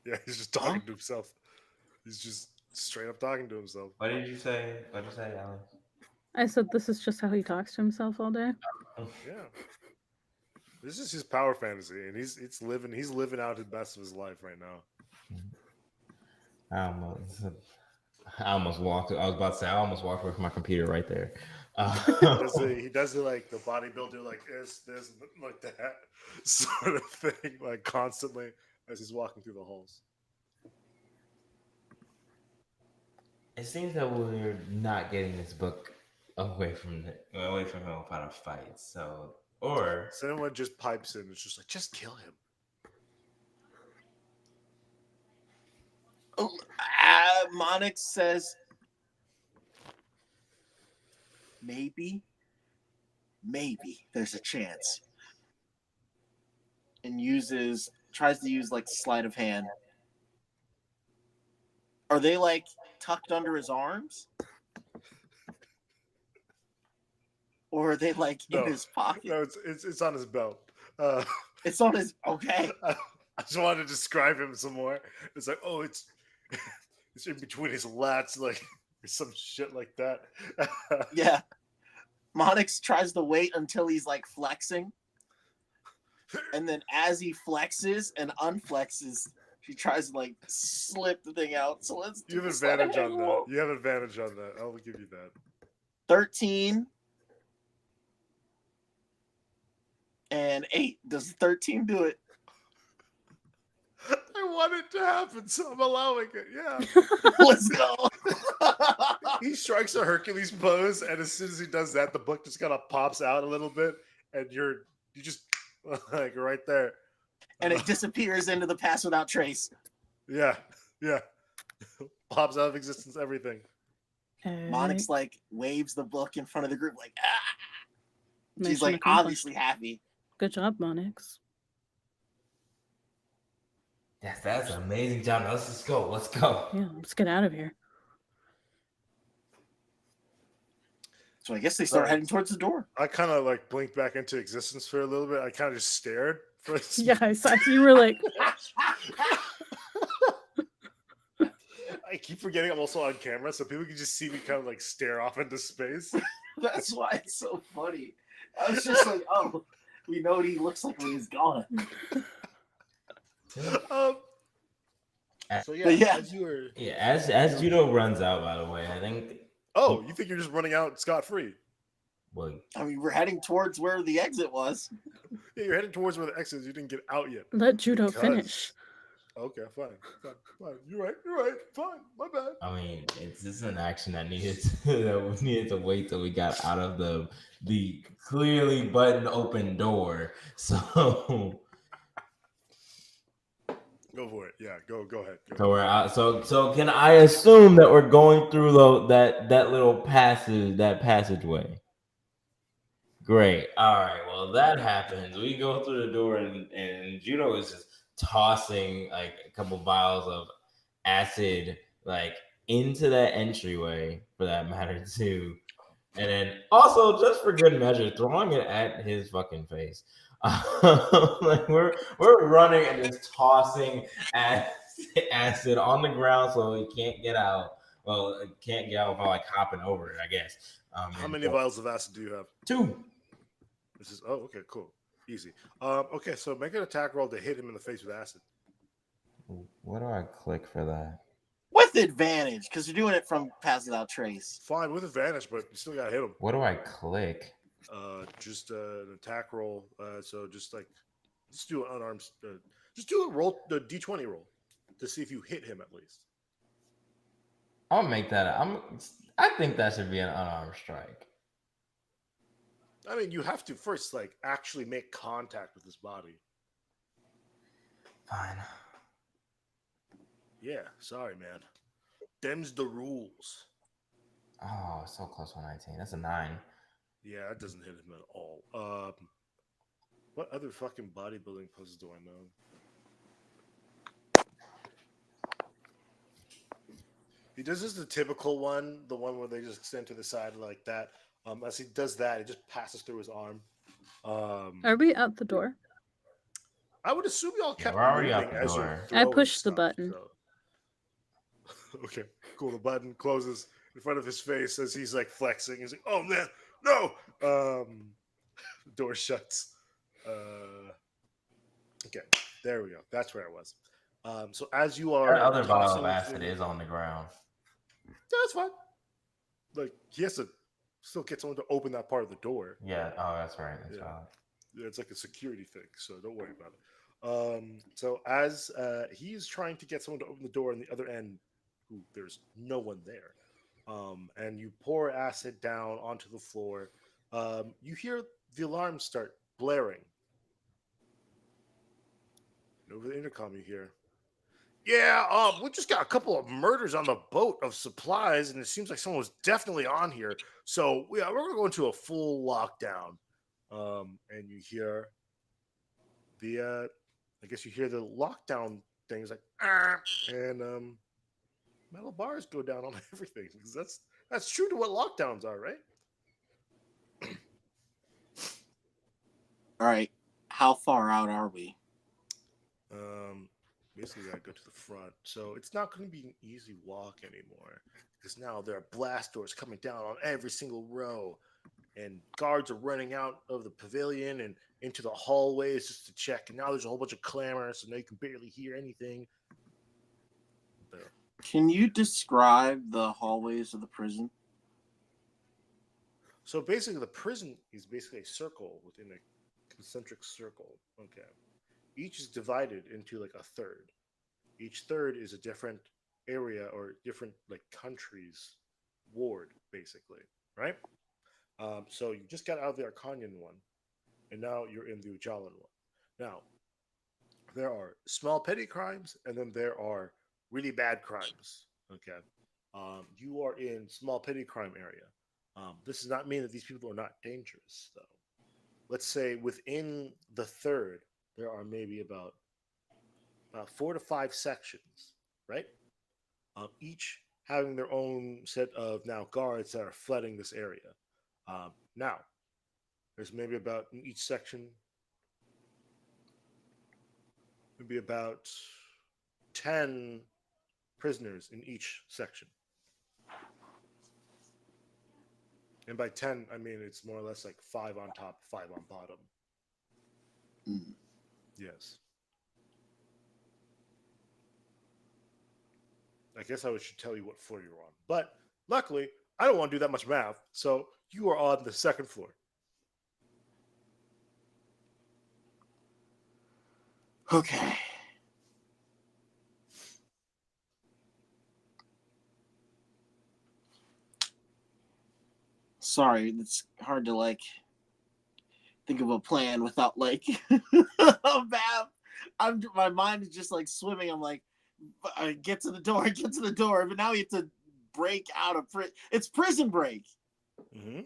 Yeah, he's just talking to himself. He's just straight up talking to himself. What did you say? What did you say, Alex? I said this is just how he talks to himself all day. Yeah. This is his power fantasy, and he's living out the best of his life right now. I almost walked. I was about to say I almost walked away from my computer right there. He does it like the bodybuilder, like this, like that sort of thing, like constantly as he's walking through the halls. It seems that we're not getting this book away from him without a fight. So, or someone just pipes in. It's just like, just kill him. Oh, Monix says, maybe there's a chance, and tries to use like sleight of hand. Are they like tucked under his arms? Or are they like in his pocket? No, it's on his belt. It's on his. Okay. I just wanted to describe him some more. It's like, oh, it's in between his lats, like some shit like that. Yeah. Monix tries to wait until he's like flexing, and then as he flexes and unflexes, she tries to like slip the thing out. So let's. You have advantage on that. You have advantage on that. I'll give you that. 13 and 8. Does 13 do it? I want it to happen, so I'm allowing it. Yeah. Let's go. He strikes a Hercules pose, and as soon as he does that, the book just kind of pops out a little bit, and you just like right there, and it disappears into the past without trace. Yeah, pops out of existence. Everything. Monix like waves the book in front of the group, like She's like obviously happy. Good job, Monix. Yes, that's an amazing job. Let's just go. Let's go. Yeah, let's get out of here. So I guess they start heading towards the door. I kind of like blinked back into existence for a little bit. I kind of just stared. Yeah, I saw you were like. I keep forgetting I'm also on camera, so people can just see me kind of like stare off into space. That's why it's so funny. I was just like, oh, we know what he looks like when he's gone. So as you were, as Judo runs out, by the way, I think. Oh, you think you're just running out scot-free? Well, I mean, we're heading towards where the exit was. Yeah, you're heading towards where the exit is. You didn't get out yet. Let Judo finish. Okay, fine. You're right. Fine, my bad. I mean, it's just an action that needed to wait till we got out of the clearly button open door. So. Go for it. Yeah, go ahead. So we're out. So can I assume that we're going through that little passageway? Great. All right. Well, that happens. We go through the door, and Judo is just tossing like a couple vials of acid like into that entryway, for that matter too, and then also just for good measure, throwing it at his fucking face. Like we're running and just tossing acid on the ground so he can't get out. Well, it can't get out by like hopping over it, I guess. How many vials of acid do you have? 2. This is okay, cool, easy. Okay, so make an attack roll to hit him in the face with acid. What do I click for that? With advantage, because you're doing it from pass without trace. Fine, with advantage, but you still gotta hit him. What do I click? Just an attack roll. So just do an unarmed. Just do a roll, the D20 roll, to see if you hit him at least. I'll make that. I think that should be an unarmed strike. I mean, you have to first actually make contact with his body. Fine. Yeah, sorry, man. Them's the rules. Oh, so close on 19. That's a 9. Yeah, that doesn't hit him at all. What other fucking bodybuilding poses do I know? He does just the typical one, the one where they just extend to the side like that. As he does that, it just passes through his arm. Are we out the door? I would assume y'all Yeah, kept we're already moving out the as you're door. I throwing pushed the stuff, button. so. Okay, cool. The button closes in front of his face as he's like flexing. He's like, "Oh man, no!" The door shuts. Okay, there we go. That's where I was. So as you are That other vial tossing of acid things, is on the ground. that's fine. Like he has to still get someone to open that part of the door. Yeah. Oh, that's right. That's Yeah. valid. Yeah, it's like a security thing, so don't worry about it. So as he's trying to get someone to open the door on the other end, there's no one there, and you pour acid down onto the floor, you hear the alarm start blaring. And over the intercom, you hear, "Yeah, we just got a couple of murders on the boat of supplies, and it seems like someone was definitely on here. So we're gonna go into a full lockdown." And you hear the I guess you hear the lockdown things like and metal bars go down on everything because that's true to what lockdowns are, right? All right. How far out are we? Basically gotta go to the front, so it's not going to be an easy walk anymore because now there are blast doors coming down on every single row, and guards are running out of the pavilion and into the hallways just to check. And now there's a whole bunch of clamor, so now you can barely hear anything. Can you describe the hallways of the prison? So basically, the prison is basically a circle within a concentric circle. Okay. Each is divided into like a third. Each third is a different area or different like country's ward, basically, right? So you just got out of the Arcanian one, and now you're in the Ujalan one. Now, there are small petty crimes, and then there are really bad crimes. Okay. You are in small petty crime area. This does not mean that these people are not dangerous, though. Let's say within the third, there are maybe about 4 to 5 sections, right? Each having their own set of now guards that are flooding this area. Now, there's maybe about in each section, maybe about 10 prisoners in each section. And by 10, I mean it's more or less like 5 on top, 5 on bottom. Mm. Yes. I guess I should tell you what floor you're on. But luckily, I don't want to do that much math, so you are on the second floor. Okay. Sorry, it's hard to like think of a plan without like a map. My mind is just like swimming. I'm like, get to the door, get to the door. But now you have to break out of prison. It's Prison Break. Mm-hmm.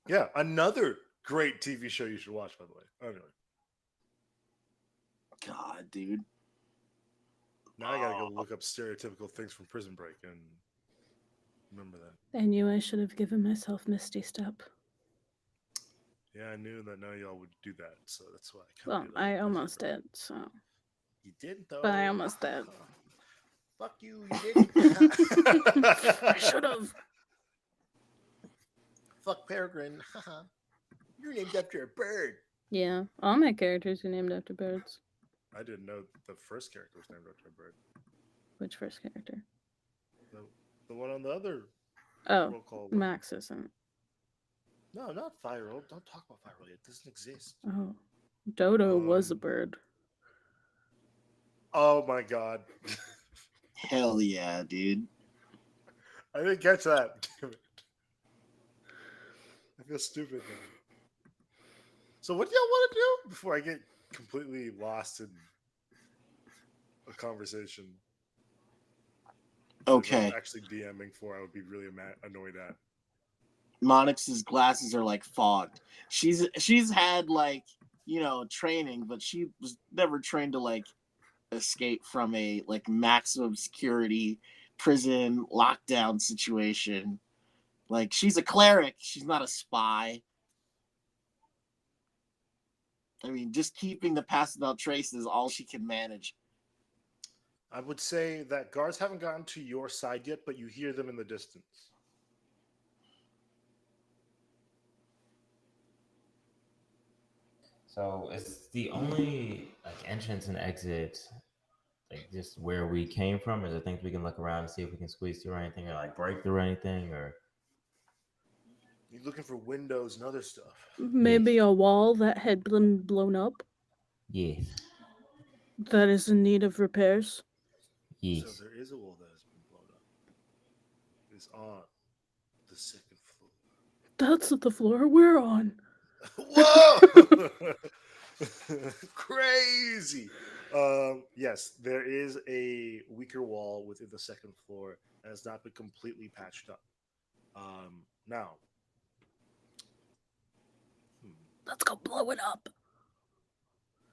Yeah, another great TV show you should watch, by the way. Anyway, God, dude. now I gotta go look up stereotypical things from Prison Break and remember that. I knew I should have given myself Misty Step. Yeah, I knew that now y'all would do that, so that's why I Well, kind of I almost did, so. You didn't though. But I almost did. Fuck you, you didn't. I should have. Fuck Peregrine. You're named after a bird. Yeah, all my characters are named after birds. I didn't know the first character was named after a bird. Which first character? The one on the other Oh, roll call one. Max isn't. No, not Viral. Don't talk about Viral. It doesn't exist. Oh, Dodo was a bird. Oh my god. Hell yeah, dude. I didn't catch that. Damn it. I feel stupid now. So what do y'all want to do before I get completely lost in a conversation? If I was Okay. actually DMing for, I would be really annoyed at. Monix's glasses are like fogged. She's had like, training, but she was never trained to like escape from a like maximum security prison lockdown situation. Like, she's a cleric, she's not a spy. I mean, just keeping the pass without trace is all she can manage. I would say that guards haven't gotten to your side yet, but you hear them in the distance. So it's the only like entrance and exit, like just where we came from. Is there things we can look around and see if we can squeeze through anything or like break through anything or? You're looking for windows and other stuff. Maybe a wall that had been blown up Yes. that is in need of repairs. Yes. So there is a wall that has been blown up. It's on the second floor. That's the floor we're on. Whoa! Crazy. Yes, there is a weaker wall within the second floor that has not been completely patched up. Now, Let's go blow it up.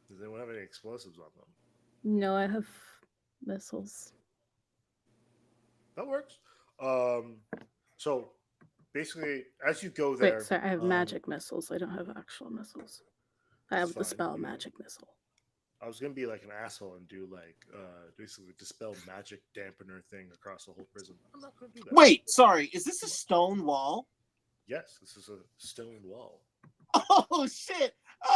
does anyone have any explosives on them? No, I have missiles. That works. So basically, as you go there, Wait, sorry, I have magic missiles. I don't have actual missiles. I have the fine. spell magic missile. I was gonna be like an asshole and do like basically dispel magic dampener thing across the whole prison. I'm not gonna do that. Wait, sorry, is this a stone wall? Yes, this is a stone wall. Oh shit.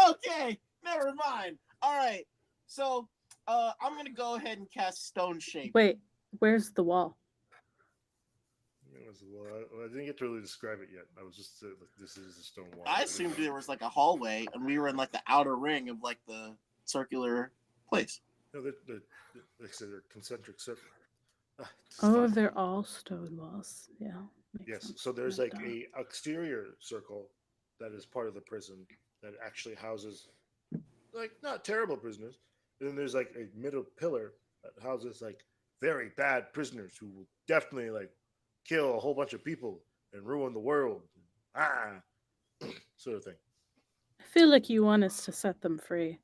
Okay, never mind. All right. So, I'm going to go ahead and cast Stone Shape. Wait, where's the wall? I didn't get to really describe it yet. I was just like, this is a stone wall. I assumed there was like a hallway and we were in like the outer ring of like the circular place. No, they're concentric circle. Oh, they're all stone walls. Yeah. Yes. Sense. So there's Like like a exterior circle that is part of the prison that actually houses like not terrible prisoners. And then there's like a middle pillar that houses like very bad prisoners who will definitely like kill a whole bunch of people and ruin the world. Sort of thing. I feel like you want us to set them free.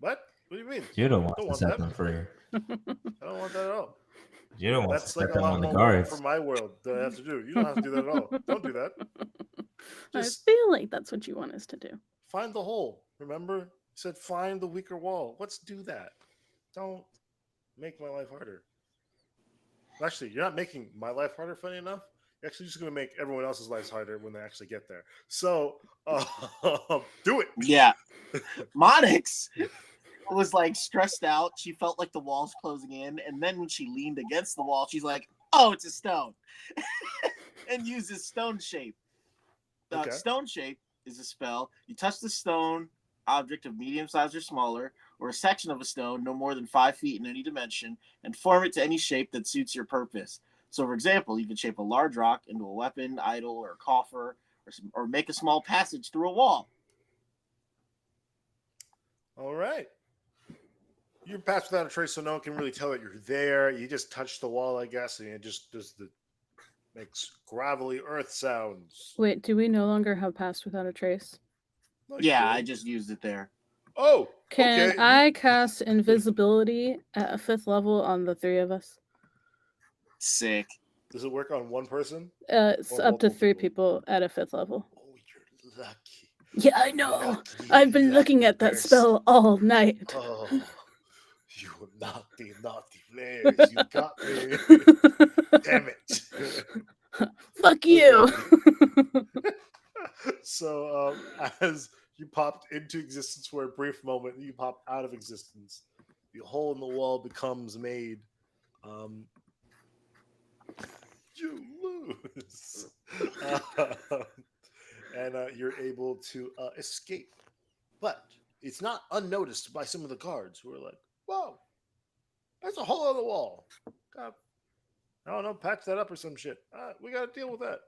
What? What do you mean? Judo I wants don't to want set that. them free. I don't want that at all. Judo wants That's to like set a them lot on the more work guards. for my world that I have to do. You don't have to do that at all. Don't do that. Just I feel like that's what you want us to do. find the hole. Remember? You said find the weaker wall. Let's do that. Don't make my life harder. Actually, you're not making my life harder, funny enough. You're actually just going to make everyone else's lives harder when they actually get there. So, do it. Yeah. Monix was like stressed out. She felt like the wall's closing in. And then when she leaned against the wall, she's like, oh, it's a stone. And uses Stone Shape. Okay. Stone Shape is a spell. You touch the stone object of medium size or smaller, or a section of a stone no more than 5 feet in any dimension, and form it to any shape that suits your purpose. So, for example, you can shape a large rock into a weapon, idol, or a coffer, or make a small passage through a wall. All right. You pass without a trace, so no one can really tell that you're there. You just touch the wall, I guess, and it just does makes gravelly earth sounds. Wait, do we no longer have Pass Without a Trace? No, Yeah, don't. I just used it there. Oh, Can okay. I cast invisibility at a 5th level on the 3 of us? Sick. Does it work on one person? It's Or up to multiple 3 people? people at a 5th level. Oh, you're lucky. Yeah, I know. Lucky, I've been looking lucky at that person. spell all night. Oh, you naughty, naughty players. You got me. Damn it. Fuck you. So, as you popped into existence for a brief moment, you pop out of existence. The hole in the wall becomes made. You lose. And you're able to escape. But it's not unnoticed by some of the guards who are like, whoa, there's a hole in the wall. I don't know, patch that up or some shit. We got to deal with that.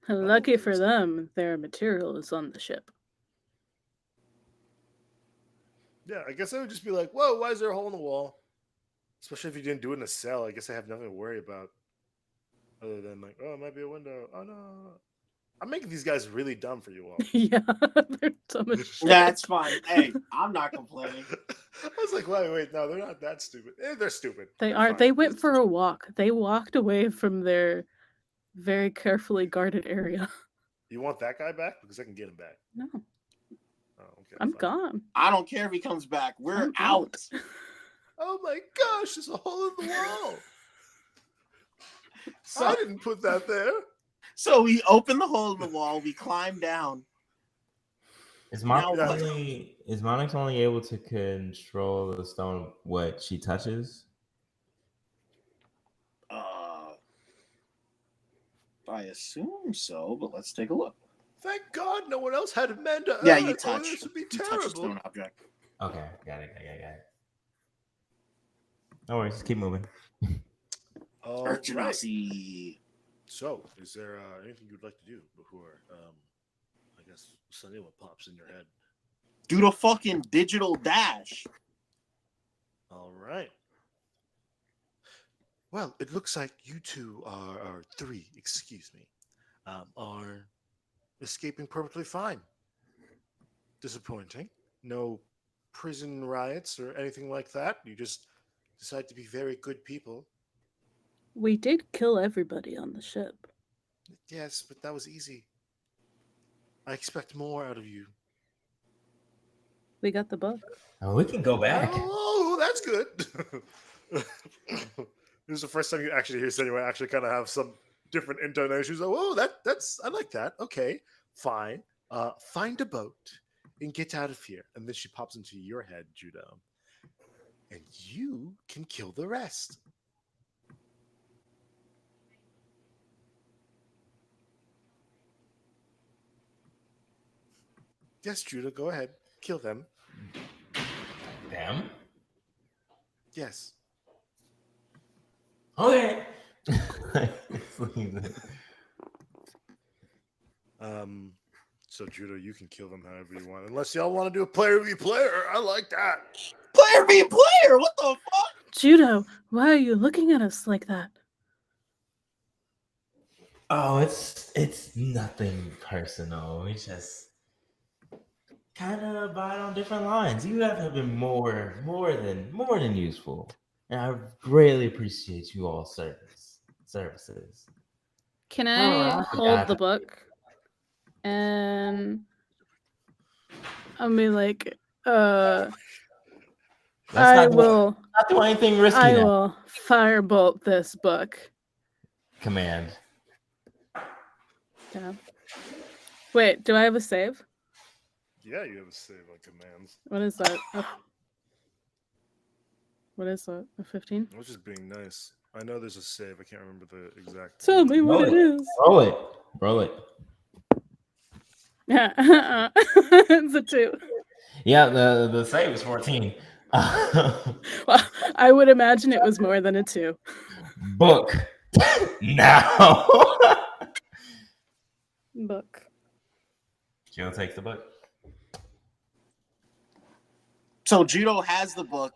Lucky for them, their material is on the ship. Yeah, I guess I would just be like, whoa, why is there a hole in the wall? Especially if you didn't do it in a cell. I guess I have nothing to worry about other than like, oh, it might be a window. Oh no. I'm making these guys really dumb for you all. Yeah, they're dumb as shit. That's fine. Hey, I'm not complaining. I was like, wait, no, they're not that stupid. They're stupid. They They're are. fine. They went for a walk. They walked away from their very carefully guarded area. You want that guy back? Because I can get him back. No, Oh, okay. I'm fine. gone. I don't care if he comes back. We're I'm out. Oh my gosh, there's a hole in the wall. I So, didn't put that there. so we open the hole in the wall. We climb down. Is Now Monix only able to control the stone what she touches? I assume so, but let's take a look. Thank God no one else had Amanda. Yeah, you Or touch. this would be You touch a terrible. stone object. Okay, got it. No worries, just keep moving. All right. Urgency. So, is there anything you'd like to do before, I guess, suddenly what pops in your head? Do the fucking digital dash. All right. Well, it looks like you two are three, excuse me, are escaping perfectly fine. Disappointing. No prison riots or anything like that. You just decide to be very good people. We did kill everybody on the ship. Yes, but that was easy. I expect more out of you. We got the book. Oh, we can go back. Oh, that's good. This is the first time you actually hear someone actually kind of have some different intonations. Oh, that's I like that. Okay, fine. Find a boat and get out of here. And then she pops into your head, Judo, and you can kill the rest. Yes, Judo, go ahead. Kill them. Them? Yes. Okay. So Judo, you can kill them however you want. Unless y'all want to do a player v player. I like that. Player be player. What the fuck? Judo, why are you looking at us like that? Oh, it's nothing personal. We just kind of vibe on different lines. You have been more than useful, and I greatly appreciate you all services. Can Oh, I hold the book? And I'll be like, I will not do anything risky. I will firebolt this book. Command. Yeah. Wait, do I have a save? Yeah, you have a save on commands. What is that? What is that? A 15? I was just being nice. I know there's a save. I can't remember the exact. Tell me what it is. Roll it. Yeah, it's a 2. Yeah, the save is 14. Well, I would imagine it was more than a 2. Book now. Book. Jill takes the book. So Judo has the book.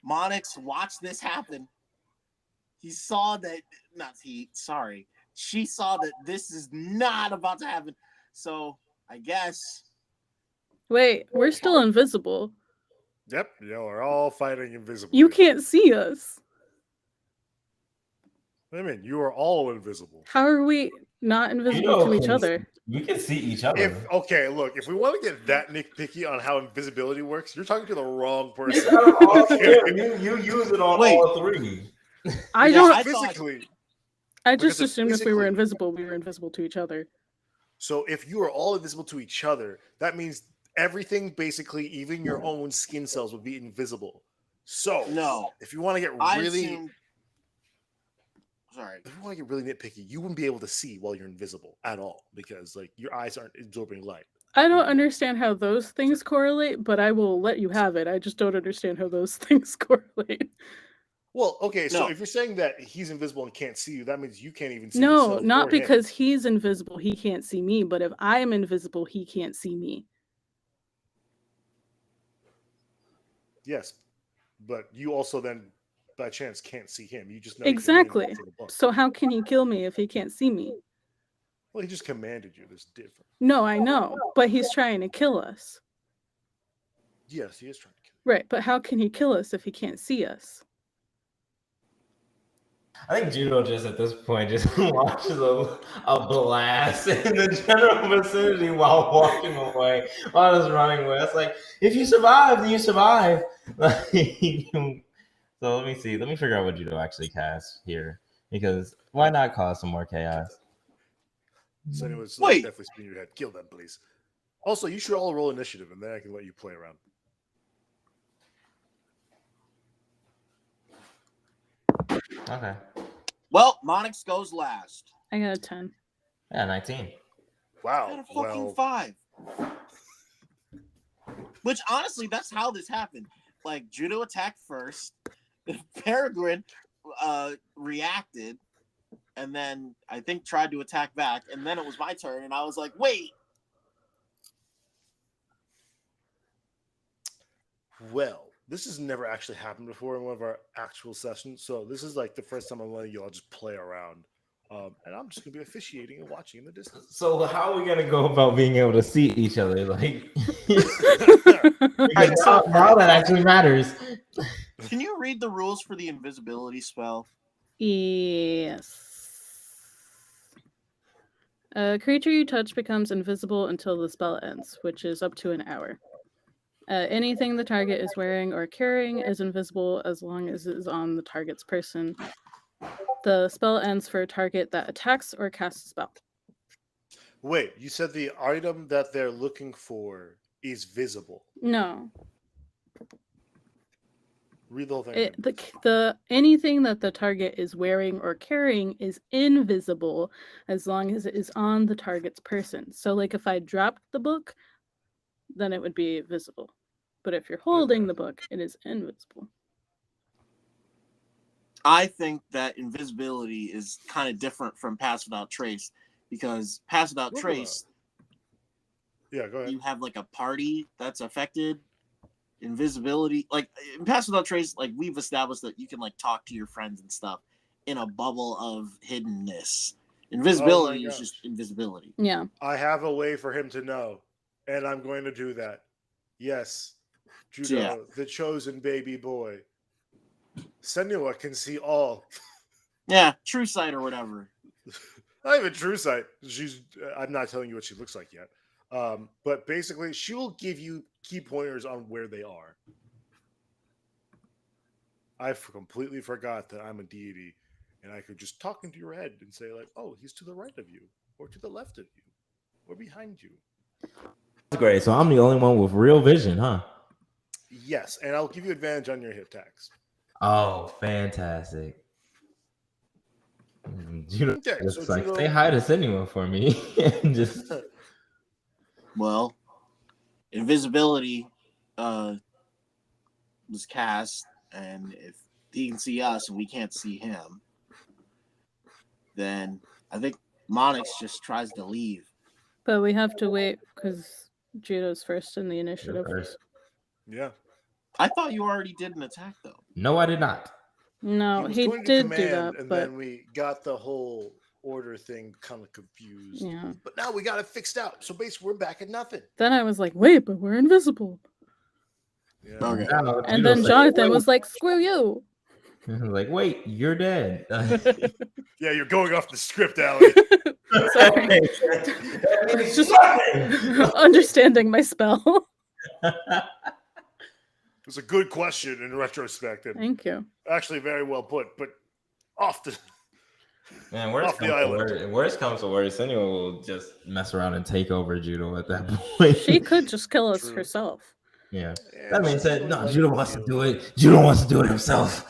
Monix watched this happen. He saw that. She saw that this is not about to happen. So I guess. Wait, we're still invisible. Yep, y'all are all fighting invisible. You can't see us. What do you mean? You are all invisible. How are we not invisible to each other? We can see each other. If we want to get that nitpicky on how invisibility works, you're talking to the wrong person. You use it on all three. I don't physically. I just assumed if we were invisible to each other. So if you are all invisible to each other, that means everything, basically, even your own skin cells, would be invisible. So No. if you want to get really, if you want to get really nitpicky, you wouldn't be able to see while you're invisible at all because like your eyes aren't absorbing light. I don't understand how those things correlate, but I will let you have it. I just don't understand how those things correlate. Well, okay, so if you're saying that he's invisible and can't see you, that means you can't even see No, yourself not or because him. he's invisible, he can't see me, but if I am invisible, he can't see me. Yes, but you also then by chance can't see him. You just know Exactly. He commanded you for the book. So how can he kill me if he can't see me? Well, he just commanded you. There's different. No, I know, but he's trying to kill us. Yes, he is trying to kill you. Right, but how can he kill us if he can't see us? I think Judo just at this point just watches a blast in the general vicinity while walking away, while just running away. It's like, if you survive, then you survive. So let me see. Let me figure out what Judo actually casts here, because why not cause some more chaos? So anyways, Wait. definitely spin your head. Kill them, please. Also, you should all roll initiative, and then I can let you play around. Okay. Well, Monix goes last. I got a 10. Yeah, 19. I Wow. got a fucking 5. Which honestly, that's how this happened. Like Judo attacked first, Peregrine reacted, and then I think tried to attack back, and then it was my turn, and I was like, wait. Well, this has never actually happened before in one of our actual sessions, so this is like the first time I'm letting you all just play around. And I'm just going to be officiating and watching in the distance. So how are we gonna go about being able to see each other? Like, Right, so- now that actually matters. Can you read the rules for the invisibility spell? Yes. A creature you touch becomes invisible until the spell ends, which is up to an hour. Anything the target is wearing or carrying is invisible as long as it is on the target's person. The spell ends for a target that attacks or casts a spell. Wait, you said the item that they're looking for is visible. No. Read the whole thing. The anything that the target is wearing or carrying is invisible as long as it is on the target's person. So like if I dropped the book, then it would be visible. But if you're holding the book, it is invisible. I think that invisibility is kind of different from Pass Without Trace, because Pass Without Trace, yeah, go ahead. you have like a party that's affected. Invisibility, like in Pass Without Trace, like we've established that you can like talk to your friends and stuff in a bubble of hiddenness. Invisibility is just invisibility. Yeah. I have a way for him to know, and I'm going to do that. Yes, Judo, the chosen baby boy. Senua can see all. Yeah, True Sight or whatever. Not even True Sight. I'm not telling you what she looks like yet. But basically, she will give you key pointers on where they are. I completely forgot that I'm a deity, and I could just talk into your head and say, like, oh, he's to the right of you, or to the left of you, or behind you. That's great. So I'm the only one with real vision, huh? Yes, and I'll give you advantage on your hit attacks. Oh, fantastic. Judo, Okay, just so like Judo- say hi to Senua for me. And just Well, invisibility was cast, and if he can see us and we can't see him, then I think Monix just tries to leave. But we have to wait because Judo's first in the initiative. Yeah. I thought you already did an attack though. No, I did not. No, was he going to did command, do that, and but then we got the whole order thing kind of confused. yeah. But now we got it fixed out. So basically, we're back at nothing. Then I was like, wait, but we're invisible. Yeah. Okay. Now, And Judo then said, Jonathan "Wait." was like, screw you. Like, wait, you're dead. Yeah, you're going off the script, Allie. Sorry. Just understanding my spell. It was a good question in retrospect, and Thank you. actually very well put. But off the Man, Off the island. worst comes to worst, anyone will just mess around and take over Judo at that point. She could just kill us True. herself. Yeah. Yeah, That being she's said, really no, like Judo the wants to field. do it. Judo wants to do it himself.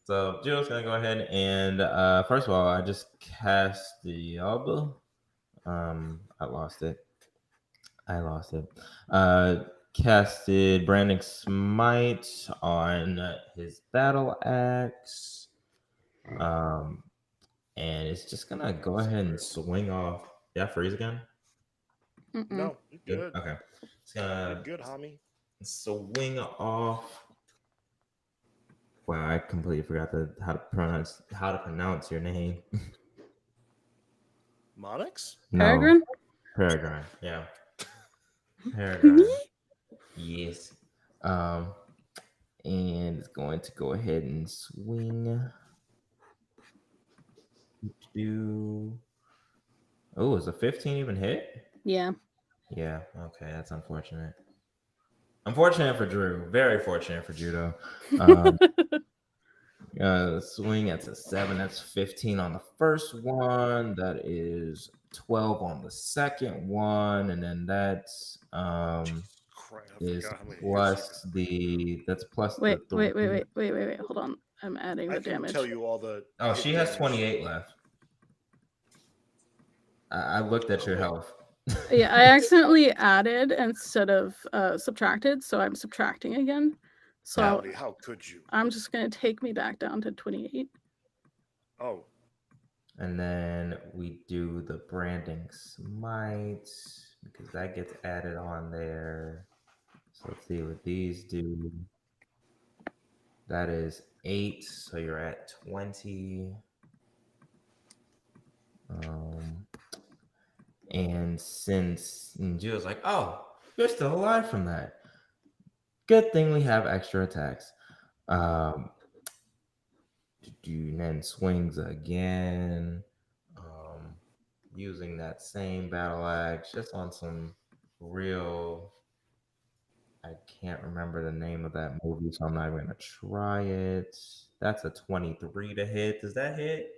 So Judo's gonna go ahead and first of all, I just cast the Alba. I lost it. Casted Branding Smite on his battle axe. And it's just gonna go ahead and swing off. Yeah, freeze again. Mm-mm. No, you're good. Okay. It's gonna You're good, homie. swing off. Wow, I completely forgot how to pronounce your name. Monix? No, Peregrine? Peregrine. Yeah, Peregrine. Yes. Um, and it's going to go ahead and swing. Oh, is a 15 even hit? Yeah. Yeah. Okay, that's unfortunate. Unfortunate for Drew. Very fortunate for Judo. Swing, that's a 7. That's 15 on the first one. That is 12 on the second one. And then that's Christ, I is forgot how many hits that's plus wait, the wait, wait, 3. wait, wait, wait, wait. Hold on. I'm adding I the can damage. tell you all the. Oh, hit she has damage. 28 left. I looked at your wait. health. Yeah, I accidentally added instead of subtracted, so I'm subtracting again. So Howdy, how could you? I'm just gonna take me back down to 28. Oh, And then we do the branding smite because that gets added on there. So let's see what these do. That is 8, so you're at 20. And since Gio's like, oh, you're still alive from that. Good thing we have extra attacks. Then swings again. Using that same battle axe just on some real. I can't remember the name of that movie, so I'm not going to try it. That's a 23 to hit. Does that hit?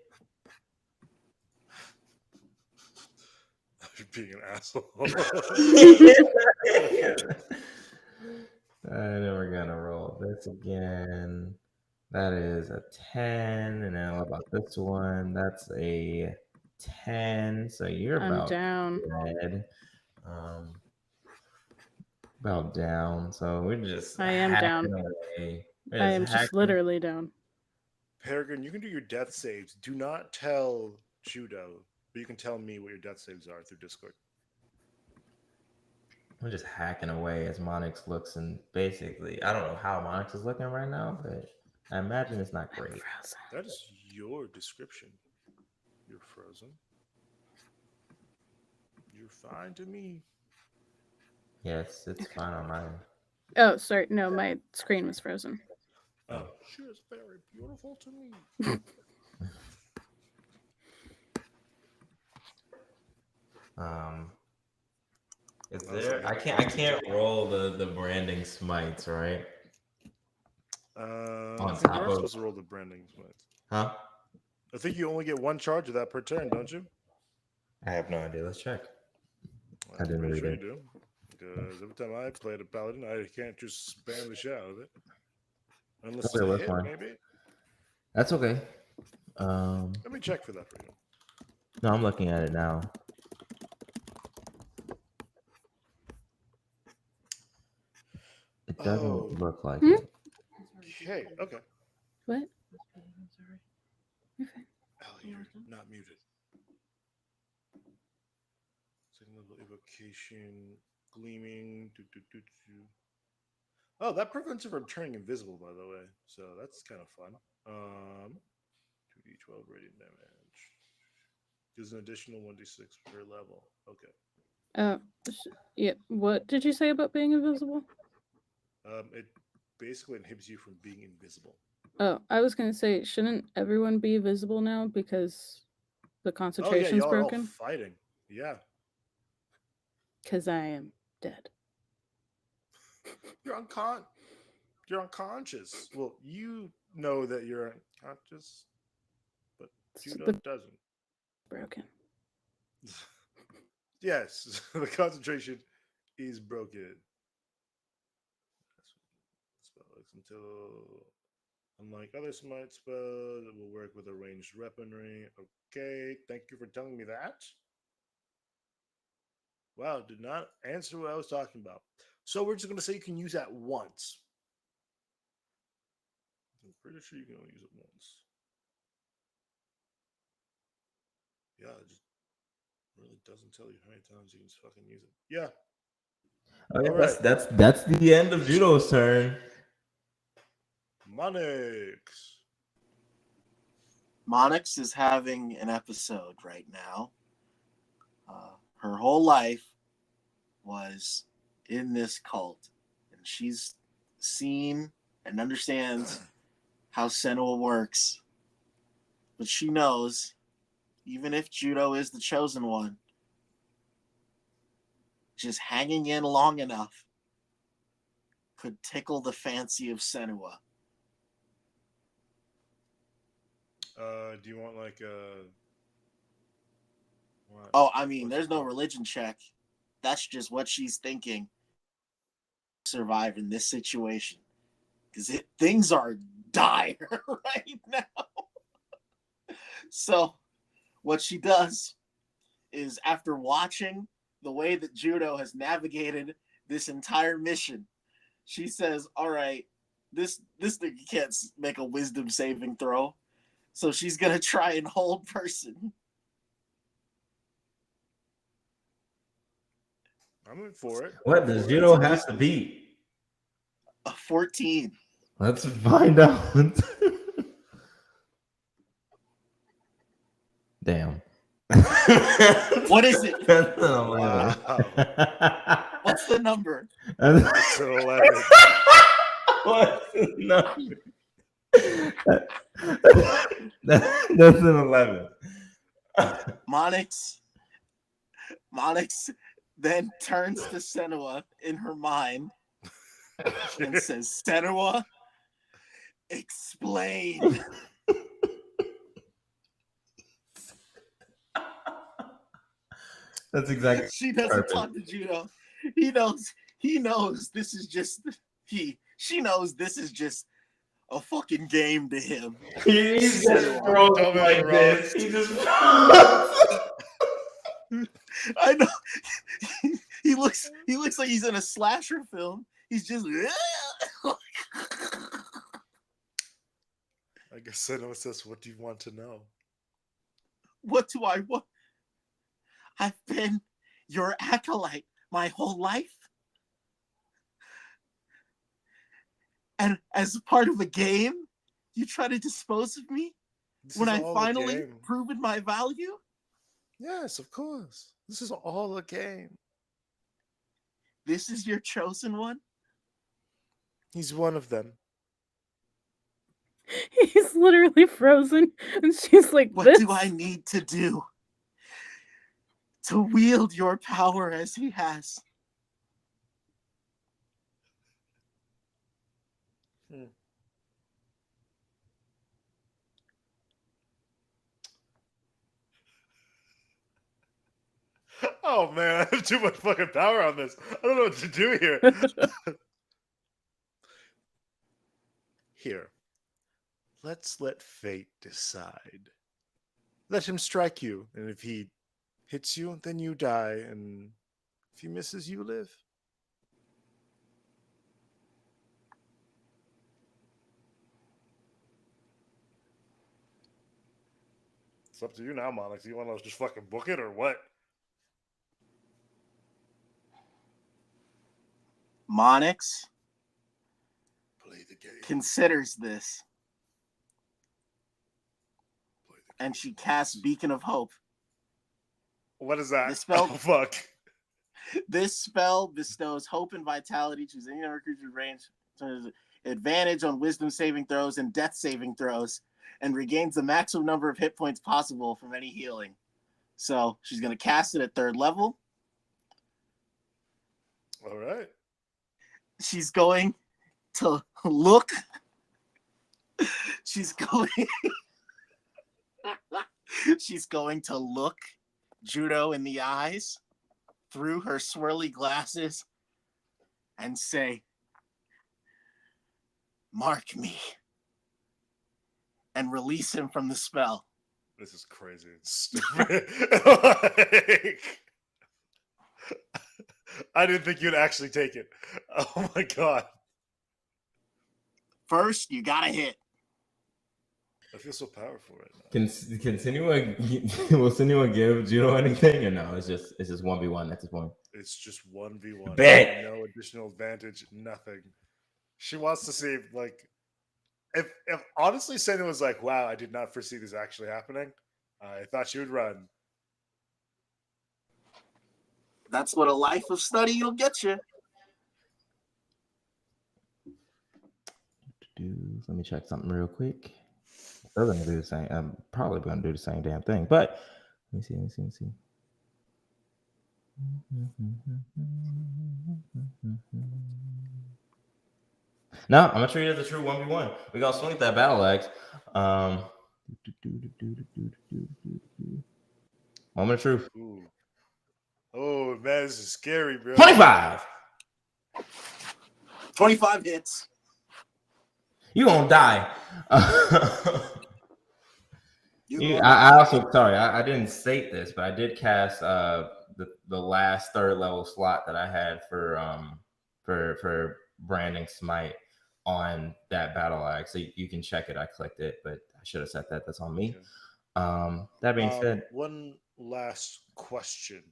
you're being an asshole. And then we're gonna roll this again. That is a 10. And then what about this one? That's a 10. So you're I'm about down. dead. About down. So we're just I am down. hacking away. I am just literally down. Peregrine, you can do your death saves. Do not tell Judo, but you can tell me what your death saves are through Discord. We're just hacking away as Monix looks, and basically, I don't know how Monix is looking right now, but I imagine it's not great. That is your description. You're frozen. You're fine to me. Yes, it's fine on mine. Oh, sorry. No, my screen was frozen. Oh, she is very beautiful to me. Is there? I can't roll the branding smites, right? I On think you top are of supposed to roll the branding smites. huh? I think you only get one charge of that per turn, don't you? I have no idea. Let's check. I I'm didn't pretty read sure you it. do. Because every time I played a paladin, I can't just spam the shit out of it. Unless it's Okay, a that's hit, fine. maybe. That's okay. Let me check for that for you. No, I'm looking at it now. It doesn't look like it. Okay, okay. What? You're fine. Ellie, you're not muted. Second level evocation, gleaming. Oh, that prevents it from turning invisible, by the way. So that's kind of fun. 2d12 radiant damage. Gives an additional 1d6 per level. Okay. Yeah. What did you say about being invisible? It basically inhibits you from being invisible. Oh, I was gonna say, shouldn't everyone be visible now because the Oh yeah, concentration's y'all are all broken? fighting. Yeah. Because I am dead. You're you're unconscious. Well, you know that you're unconscious, but Judo doesn't. Broken. Yes, the concentration is broken. Spells until, unlike other smite spells, it will work with a ranged weaponry. Okay, thank you for telling me that. Wow, did not answer what I was talking about. So we're just going to say you can use that once. I'm pretty sure you can only use it once. Yeah, it just really doesn't tell you how many times you can fucking use it. Yeah. Okay, All right. that's the end of Judo's turn. Monix. Monix is having an episode right now. Her whole life was in this cult, and she's seen and understands how Senua works. But she knows, even if Judo is the chosen one, just hanging in long enough could tickle the fancy of Senua. Do you want like a? What? Oh, I mean, What's there's it no called? religion check. That's just what she's thinking. Survive in this situation because things are dire right now. So, what she does is, after watching the way that Judo has navigated this entire mission, she says, "All right, this thing can't make a wisdom saving throw." So she's gonna try and hold person. I'm in for it. What does Judo have to beat? A 14. Let's find out. Damn. What is it? That's an 11. Wow. What's the number? It's an 11. What's the number? That's an 11. Monix then turns to Senua in her mind and says, "Senua, explain." That's exactly. She doesn't talk to Judo. He knows this is just she knows this is just a fucking game to him. He's just Don't frozen be like roast. this. He just. I know. He looks like he's in a slasher film. He's just I guess Senua says, "What do you want to know?" what do I want? I've been your acolyte my whole life. And as part of a game, you try to dispose of me This when is I all a finally game. proven my value? Yes, of course. This is all a game. This is your chosen one? He's one of them. He's literally frozen, and she's like, What "This." do I need to do to wield your power as he has? Oh man, I have too much fucking power on this. I don't know what to do here. Here, let's let fate decide. Let him strike you, and if he hits you, then you die, and if he misses, you live. It's up to you now, Monix. You want to just fucking book it or what? Monix Play the game. considers this, Play the game. and she casts Beacon of Hope. What is that? The spell- Oh fuck. This spell bestows hope and vitality to any number of creatures range, advantage on wisdom saving throws and death saving throws, and regains the maximum number of hit points possible from any healing. So she's going to cast it at 3rd level. All right. She's going to look. She's going. She's going to look Judo in the eyes through her swirly glasses and say, "Mark me," and release him from the spell. This is crazy and stupid. Like, I didn't think you'd actually take it. Oh my god. First, you gotta hit. I feel so powerful right now. Will Senua give Judo anything, or no? It's just 1v1 at this point. It's just 1v1. Bet. No additional advantage. Nothing. She wants to see like if honestly Senna was like, wow, I did not foresee this actually happening. I thought she would run. That's what a life of study will get you. Let me check something real quick. They're gonna do the same. I'm probably gonna do the same damn thing, but let me see. No, I'm gonna treat it as a true 1v1. We gonna swing at that battle axe. Moment of truth. Ooh. Oh man, this is scary, bro. 25. 25 hits. You gonna die. I also I didn't state this, but I did cast the last third level slot that I had for branding smite on that battle axe. So you can check it. I clicked it, but I should have said that. That's on me. Okay. That being said, one last question.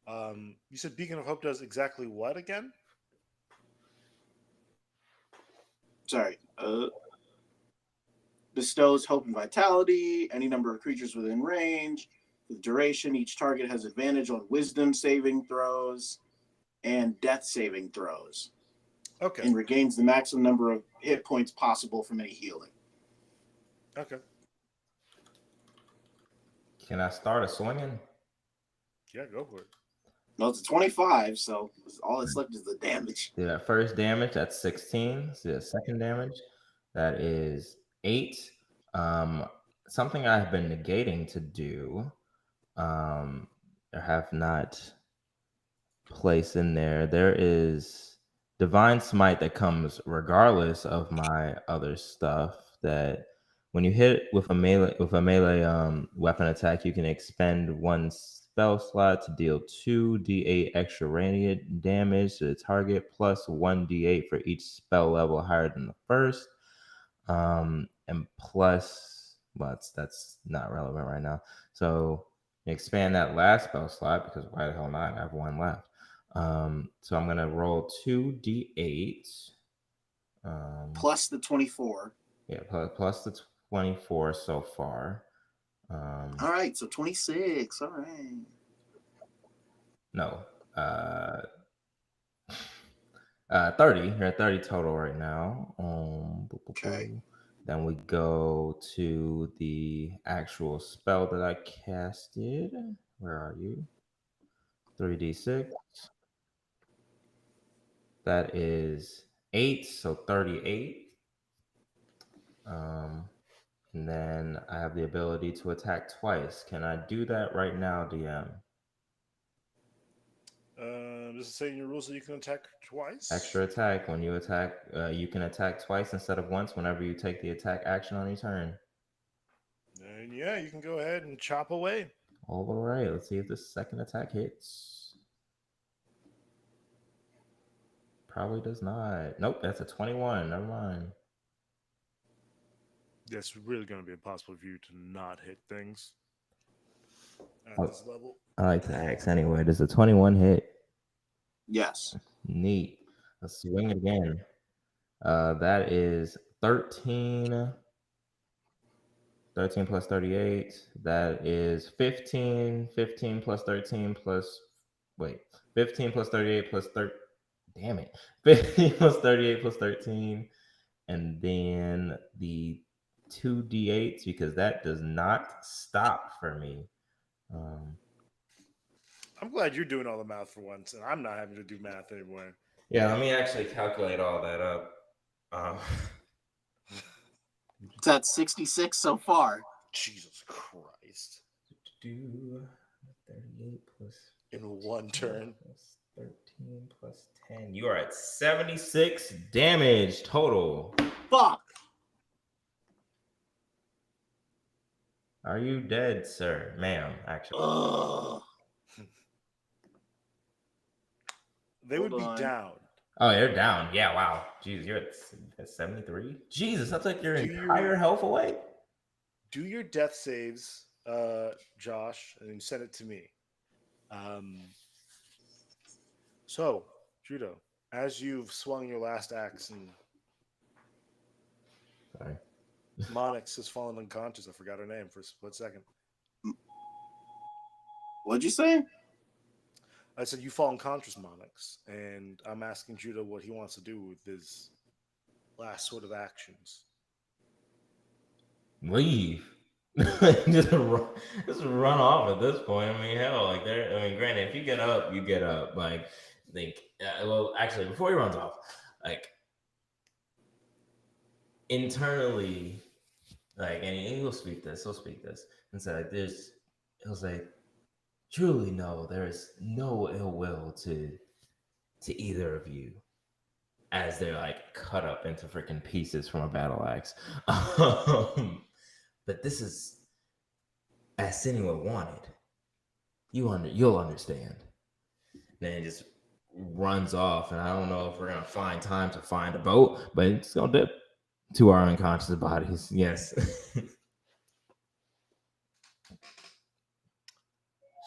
You said Beacon of Hope does exactly what again? Sorry. Bestows hope and vitality, any number of creatures within range. For the duration, each target has advantage on wisdom saving throws and death saving throws. Okay. And regains the maximum number of hit points possible from any healing. Okay. Can I start a swinging? Yeah, go for it. No, it's a 25, so all that's left is the damage. Yeah, first damage, that's 16. So the second damage, that is 8. Something I have been negating to do, I have not placed in there. There is Divine Smite that comes regardless of my other stuff. That when you hit with a melee weapon attack, you can expend 1 spell slot to deal 2d8 extra radiant damage to the target, plus 1d8 for each spell level higher than the first. And plus, well, that's not relevant right now. So expand that last spell slot because why the hell not? I have 1 left. So I'm gonna roll 2d8. Plus the 24. Yeah, plus the 24 so far. All right, so 26. All right. No. 30. You're at 30 total right now. Okay. Then we go to the actual spell that I casted. Where are you? 3d6. That is 8, so 38. And then I have the ability to attack twice. Can I do that right now, DM? Does it say in your rules that you can attack twice? Extra attack. When you attack, you can attack twice instead of once whenever you take the attack action on your turn. And yeah, you can go ahead and chop away. All right, let's see if the second attack hits. Probably does not. Nope, that's a 21. Never mind. Yeah, it's really going to be impossible for you to not hit things at this level. I like to ask anyway. Does a 21 hit? Yes. Neat. Let's swing it again. That is 13. 13 plus 38. That is 15. 15 plus 13 plus. Wait. 15 plus 38 plus 13. Damn it. 15 plus 38 plus 13. And then the 2d8s because that does not stop for me. I'm glad you're doing all the math for once, and I'm not having to do math anymore. Yeah, let me actually calculate all that up. It's at 66 so far. Jesus Christ. 38 plus in one turn. Plus 13 plus 10. You are at 76 damage total. Fuck. Are you dead, sir? Ma'am, actually. Ugh. They would be down. Oh, they're down. Yeah, wow. Jeez, you're at 73? Jesus, that's like your entire health away. do your death saves, Josh, and then send it to me. Um, so, Judo, as you've swung your last axe and Sorry. Monix has fallen unconscious, I forgot her name for a split second. What'd you say? I said you fall unconscious, Monix, and I'm asking Judo what he wants to do with his last sort of actions. Leave. just run off at this point. I mean, hell, like there. I mean, granted, if you get up, you get up. Like, think. Well, actually, before he runs off, like internally, like, and he'll speak this. He'll speak this, and say, like, "There's." He'll say, "Truly, no. There is no ill will to either of you." As they're like cut up into freaking pieces from a battle axe. But this is as Senua wanted. You'll understand. Then it just runs off, and I don't know if we're gonna find time to find a boat, but it's gonna dip to our unconscious bodies. Yes.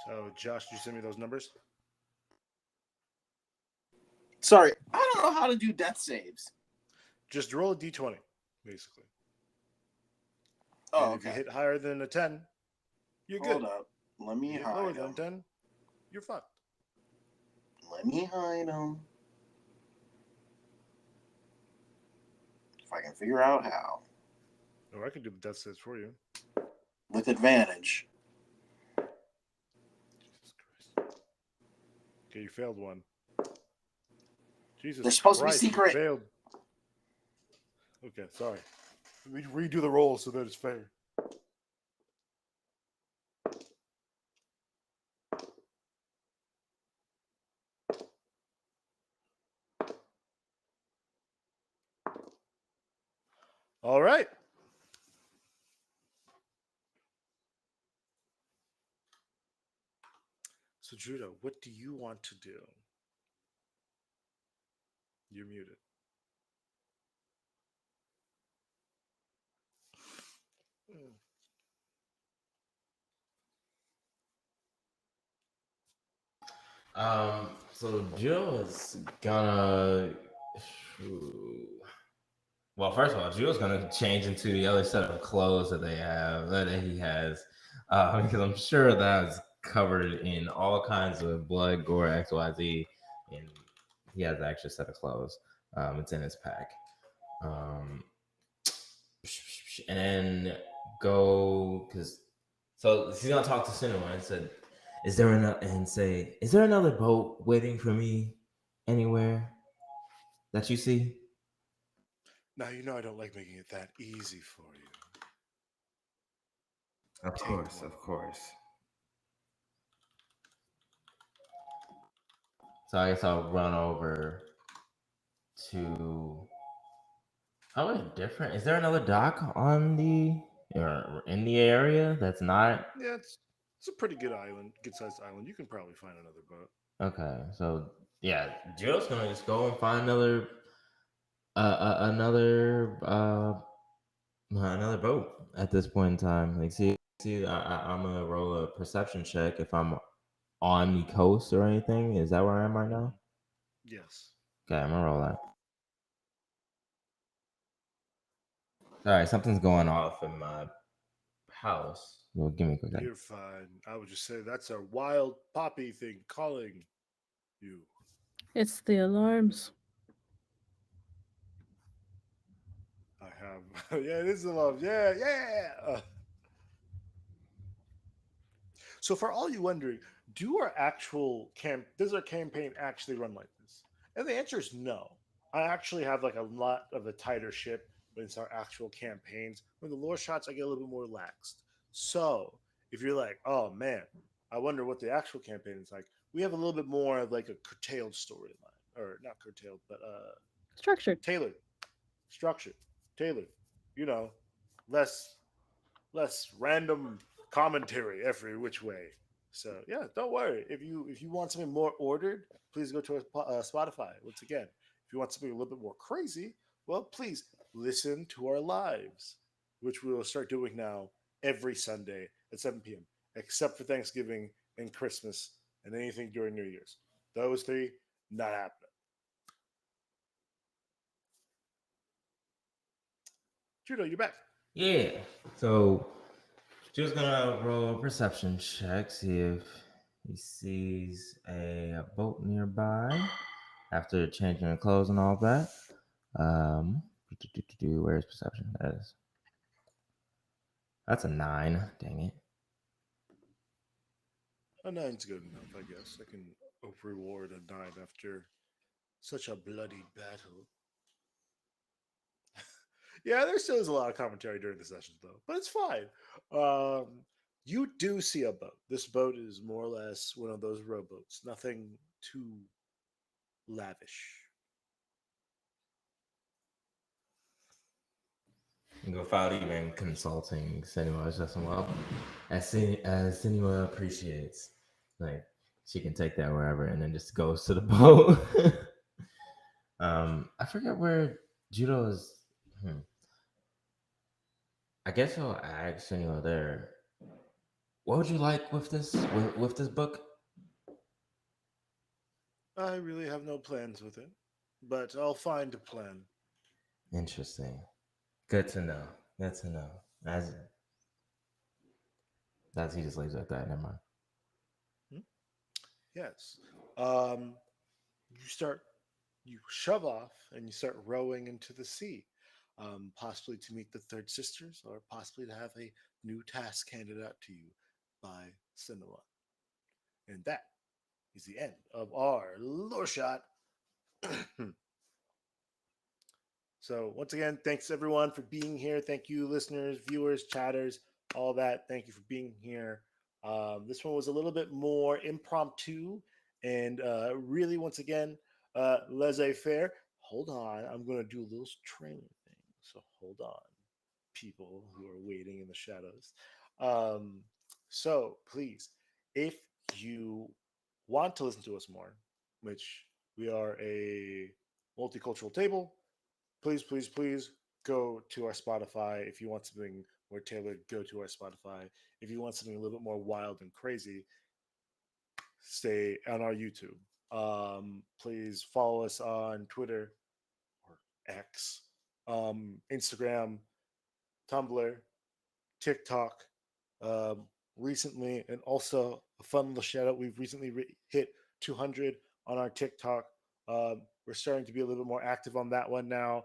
So, Josh, did you send me those numbers? Sorry, I don't know how to do death saves. Just roll a d20, basically. Oh, And if you okay. hit higher than a 10, you're good. Hold up. Let me You hit hide lower them. than 10, you're fucked. Let me hide them. If I can figure out how. Or I can do the death saves for you. With advantage. Jesus Christ. Okay, you failed one. Jesus They're supposed Christ, to be you secret. failed. Okay, sorry. Let me redo the roll so that it's fair. All right. So, Judo, what do you want to do? You're muted. So Jill is gonna. Well, first of all, Jill's gonna change into the other set of clothes that they have that he has, because I'm sure that's covered in all kinds of blood, gore, X, Y, Z, and he has an extra set of clothes. It's in his pack. And then go because so she's gonna talk to Cinema and said, "Is there is there another boat waiting for me anywhere that you see?" Now, you know I don't like making it that easy for you. Of Take course, one. of course. So I guess I'll run over to. How different? Is there another dock on the or in the area that's not? Yeah, it's a pretty good island, good sized island. You can probably find another boat. Okay, so yeah, Jill's gonna just go and find another boat at this point in time. Like, I'm gonna roll a perception check if I'm on the coast or anything. Is that where I am right now? Yes. Okay, I'm gonna roll that. All right, something's going off in my house. Well, give me a quick second. You're fine. I would just say that's a wild poppy thing calling you. It's the alarms. I have. Yeah, it is a love. Yeah, yeah. So, for all you wondering, does our campaign actually run like this? And the answer is no. I actually have like a lot of a tighter ship when it's our actual campaigns. When the lore shots, I get a little bit more laxed. So, if you're like, oh man, I wonder what the actual campaign is like, we have a little bit more of like a curtailed storyline, or not curtailed, but Structured. tailored, structured, tailored. You know, less random commentary every which way. So yeah, don't worry. If you want something more ordered, please go to Spotify. Once again, if you want something a little bit more crazy, well, please listen to our lives, which we will start doing now every Sunday at 7 p.m., except for Thanksgiving and Christmas and anything during New Year's. Those three, not happening. Judo, you're back. Yeah. So just gonna roll a perception check, see if he sees a boat nearby after changing the clothes and all that. Where's perception? That's a 9. Dang it. A nine's good enough, I guess. I can reward a nine after such a bloody battle. Yeah, there still is a lot of commentary during the sessions, though, but it's fine. Um, you do see a boat. This boat is more or less one of those rowboats. Nothing too lavish. Without even consulting Senua, it's just well, as Senua appreciates, like she can take that wherever, and then just goes to the boat. I forget where Judo is. I guess I'll ask Senua there. What would you like with this book? I really have no plans with it, but I'll find a plan. Interesting. Good to know. Good to know. As he just leaves it at that. Never mind. Hmm? Yes. Um, you start, you shove off and you start rowing into the sea, possibly to meet the third sisters or possibly to have a new task handed out to you by Cinema. And that is the end of our lore shot. So, once again, thanks everyone for being here. Thank you, listeners, viewers, chatters, all that. Thank you for being here. This one was a little bit more impromptu and really, once again, laissez faire. Hold on. I'm going to do a little training thing. So, hold on, people who are waiting in the shadows. Um, so, please, if you want to listen to us more, which we are a multicultural table, please, please, please go to our Spotify. If you want something more tailored, go to our Spotify. If you want something a little bit more wild and crazy, stay on our YouTube. Please follow us on Twitter or X, Instagram, Tumblr, TikTok, um, recently, and also a fun little shout out. We've recently hit 200 on our TikTok. We're starting to be a little bit more active on that one now.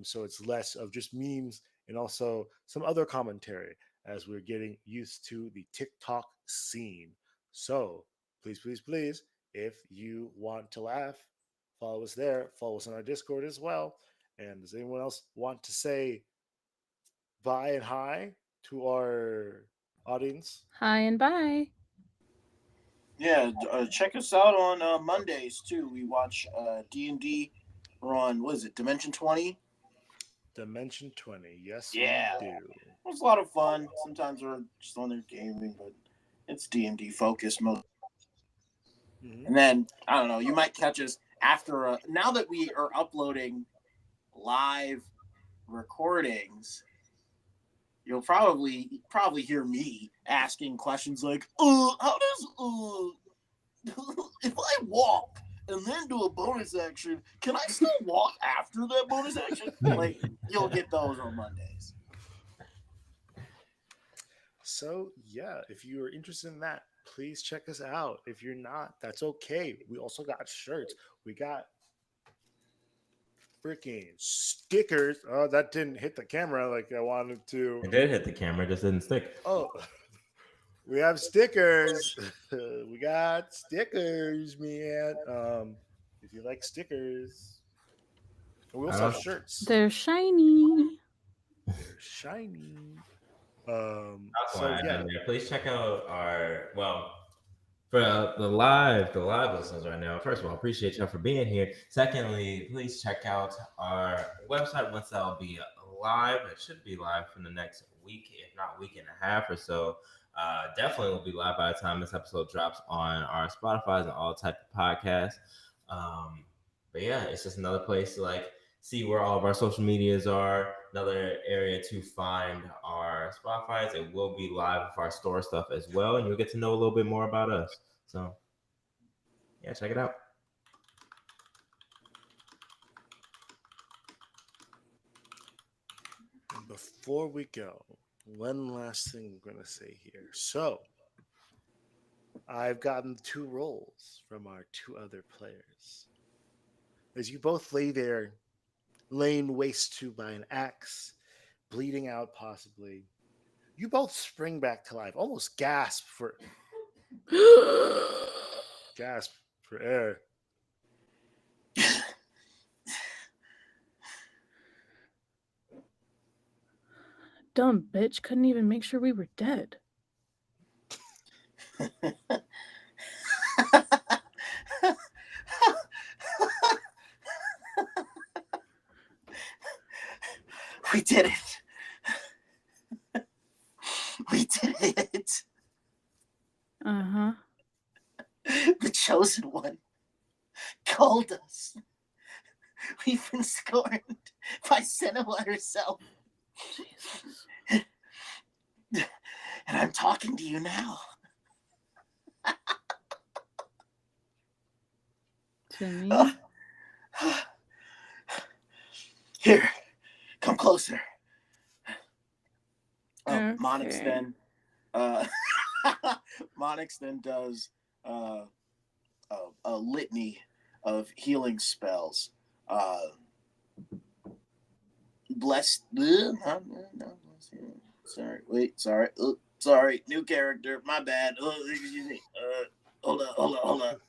So it's less of just memes and also some other commentary as we're getting used to the TikTok scene. So please, please, please, if you want to laugh, follow us there. Follow us on our Discord as well. And does anyone else want to say bye and hi to our audience? Hi and bye. Yeah, check us out on Mondays too. We watch D&D. We're on, what is it, Dimension 20? Dimension 20. Yes, Yeah, we do. it's a lot of fun. Sometimes we're just on there gaming, but it's D&D focused most. Hmm. And then I don't know. You might catch us after. Now that we are uploading live recordings, you'll probably hear me asking questions like, how does if I walk and then do a bonus action, can I still walk after that bonus action? Like, you'll get those on Mondays. So, yeah, if you're interested in that, please check us out. If you're not, that's okay. We also got shirts. We got freaking stickers. Oh, that didn't hit the camera like I wanted to. It did hit the camera, just didn't stick. Oh, we have stickers. We got stickers, man. If you like stickers, and we also have shirts. They're shiny. They're shiny. Also, So yeah, please check out for the live listeners right now. First of all, appreciate y'all for being here. Secondly, please check out our website once that'll be live. It should be live for the next week, if not week and a half or so. Definitely will be live by the time this episode drops on our Spotify and all type of podcasts. But yeah, it's just another place to see where all of our social medias are, another area to find our our spot fights. It will be live with our store stuff as well, and you'll get to know a little bit more about us. So, yeah, check it out. Before we go, one last thing I'm going to say here. So, I've gotten 2 roles from our 2 other players. As you both lay there, laying waste to by an axe, bleeding out possibly, you both spring back to life, almost gasp for air. Dumb bitch couldn't even make sure we were dead. We did it. We did it. Uh-huh. The chosen one called us. We've been scorned by Senua herself. Jesus. And I'm talking to you now. To me? Here, come closer. Monix Okay. then Monix then does a litany of healing spells. Blessed. Sorry. New character. My bad. Excuse me. Hold up.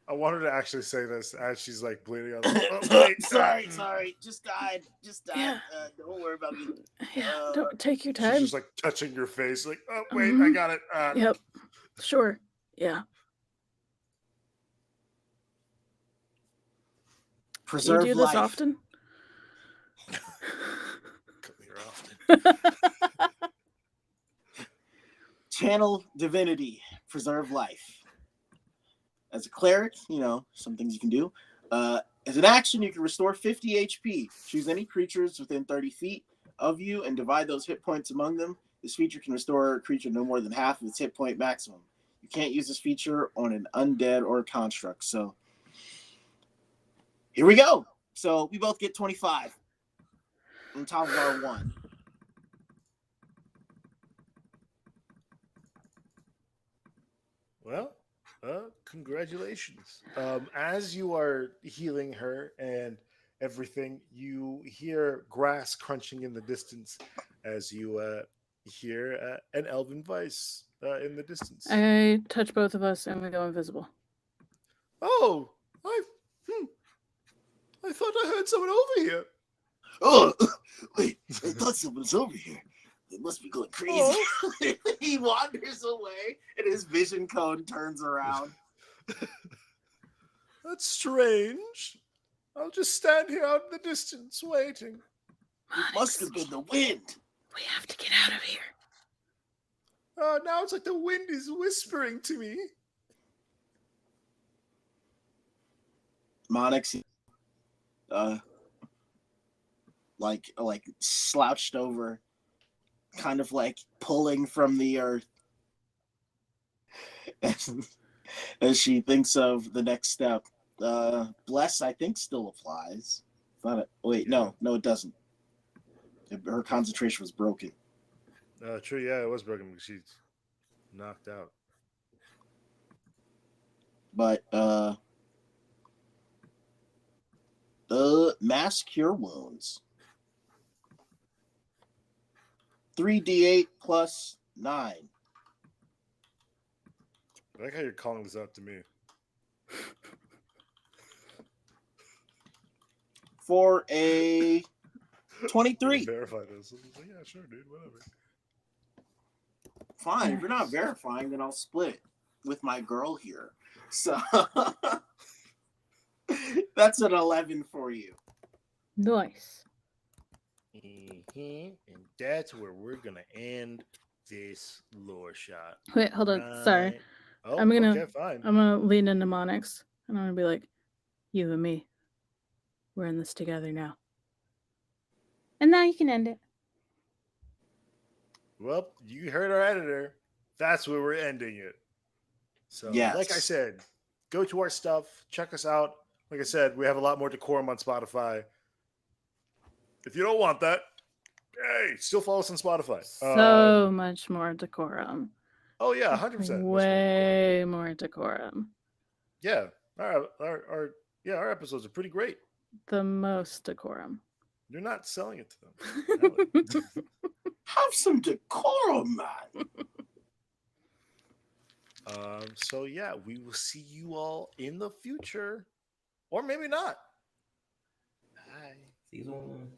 I wanted to actually say this as she's like bleeding out. Oh, wait, sorry. Just died. Yeah. Don't worry about me. Yeah, don't take your She's time. just like touching your face, like, oh, wait, I got it. Yep. Sure. Yeah. Preserve you do life. this often? Come here often. Channel divinity. Preserve life. As a cleric, some things you can do. As an action, you can restore 50 HP. Choose any creatures within 30 feet of you and divide those hit points among them. This feature can restore a creature no more than half of its hit point maximum. You can't use this feature on an undead or a construct. So here we go. So we both get 25 on top of our 1. Well, congratulations. As you are healing her and everything, you hear grass crunching in the distance as you hear an elven voice in the distance. I touch both of us and we go invisible. Oh, I thought I heard someone over here. Oh, wait, I thought someone was over here. They must be going crazy. Oh. He wanders away and his vision cone turns around. That's strange. I'll just stand here out in the distance waiting. It must have been the wind. We have to get out of here. Now it's like the wind is whispering to me. Monix, like slouched over, kind of like pulling from the earth as she thinks of the next step. Bless, I think, still applies. No, it doesn't. Her concentration was broken. True, yeah, it was broken because she's knocked out. But mass cure wounds. 3d8 plus 9. I like how you're calling this out to me. For a 23. Verify this. Like, yeah, sure, dude. Whatever. Fine. If you're not verifying, then I'll split with my girl here. So that's an 11 for you. Nice. And that's where we're gonna end this lore shot. Wait, hold on. Sorry. Oh, okay, fine. I'm gonna lean into Monix and I'm gonna be like, you and me, we're in this together now. And now you can end it. Well, you heard our editor. That's where we're ending it. So, like I Yes. said, go to our stuff, check us out. Like I said, we have a lot more decorum on Spotify. If you don't want that, hey, still follow us on Spotify. So much more decorum. Oh yeah, 100%. Way more decorum. Yeah, our episodes are pretty great. The most decorum. You're not selling it to them. Have some decorum, man. So yeah, we will see you all in the future, or maybe not. Bye. Season 1.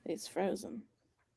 He's frozen.